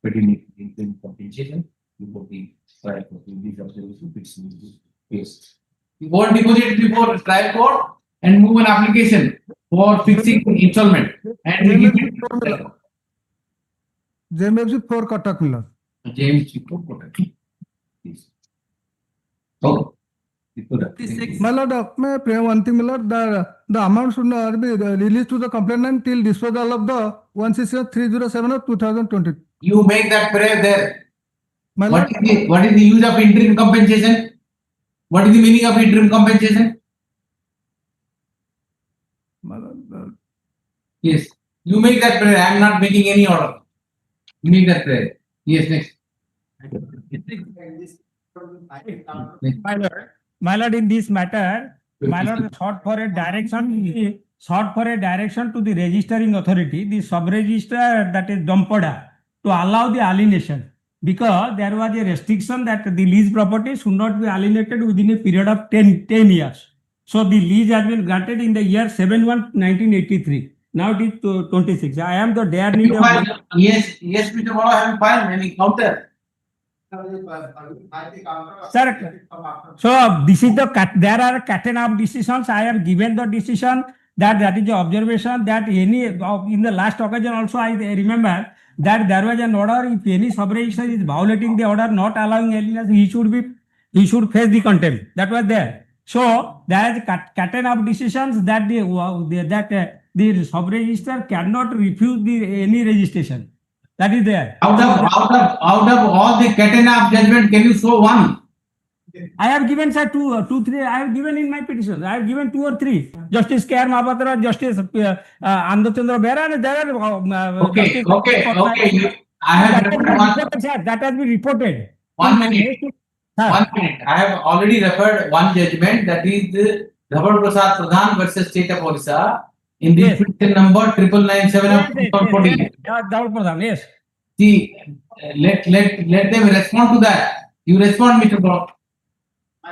Speaker 21: pertaining to compensation before the trial court. These observations petition is faced. You won't deposit before trial court and move an application for fixing installment and we give it.
Speaker 23: JMFC 4 Katak, my lord.
Speaker 21: James Chico Kotak. Oh,
Speaker 23: my lord, may I pray one thing, my lord? The amount should not be released to the complainant till disposal of the 16307 of 2020.
Speaker 21: You make that prayer there.
Speaker 23: My
Speaker 21: what
Speaker 23: lord,
Speaker 21: is the use of interim compensation? What is the meaning of interim compensation?
Speaker 23: my lord,
Speaker 21: Yes, you make that prayer. I am not making any order. You make that prayer. Yes, next.
Speaker 8: My lord, in this matter, my lord sought for a direction to the registering authority, the sub-register, that is Dompoda, to allow the alienation, because there was a restriction that the lease property should not be alienated within a period of 10 years. So the lease has been granted in the year 7/1/1983. Now it is 26. I am the dare need of
Speaker 21: Yes, Mr. Bala, I have filed any counter.
Speaker 8: Sir, so this is there are catena decisions. I have given the decision that is the observation that any in the last occasion also I remember that there was an order. If any sub-register is violating the order, not allowing alienation, he should face the contempt. That was there. So there is catena of decisions that the sub-register cannot refuse any registration. That is there.
Speaker 21: Out of all the catena of judgment, can you show one?
Speaker 8: I have given, sir, two, three. I have given in my petition. I have given 2 or 3. Justice K.R. Mahapatra, Justice Andhachandra Behra, and there are
Speaker 21: Okay. I have
Speaker 8: that has been reported.
Speaker 21: 1 minute. 1 minute. I have already referred one judgment, that is the Dhaval Prasad Pradhan versus State of Orissa in the petition number 9997 of 2014.
Speaker 8: Dhaval Pradhan, yes.
Speaker 21: See, let them respond to that. You respond, Mr. Brock.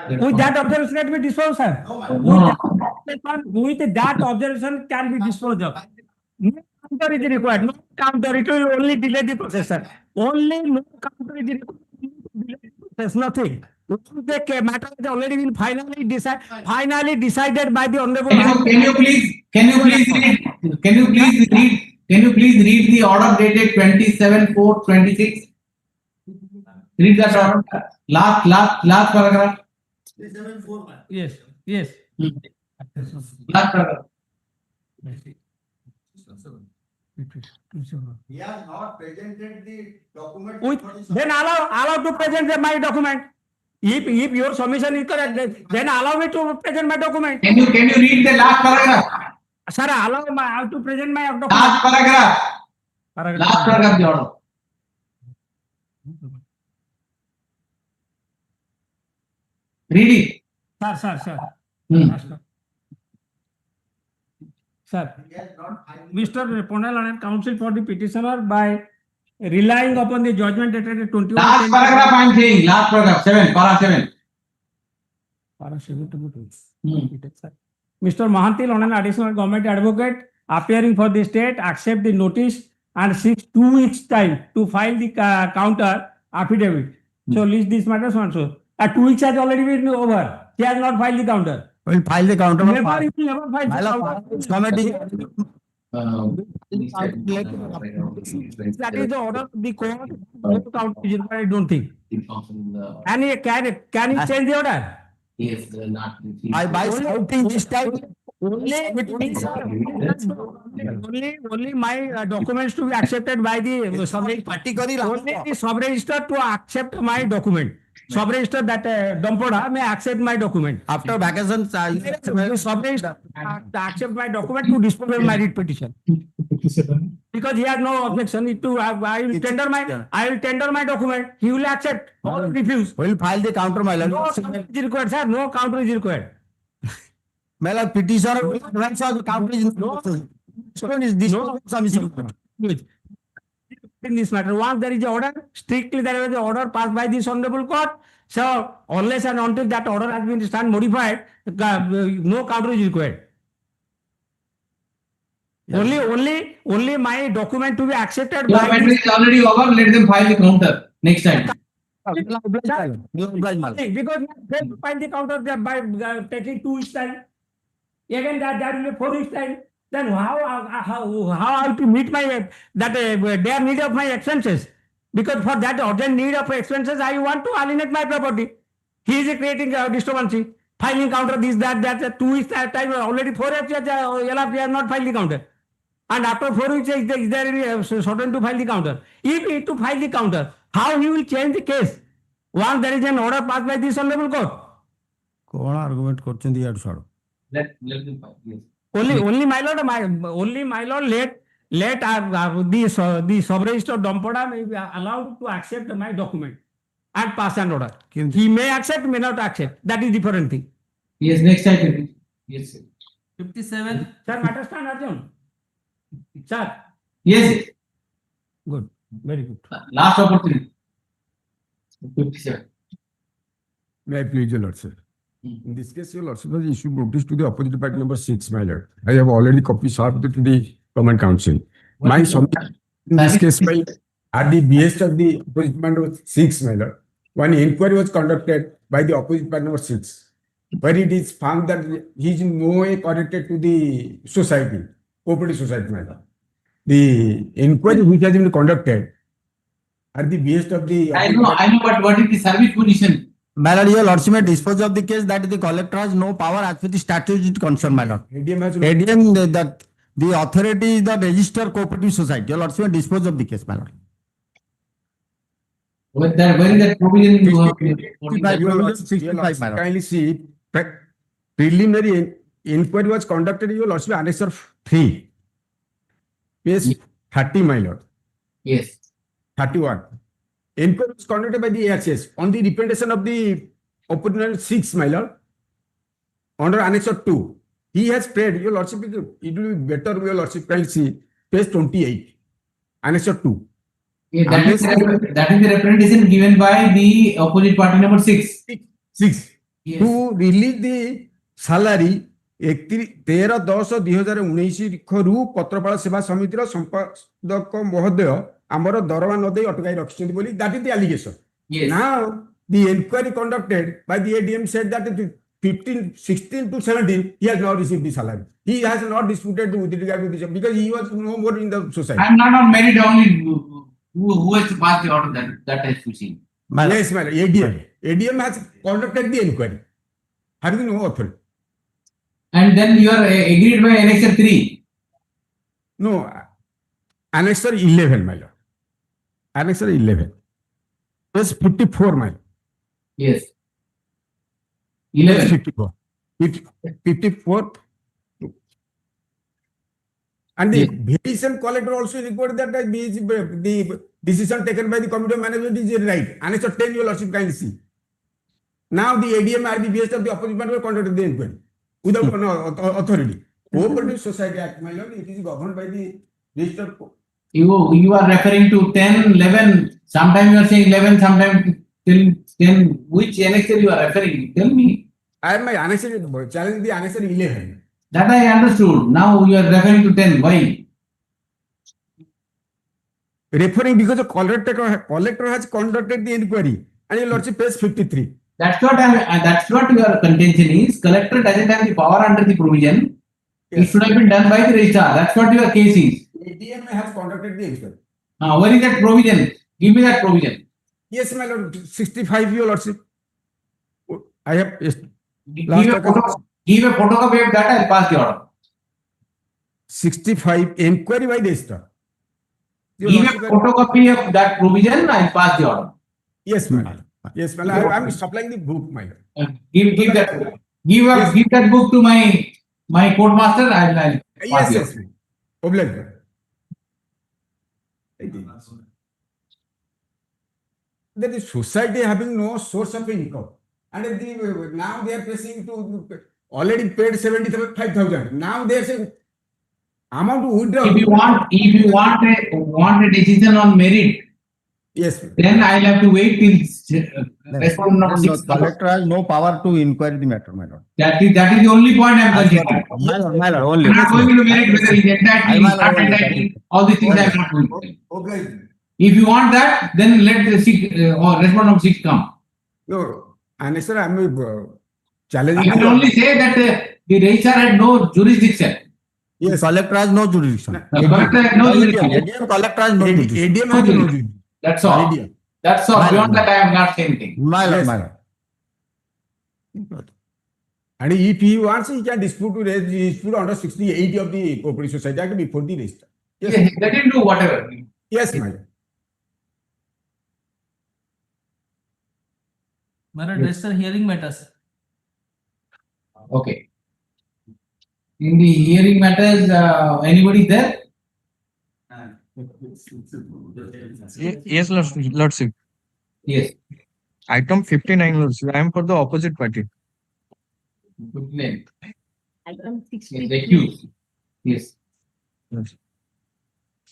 Speaker 8: With that observation can be disposed, sir. With that observation can be disposed of. No counter is required. No counter. It will only delay the process, sir. Only no counter is required. There's nothing. The matter has already been finally decided by the honorable.
Speaker 21: Can you please read the order dated 27/4/26? Read that order. Last paragraph.
Speaker 8: Yes.
Speaker 21: Last paragraph.
Speaker 5: He has not presented the document.
Speaker 8: Then allow to present my document. If your submission is correct, then allow me to present my document.
Speaker 21: Can you read the last paragraph?
Speaker 8: Sir, allow to present my document.
Speaker 21: Last paragraph. Last paragraph of the order. Read it.
Speaker 8: Sir. Sir, Mr. Ponal and counsel for the petitioner, by relying upon the judgment dated 21.
Speaker 21: Last paragraph I am saying. Last paragraph 7. Para 7.
Speaker 8: Para 7 to be Mr. Mahantil, on an additional government advocate appearing for the state, accept the notice and seeks 2 weeks time to file the counter affidavit. So list this matter so and so. 2 weeks has already been over. He has not filed the counter.
Speaker 5: We'll file the counter.
Speaker 8: Never filed the counter. That is the order of the court. No counter is required, I don't think. Can he change the order?
Speaker 21: Yes, not.
Speaker 5: By shouting this time.
Speaker 8: Only my documents to be accepted by the sub-register to accept my document. Sub-register that Dompoda may accept my document.
Speaker 5: After vacation,
Speaker 8: sub-register accept my document to dispose of my writ petition. Because he has no objection to I will tender my document. He will accept or refuse.
Speaker 5: We'll file the counter, my lord.
Speaker 8: No counter is required, sir. No counter is required.
Speaker 5: My lord, petitioner counter is
Speaker 8: in this matter, once there is an order, strictly there is an order passed by this honorable court. So unless and until that order has been stand modified, no counter is required. Yes. Only my document to be accepted.
Speaker 21: Your matter is already over. Let them file the counter next time.
Speaker 8: Because they file the counter by taking 2 weeks time. Again, that will be 4 weeks time. Then how I have to meet my their need of my expenses? Because for that urgent need of expenses, I want to alienate my property. He is creating a disturbance, filing counter, this, that 2 weeks time, already 4 weeks, he has not filed the counter. And after 4 weeks, is there any certain to file the counter? If he to file the counter, how he will change the case? Once there is an order passed by this honorable court.
Speaker 5: What argument करते हैं यार
Speaker 21: Let them file. Yes.
Speaker 8: Only my lord, let the sub-register Dompoda may be allowed to accept my document. and pass an order. He may accept, may not accept. That is different thing.
Speaker 21: Yes, next item. Yes, sir.
Speaker 1: 57.
Speaker 8: Sir, matter stand Arjun. Sir.
Speaker 21: Yes, sir.
Speaker 8: Good. Very good.
Speaker 21: Last opportunity. 57.
Speaker 14: May I please, your Lord, sir? In this case, your Lordship has issued notice to the opposite party number 6, my Lord. I have already copied served to the Common Council. My submission in this case, my at the behest of the opposite party number 6, my Lord, one inquiry was conducted by the opposite party number 6, where it is found that he is in no way connected to the society, cooperative society, my Lord. The inquiry which has been conducted at the behest of the...
Speaker 21: I know, but what is the service position?
Speaker 16: My Lord, your Lordship may dispose of the case that the collector has no power as per the statute is concerned, my Lord.
Speaker 14: ADM has
Speaker 16: ADM, that the authority is the registered cooperative society. Your Lordship may dispose of the case, my Lord.
Speaker 21: Where is that provision?
Speaker 14: Your Lordship,
Speaker 16: 65, my Lord.
Speaker 14: kindly see, preliminary inquiry was conducted, your Lordship, Annexure 3, page 30, my Lord.
Speaker 21: Yes.
Speaker 14: 31. Inquiry was conducted by the AHS on the representation of the opponent 6, my Lord, under Annexure 2. He has prayed, your Lordship, it will be better, your Lordship, kindly see, page 28, Annexure 2.
Speaker 21: Yeah, that is the representation given by the opposite party number 6.
Speaker 14: 6.
Speaker 21: Yes.
Speaker 14: To release the salary 13/10/2019 ରୁ ପତ୍ରପାଳ ସେବା ସମିତିର ସମ୍ପାଦକ ମହୋଦୟ ଆମର ଦରମା ନ ଦେଇ ଅଟକାଇ ରଖିଛନ୍ତି ବୋଲି, that is the allegation.
Speaker 21: Yes.
Speaker 14: Now the inquiry conducted by the ADM said that 16 to 17 he has not received the salary. He has not disputed with regard to this because he was no more in the society.
Speaker 21: I am not on merit only. Who has to pass the order that has to see?
Speaker 14: Yes, my Lord. ADM has conducted the inquiry. Having no authority.
Speaker 21: And then you are agreed by Annexure 3.
Speaker 14: No, Annexure 11, my Lord. Annexure 11. Page 54, my Lord.
Speaker 21: Yes. 11.
Speaker 14: 54. 54. And the very same collector also reported that the decision taken by the committee of management is right. Annexure 10, your Lordship, kindly see. Now the ADM at the behest of the opposite party conducted the inquiry without authority. Cooperative Society Act, my Lord, it is governed by the registered.
Speaker 21: You are referring to 10, 11. Sometimes you are saying 11, sometimes 10. Which annexure you are referring? Tell me.
Speaker 14: I am my annexure, challenge the annexure 11.
Speaker 21: That I understood. Now you are referring to 10. Why?
Speaker 14: Referring because the collector has conducted the inquiry. And your Lordship, page 53.
Speaker 21: That's what your contention is. Collector doesn't have the power under the provision. Yes. It should have been done by the registrar. That's what your case is.
Speaker 14: ADM has conducted the inquiry.
Speaker 21: Where is that provision? Give me that provision.
Speaker 14: Yes, my Lord. 65, your Lordship. I have.
Speaker 21: Give a photocopy of that. I'll pass the order.
Speaker 14: 65, inquiry by the registrar.
Speaker 21: Give a photocopy of that provision. I'll pass the order.
Speaker 14: Yes, my Lord. Yes, well, I am supplying the book, my Lord.
Speaker 21: Give that book. Give that book to my court master. I'll
Speaker 14: yes. Obliged. That is society having no source of income, and now they are pressing to already paid 75,000. Now they are saying amount to withdraw.
Speaker 21: If you want a decision on merit.
Speaker 14: Yes.
Speaker 21: Then I'll have to wait till respondent number 6.
Speaker 16: Collector has no power to inquire the matter, my Lord.
Speaker 21: That is the only point I am considering.
Speaker 16: My Lord, only.
Speaker 21: I'm not going to merit whether he's entitled, not entitled. All these things I am not going to say. If you want that, then let the 6 or respondent number 6 come.
Speaker 14: No, and sir, I am challenging.
Speaker 21: I can only say that the registrar had no jurisdiction.
Speaker 16: Yes, collector has no jurisdiction.
Speaker 21: Collector has no jurisdiction.
Speaker 16: Collector has no jurisdiction.
Speaker 14: ADM has no jurisdiction.
Speaker 21: That's all. That's all. Beyond that, I have not said anything.
Speaker 16: My Lord, my
Speaker 14: Lord. And if he wants, he can dispute under 68 of the Cooperative Society Act before the registrar.
Speaker 21: Yes, let him do whatever.
Speaker 14: Yes, my Lord.
Speaker 1: My Lord, register hearing matters.
Speaker 21: Okay. In the hearing matters, anybody there?
Speaker 18: Yes, Lordship.
Speaker 21: Yes.
Speaker 4: Item 59, Lordship. I am for the opposite party.
Speaker 21: Good name.
Speaker 10: Item
Speaker 21: Yes,
Speaker 10: 63.
Speaker 21: accused. Yes.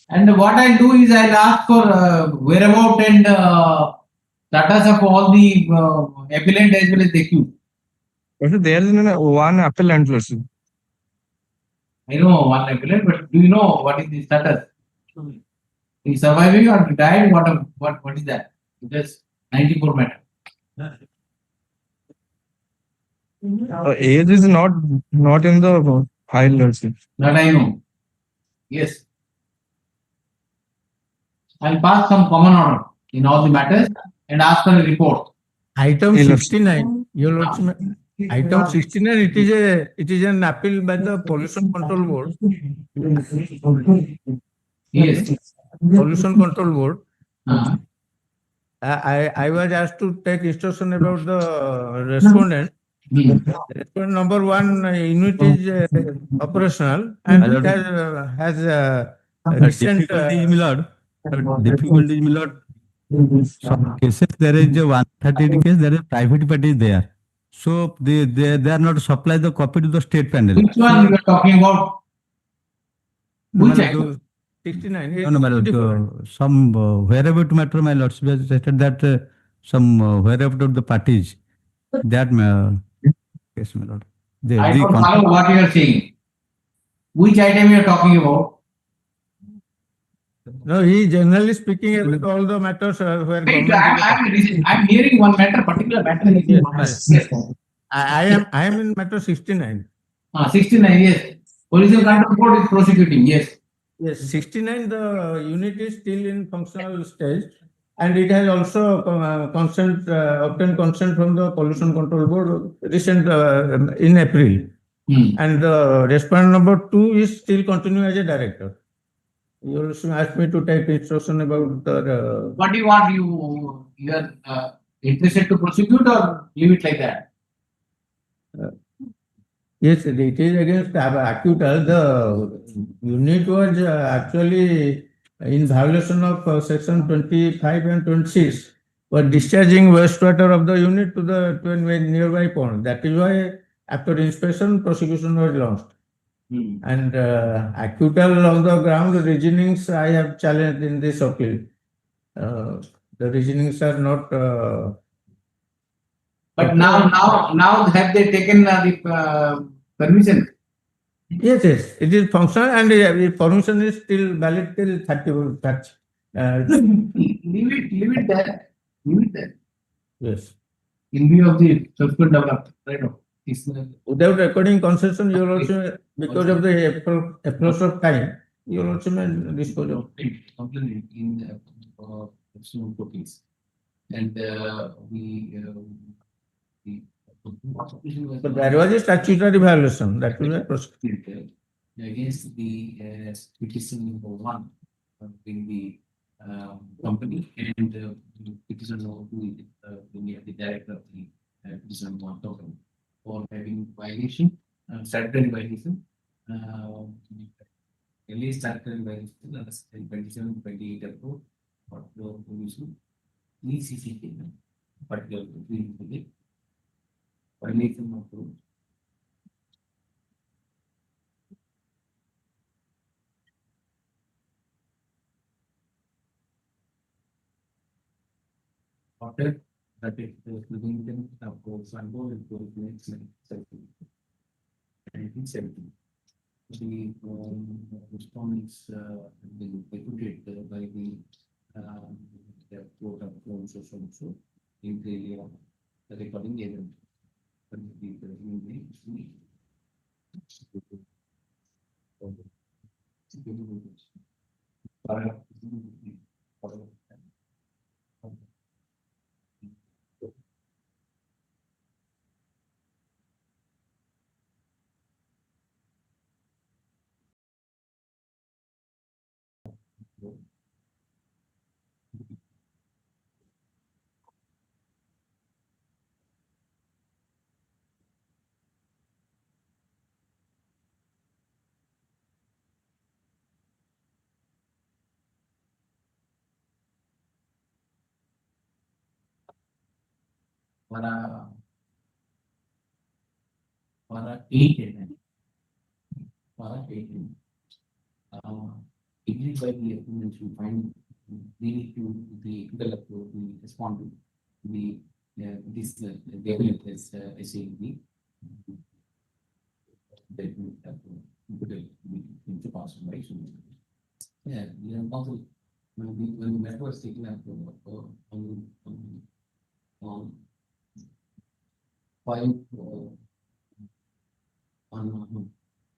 Speaker 21: And what I'll do is I'll ask for whereabout and status of all the appellant as well as the accused.
Speaker 4: Also, there is one appellant, Lordship.
Speaker 21: I know one appellant, but do you know what is the status? Is surviving or died? What is that? Because 94 matter.
Speaker 4: Age is not in the file, Lordship.
Speaker 21: That I know. Yes. I'll pass some common order in all the matters and ask for a report.
Speaker 17: Item
Speaker 4: Yes, Lordship.
Speaker 17: 69, Your Lordship. Item 69, it is an appeal by the Pollution Control Board.
Speaker 21: Yes.
Speaker 17: Pollution Control Board.
Speaker 21: Uh,
Speaker 17: I was asked to take instruction about the respondent. Respondent number 1 unit is operational and it has recent
Speaker 5: Difficulty, my lord. Difficulty, my lord. Some cases there is a 130 case, there is private party there. So they are not supply the copy to the state panel.
Speaker 21: which one you are talking about? Which item?
Speaker 17: 69.
Speaker 5: No, my lord. Some wherever to matter, my lord, stated that some wherever of the parties that yes, my lord.
Speaker 21: I don't follow what you are saying. Which item you are talking about?
Speaker 17: No, he generally speaking about all the matters where
Speaker 21: Wait,
Speaker 17: government.
Speaker 21: I'm hearing one matter, particular matter.
Speaker 17: Yes,
Speaker 21: Yes.
Speaker 17: I am in matter 69.
Speaker 21: 69, yes. Pollution Control Board is prosecuting, yes.
Speaker 17: Yes, 69, the unit is still in functional stage and it has also obtained consent from the Pollution Control Board recent in April. And the respondent number 2 is still continuing as a director. You also asked me to take instruction about the.
Speaker 21: What do you want? You are interested to prosecute or leave it like that?
Speaker 17: Yes, it is against acquittal. The unit was actually in violation of section 25 and 26 for discharging wastewater of the unit to a nearby pond. That is why after inspection, prosecution was launched. And acquittal on the ground reasonings I have challenged in this appeal. The reasonings are not.
Speaker 21: But now have they taken the permission?
Speaker 17: Yes, it is functional and permission is still valid till 30.
Speaker 21: Leave it there. Leave it there.
Speaker 17: Yes.
Speaker 21: In view of the subsequent development, right?
Speaker 17: Without recording concession, you will also, because of the approach of time, you will also may dispose of.
Speaker 21: Complaint in personal copies. And
Speaker 17: But there was a statutory violation that will be prosecuted.
Speaker 21: Against the petition number 1 in the company and petition number 2 the director of the petition number 1 for having violation, statutory violation, at least statutory violation, 27, 28 approved, or provision, ECC, particular violation approved. After that, within them, of course, and go into the next 1970. The respondents deputed by the court of also in the recording event. para 8 and 9. Agreed by the agreement to find they need to the respond to the this development as SAB that we have put it into possible right. So, yeah, we are also when the matter was taken up on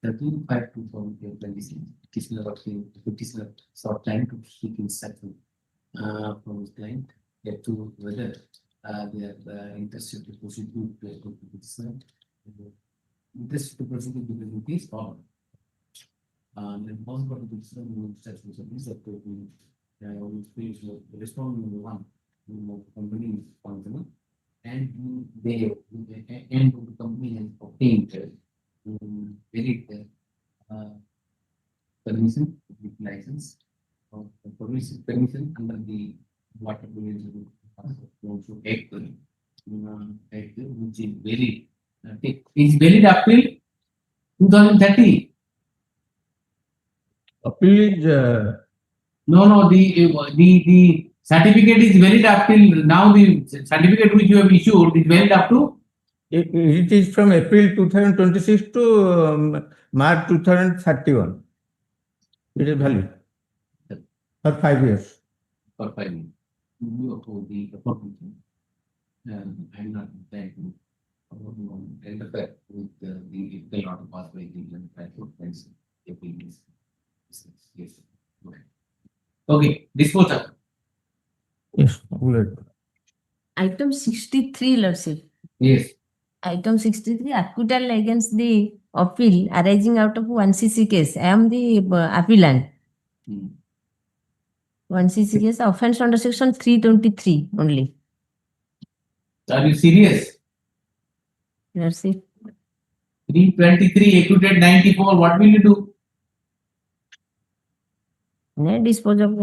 Speaker 21: 13/5/2026, petitioner sought time to seek instruction from his client as to whether they are interested to proceed to petitioner. Interested to proceed to the case or then possible to petitioner will start with service that will respond number one, company is functional and they and the company has obtained valid permission with license or permission under the water pollution also act which is valid up till 2030.
Speaker 6: Appeal is
Speaker 21: No, the certificate is valid up till now. The certificate which you have issued is valid up to.
Speaker 6: it is from April 2026 to March 2031. It is valid for 5 years.
Speaker 21: For 5 years. You uphold the appropriation. I'm not trying to interfere with the law to pass by the friends. Yes. Okay, disposal.
Speaker 6: Yes.
Speaker 12: Item 63, Lordship.
Speaker 21: Yes.
Speaker 12: Item 63, acquittal against the appeal arising out of 1cc case. I am the appellant. 1cc case, offense under section 323 only.
Speaker 21: Are you serious?
Speaker 12: Lordship.
Speaker 21: 323, acquitted 94. What will you do?
Speaker 12: No, dispose of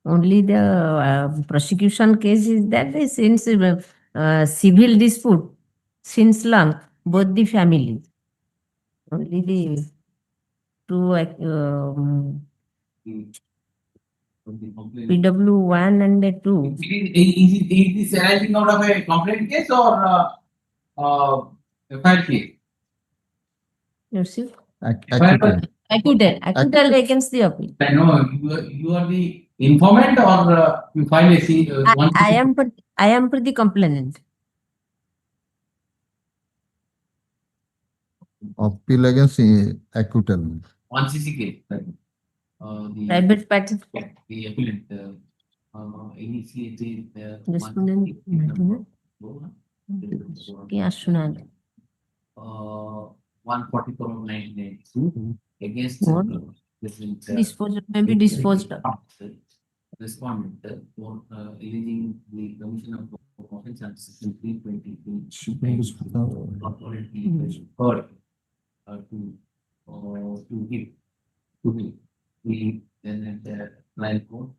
Speaker 12: only the prosecution case is that since civil dispute since long both the families only the two PW1 and the 2.
Speaker 21: Is this arising out of a complaint case or a file case?
Speaker 12: Yes, sir.
Speaker 21: Acquittal
Speaker 12: against the appeal.
Speaker 21: I know you are the informant or you file a
Speaker 12: I am for the complainant.
Speaker 18: Appeal against acquittal.
Speaker 21: 1cc case. The
Speaker 12: Private party.
Speaker 21: The appellant initiated
Speaker 12: Respondent. Yes,
Speaker 21: 144 of 1992 against
Speaker 12: maybe disposed of.
Speaker 21: Respondent for alleging the commission of offense under section 323 heard to give the then at the trial court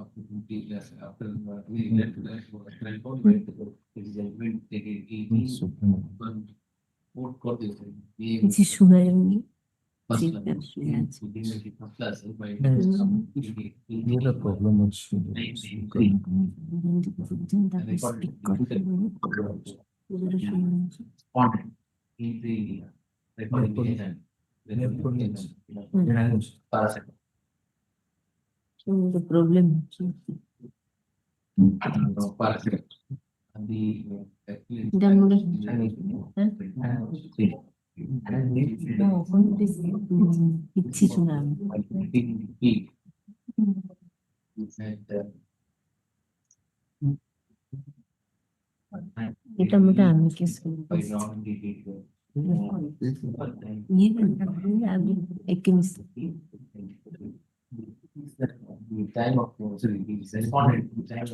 Speaker 21: after we left the trial court where the judgment taken 18 court is
Speaker 12: The problem.
Speaker 21: The time of respondent to time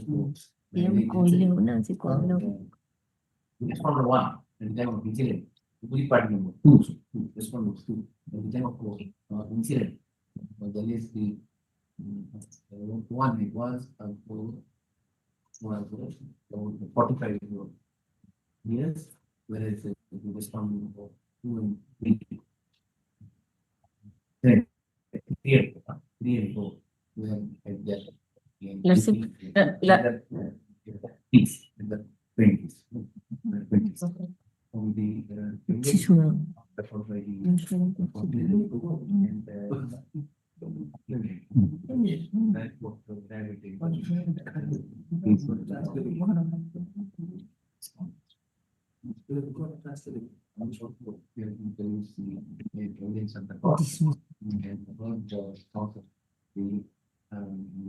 Speaker 21: respondent 1 at the time of incident, the party number 2, respondent 2 at the time of incident. There is the one it was 45 years, whereas the respondent for 2 and 3. Then 3 and 4, we have that.
Speaker 12: Let's see.
Speaker 21: In the 20s. On the 20s, followed by that what the gravity.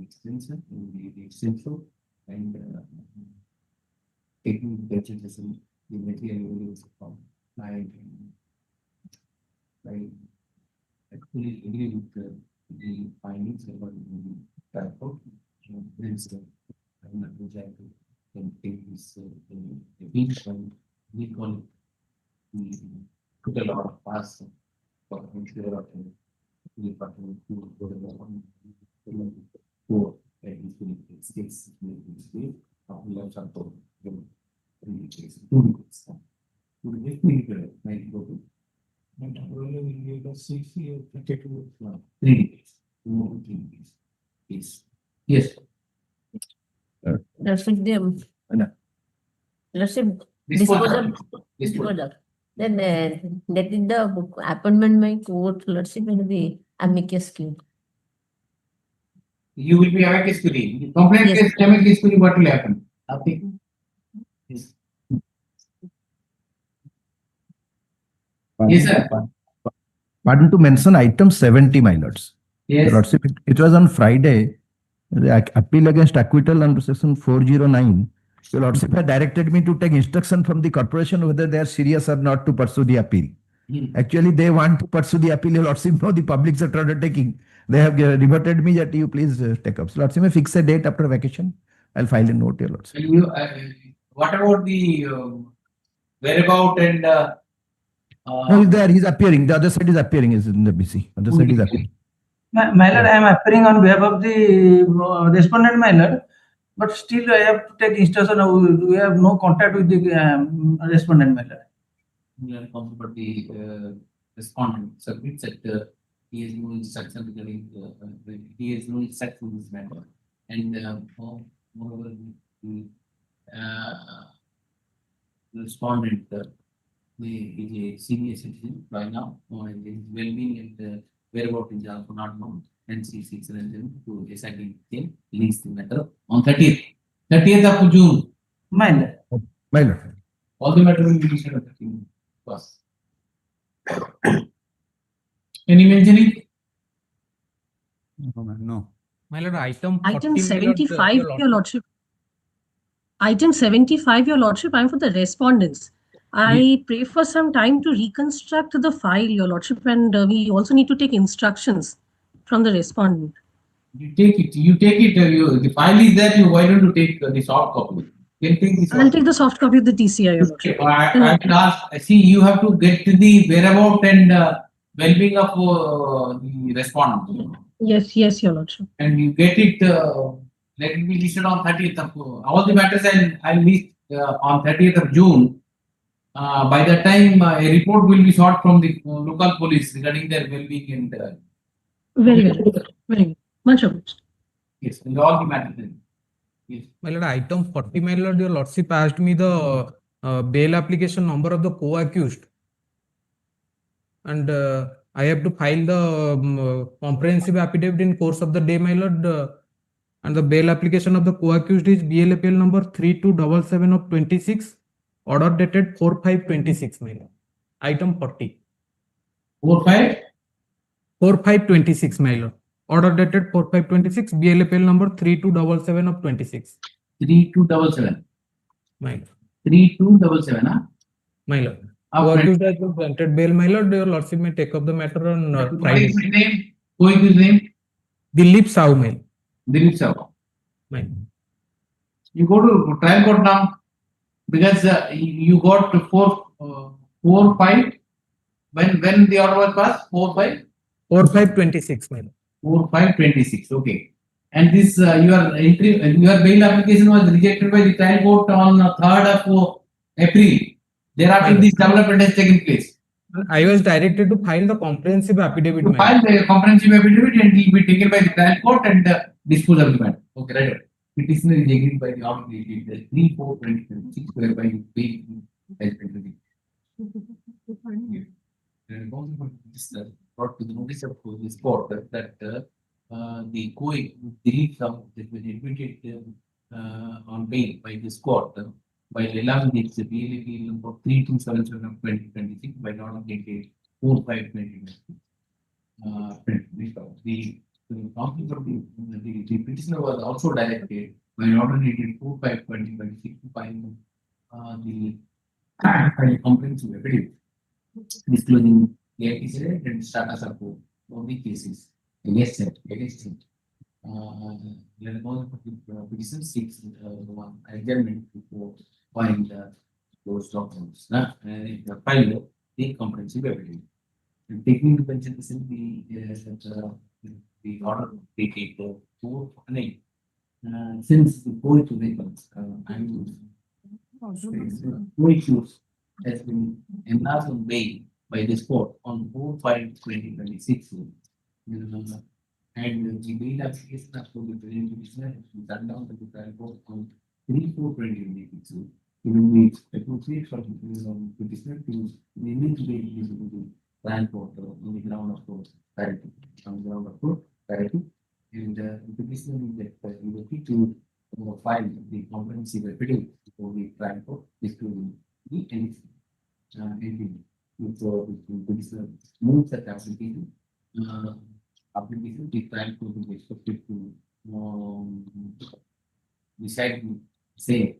Speaker 21: Extensive and taking the changes in the material from I actually agree with the findings about the report. There is which I can take this beach and we call it took a lot of pass for instead of the department to go to for states Yes.
Speaker 12: Lordship, Lordship,
Speaker 21: Disposal.
Speaker 12: disposal. Then that is the appointment by court, Lordship, in the amicus curiae.
Speaker 21: You will be amicus curiae. Complaint
Speaker 12: Yes.
Speaker 21: case, amicus curiae, what will happen? Nothing. Yes. Yes, sir.
Speaker 3: Pardon to mention item 70, my lords.
Speaker 21: Yes.
Speaker 3: Your Lordship, it was on Friday, the appeal against acquittal under section 409. Your Lordship had directed me to take instruction from the corporation whether they are serious or not to pursue the appeal. Actually, they want to pursue the appeal. Your Lordship, no, the public sector undertaking. They have reverted me that you please take up. So, Lordship, may fix a date after vacation. I'll file a note, your Lordship.
Speaker 21: And you, what about the whereabout and
Speaker 3: No, he's there. He's appearing. The other side is appearing. Is in the BC. Other side is appearing.
Speaker 7: My lord, I am appearing on behalf of the respondent, my lord, but still I have to take instruction. We have no contact with the respondent, my lord.
Speaker 21: we are talking about the respondent submit sector? He has no instruction regarding he has no instruction in this matter, and moreover the respondent is a senior citizen by now, and his well-being and whereabout is also not known. Hence, he seeks arrangement to deciding him release the matter on 30th of June.
Speaker 7: My lord.
Speaker 3: My lord.
Speaker 21: All the matter will be decided on 30th. First. Any mentioning?
Speaker 5: No.
Speaker 17: My lord, item
Speaker 19: Item
Speaker 17: 40, my lord,
Speaker 19: 75,
Speaker 17: your
Speaker 19: your lordship. Item 75, your lordship, I'm for the respondents. I pray for some time to reconstruct the file, your lordship, and we also need to take instructions from the respondent.
Speaker 21: You take it. The file is there. Why don't you take the soft copy? You can take the soft
Speaker 19: I'll take the soft copy of the TCI, your lordship.
Speaker 21: I will ask. See, you have to get to the whereabout and well-being of the respondent.
Speaker 19: Yes, yes, your lordship.
Speaker 21: And you get it. Let it be listed on 30th of all the matters, and I'll list on 30th of June. By that time, a report will be sought from the local police regarding their well-being and.
Speaker 19: Very well. Very good. Much obliged.
Speaker 21: Yes, and all the matters. Yes.
Speaker 17: My lord, item 40, my lord, your lordship asked me the bail application number of the co-accused. And I have to file the comprehensive affidavit in course of the day, my lord. And the bail application of the co-accused is BLAPL number 3277 of 26, order dated 4/5/26, my lord. Item 40. 4/5/26, my lord. Order dated 4/5/26, BLAPL number 3277 of 26.
Speaker 21: 3277.
Speaker 17: My lord.
Speaker 21: 3277, huh?
Speaker 17: My lord. Co-accused has been granted bail, my lord. Your lordship may take up the matter on
Speaker 21: What
Speaker 17: Friday.
Speaker 21: is his name? Who is his name?
Speaker 17: Dilip Sahu, my lord.
Speaker 21: Dilip Sahu.
Speaker 17: My lord.
Speaker 21: You go to trial court now because you got 4/5. When the order was passed, 4/5.
Speaker 17: 4/5/26, my lord.
Speaker 21: 4/5/26. Okay. And this your bail application was rejected by the trial court on 3rd of April. Thereafter, this development has taken place.
Speaker 17: I was directed to file the comprehensive affidavit.
Speaker 21: To
Speaker 17: my
Speaker 21: file the comprehensive affidavit and it will be taken by the trial court and dispose of the matter. Okay, right. Petitioner is agreed by the order dated 3/4/2026, whereby you pay as penalty. And consequent petitioner brought to the notice of this court that the COE relief sum that was admitted on bail by this court by allowing its BLA number 3277 of 2026 by order dated 4/5/2026. The petitioner was also directed by order dated 4/5/2026 to file the comprehensive affidavit disclosing the antecedent and status of all the cases against him. The petition seeks one adjournment to find those documents and file the comprehensive affidavit. And taking into consideration the order dated 4/9, since the COE vehicles no issues has been enlarged on bail by this court on 4/5/2026. And the bail application as per the present petitioner has been done down to the trial court on 3/4/2026. It will be appropriate for the petitioner to limit bail to the trial court on the ground of parity. And the petitioner is looking to file the comprehensive affidavit before the trial court disclosing the anything. So the petitioner moves that application. The trial court is expected to decide the same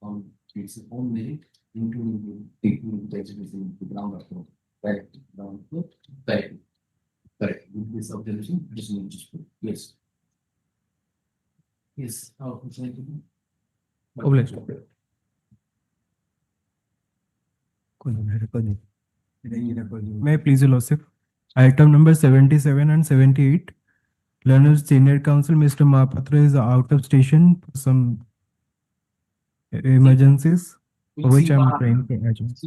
Speaker 21: on its own merit, including taking into consideration the ground of court. Correct. With this observation, petitioner is disputed. Yes. Yes.
Speaker 15: May I please, Your Lordship? Item number 77 and 78. Learned Senior Counsel Mr. Mahapatra is out of station for some emergencies, for which I am trying to adjust.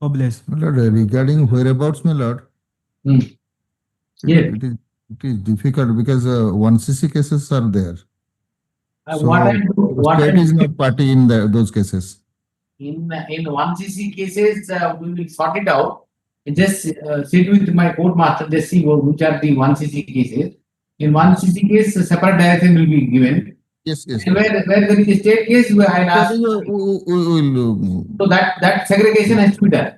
Speaker 15: Oh, bless.
Speaker 18: My lord, regarding whereabouts, my lord.
Speaker 21: Yes.
Speaker 18: It is difficult because 1cc cases are there. State is not party in those cases.
Speaker 21: In 1cc cases, we will sort it out. Just sit with my court master, just see which are the 1cc cases. In 1cc case, a separate direction will be given.
Speaker 18: Yes.
Speaker 21: And where there is a state case, I'll ask. So that segregation has to be done.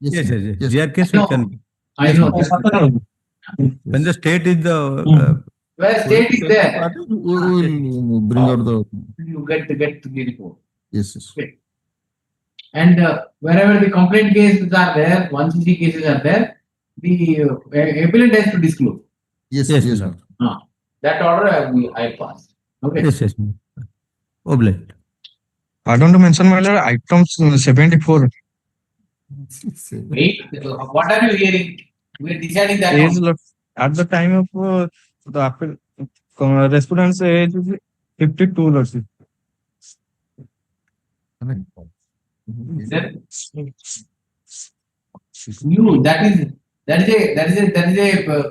Speaker 5: Yes. Their case we can.
Speaker 21: I know.
Speaker 5: When the state is the
Speaker 21: Where state is there,
Speaker 18: We will bring out the.
Speaker 21: you get the report.
Speaker 18: Yes.
Speaker 21: Okay. And wherever the complaint cases are there, 1cc cases are there, the appellant has to disclose.
Speaker 18: Yes.
Speaker 21: That order I pass. Okay.
Speaker 5: Yes. Oblate.
Speaker 4: I don't mention my lord, item 74.
Speaker 21: Wait, what are you hearing? We are deciding that.
Speaker 4: Age, at the time of the appeal, respondent's age is 52, lordship.
Speaker 21: You, that is a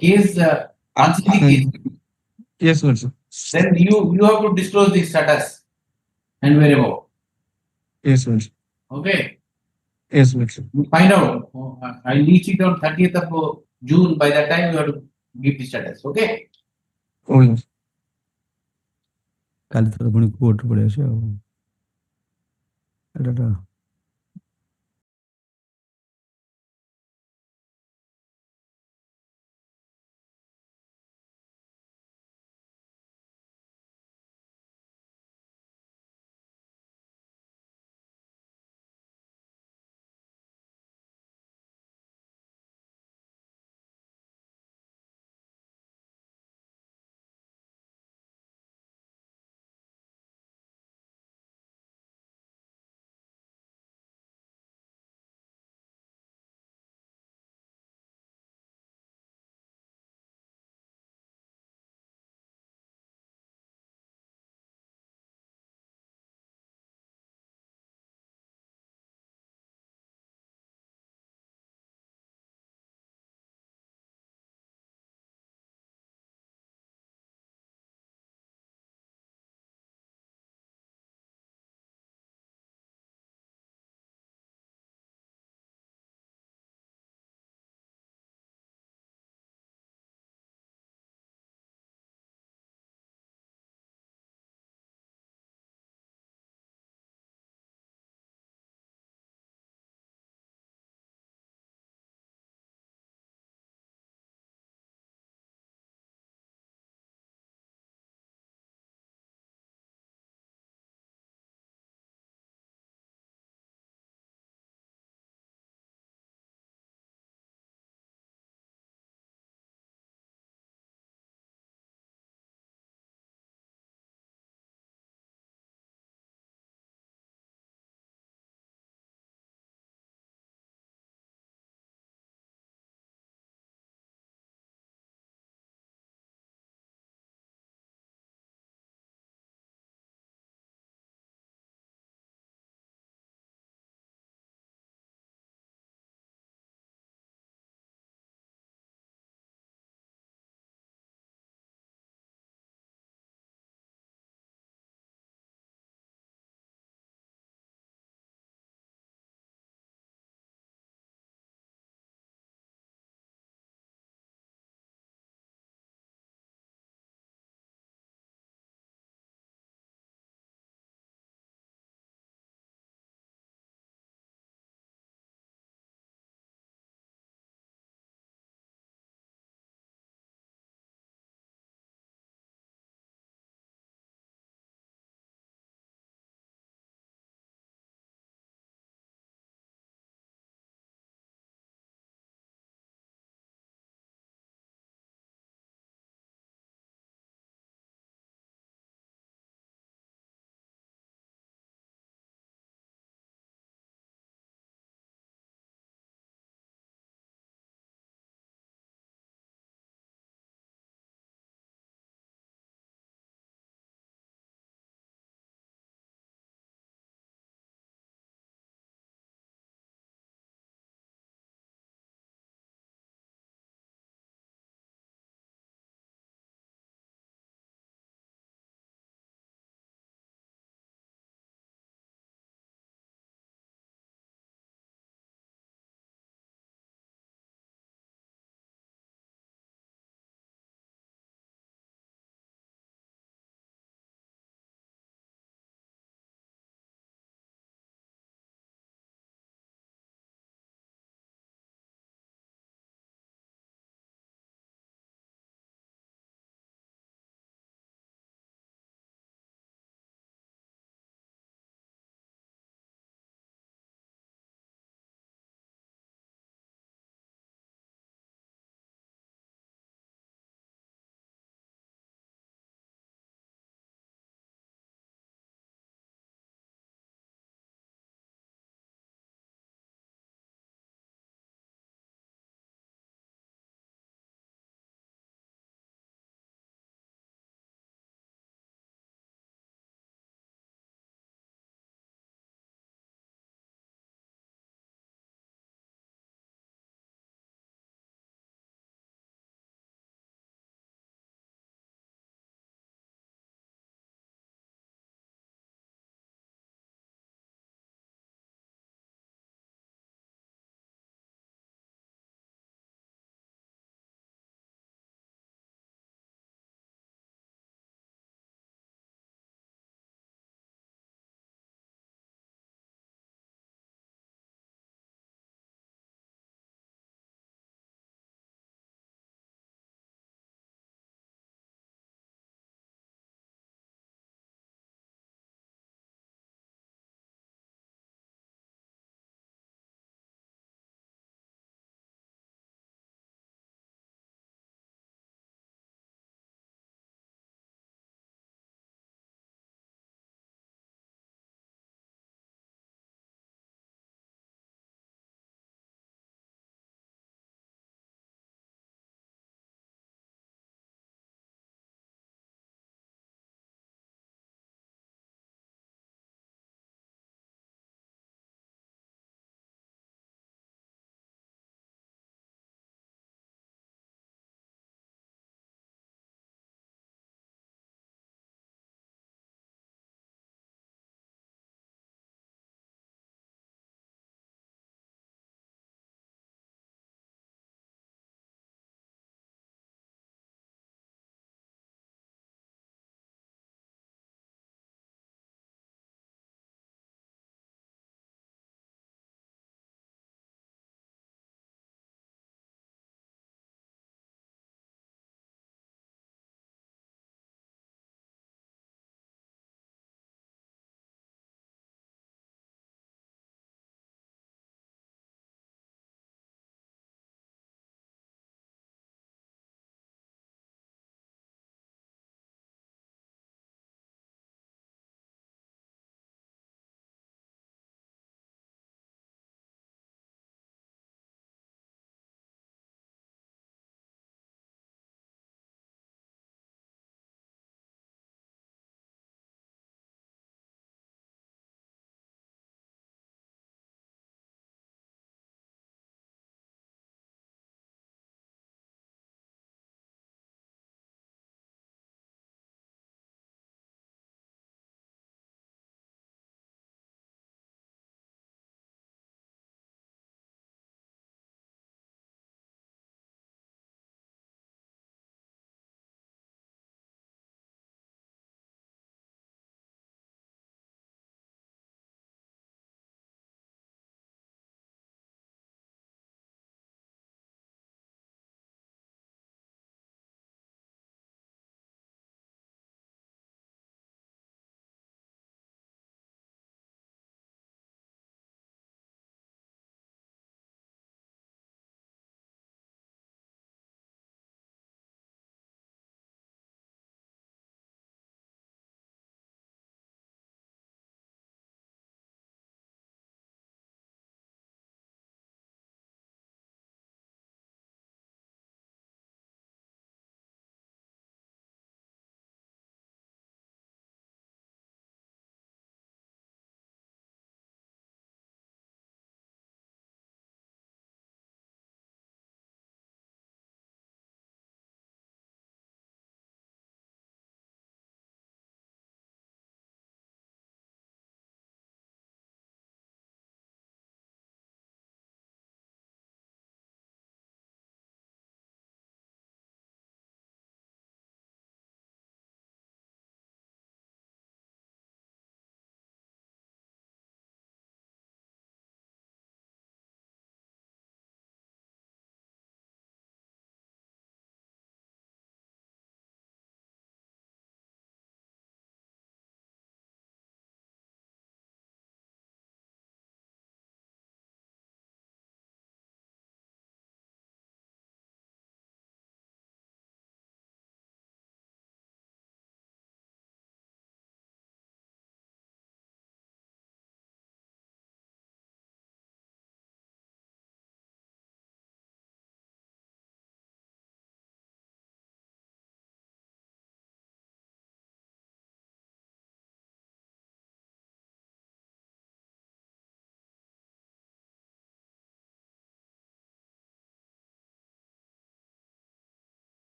Speaker 21: case, 1cc case.
Speaker 4: Yes, lordship.
Speaker 21: Then you have to disclose the status and wherever.
Speaker 4: Yes, lordship.
Speaker 21: Okay.
Speaker 4: Yes, lordship.
Speaker 21: You find out. I reach it on 30th of June. By that time, you have to give the status. Okay.
Speaker 4: Oh, yes.
Speaker 5: କାଲି ଥରେ ପୁଣି court ପଳେଇ ଆସିବ ଆଉ